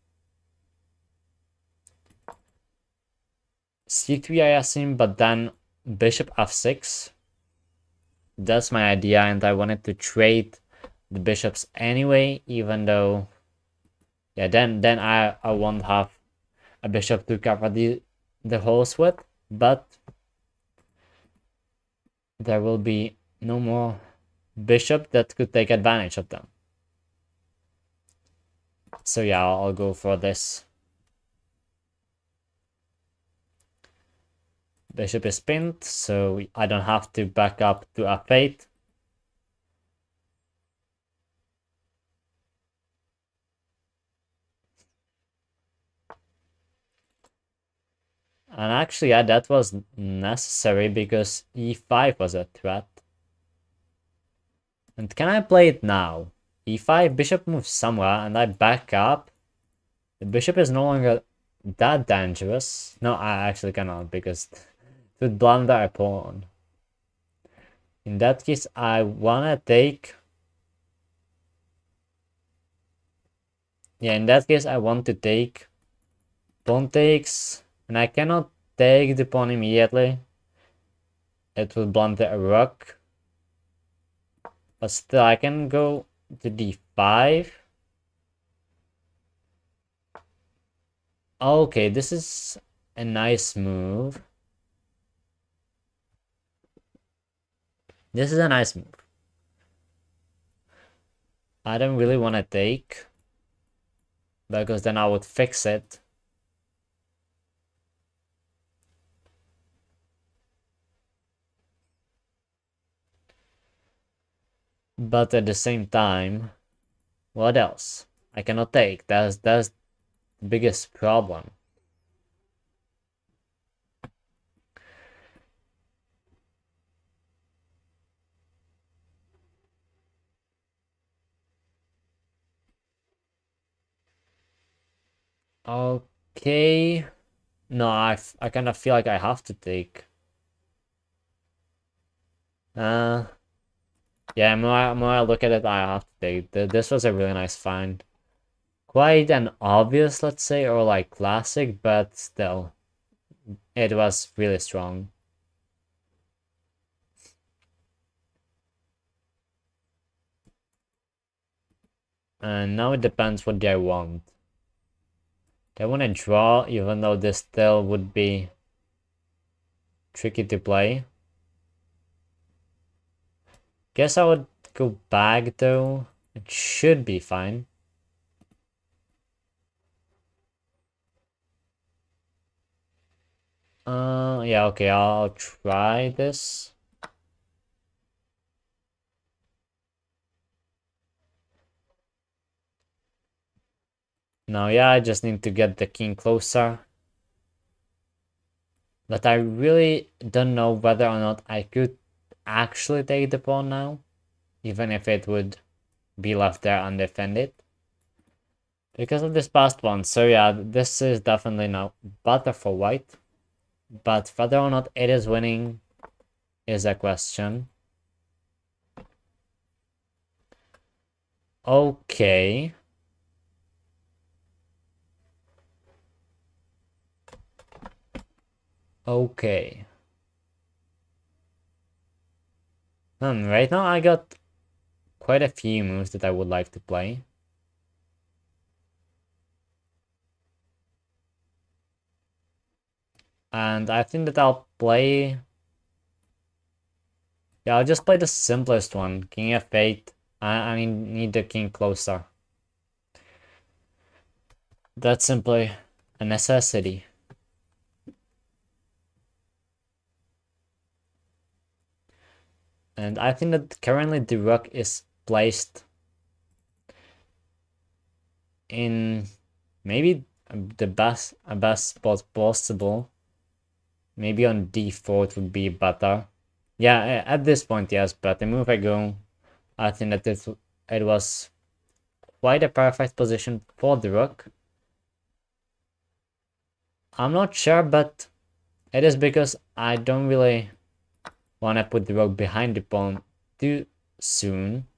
c3 I assume, but then bishop f6. That's my idea, and I wanted to trade the bishops anyway, even though, yeah, then I won't have a bishop to cover the holes with, but there will be no more bishop that could take advantage of them. So yeah, I'll go for this. Bishop is pinned, so I don't have to back up to f8. And actually, yeah, that was necessary because e5 was a threat. And can I play it now? e5, bishop moves somewhere, and I back up. The bishop is no longer that dangerous. No, I actually cannot, because it would blunder a pawn. In that case, I wanna take... Yeah, in that case, I want to take pawn takes, and I cannot take the pawn immediately. It will blunder a rook. But still, I can go to d5. Okay, this is a nice move. This is a nice move. I don't really want to take, because then I would fix it. But at the same time, what else? I cannot take. That's the biggest problem. Okay. No, I kind of feel like I have to take. Yeah, more I look at it, I have to take. This was a really nice find. Quite an obvious, let's say, or like classic, but still, it was really strong. And now it depends what I want. They want to draw, even though this still would be tricky to play. Guess I would go back though. It should be fine. Yeah, okay, I'll try this. Now, yeah, I just need to get the king closer. But I really don't know whether or not I could actually take the pawn now, even if it would be left there undefended. Because of this past one, so yeah, this is definitely now better for white. But whether or not it is winning is a question. Okay. Okay. Right now I got quite a few moves that I would like to play. And I think that I'll play... Yeah, I'll just play the simplest one. King f8. I need the king closer. That's simply a necessity. And I think that currently the rook is placed in maybe the best spot possible. Maybe on d4 would be better. Yeah, at this point, yes, but the move I go, I think that it was quite a perfect position for the rook. I'm not sure, but it is because I don't really want to put the rook behind the pawn too soon.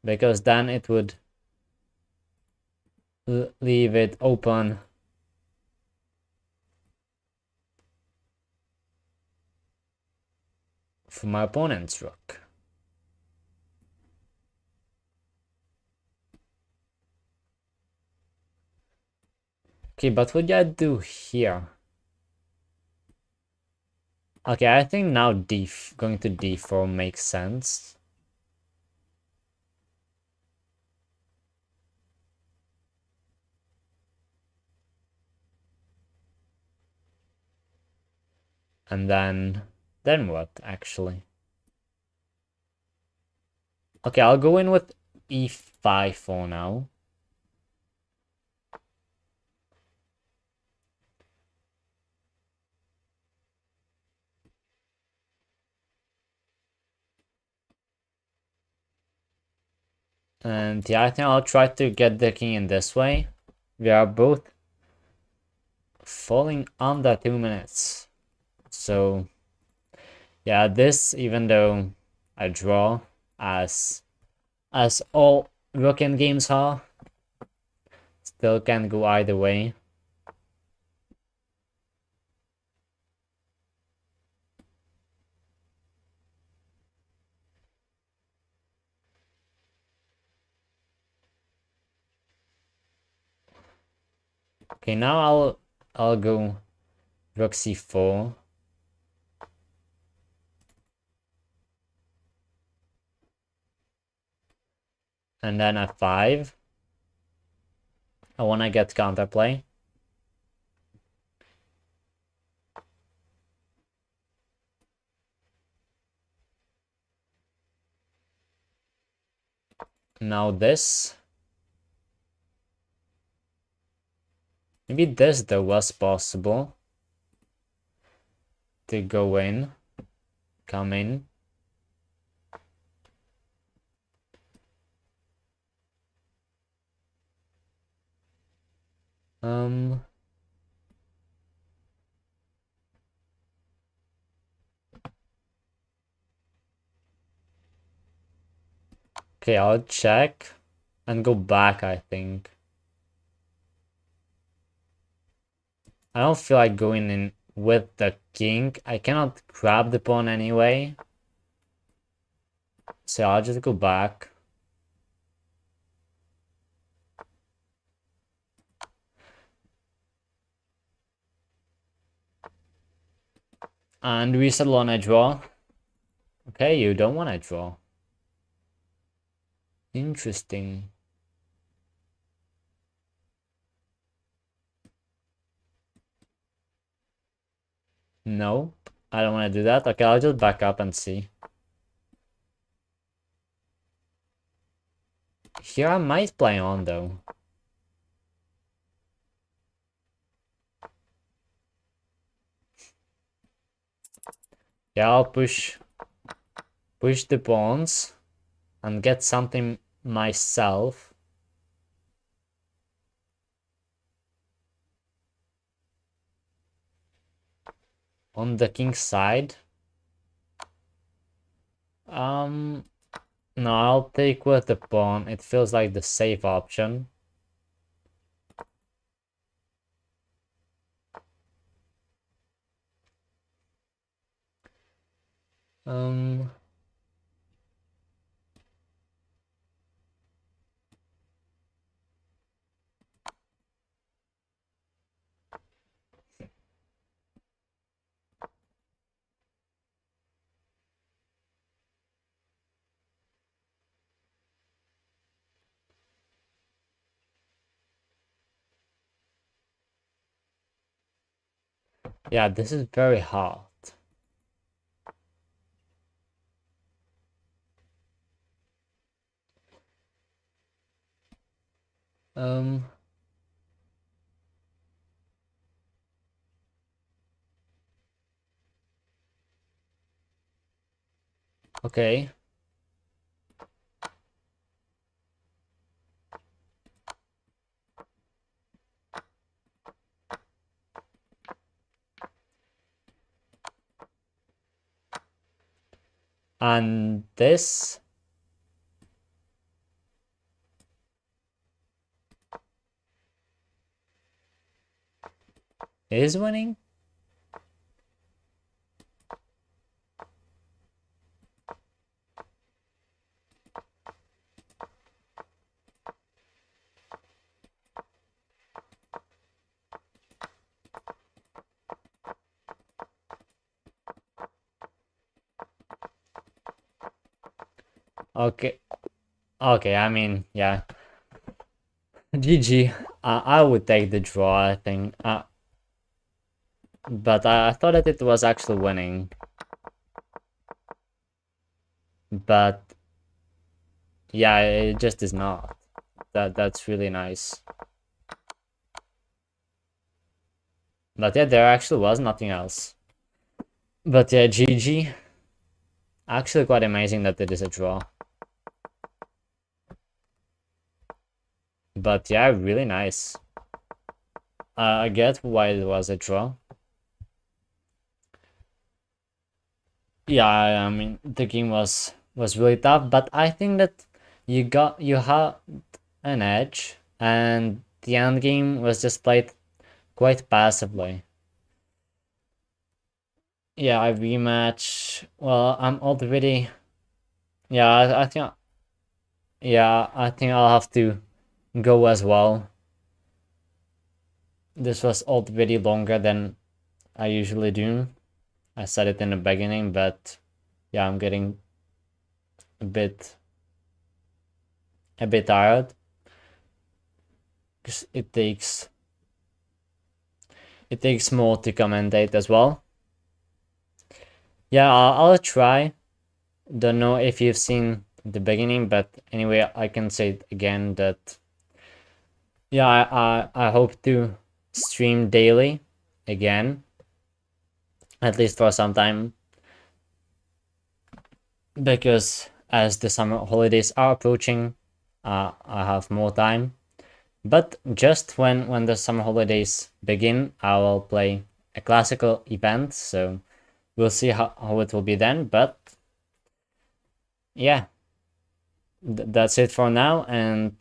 Because then it would leave it open for my opponent's rook. Okay, but what do I do here? Okay, I think now going to d4 makes sense. And then what, actually? Okay, I'll go in with e5 for now. And yeah, I think I'll try to get the king in this way. We are both falling under 2 minutes. So yeah, this, even though I draw as all rooking games are, still can go either way. Okay, now I'll go rook c4. And then f5. I wanna get counterplay. Now this. Maybe this though was possible. To go in. Come in. Okay, I'll check and go back, I think. I don't feel like going in with the king. I cannot grab the pawn anyway. So I'll just go back. And we settle on a draw. Okay, you don't want to draw. Interesting. No, I don't want to do that. Okay, I'll just back up and see. Here I might play on though. Yeah, I'll push the pawns and get something myself. On the king's side. No, I'll take with the pawn. It feels like the safe option. Yeah, this is very hard. Okay. And this is winning? Okay. Okay, I mean, yeah. GG. I would take the draw, I think. But I thought that it was actually winning. But yeah, it just is not. That's really nice. But yeah, there actually was nothing else. But yeah, GG. Actually quite amazing that it is a draw. But yeah, really nice. I get why it was a draw. Yeah, I mean the game was really tough, but I think that you had an edge, and the end game was just played quite passively. Yeah, I rematch. Well, I'm already. Yeah, I think. Yeah, I think I'll have to go as well. This was already longer than I usually do. I said it in the beginning, but yeah, I'm getting a bit tired because it takes more to commentate as well. Yeah, I'll try. Don't know if you've seen the beginning, but anyway, I can say it again that yeah, I hope to stream daily again, at least for some time, because as the summer holidays are approaching, I have more time. But just when the summer holidays begin, I will play a classical event, so we'll see how it will be then. But yeah, that's it for now, and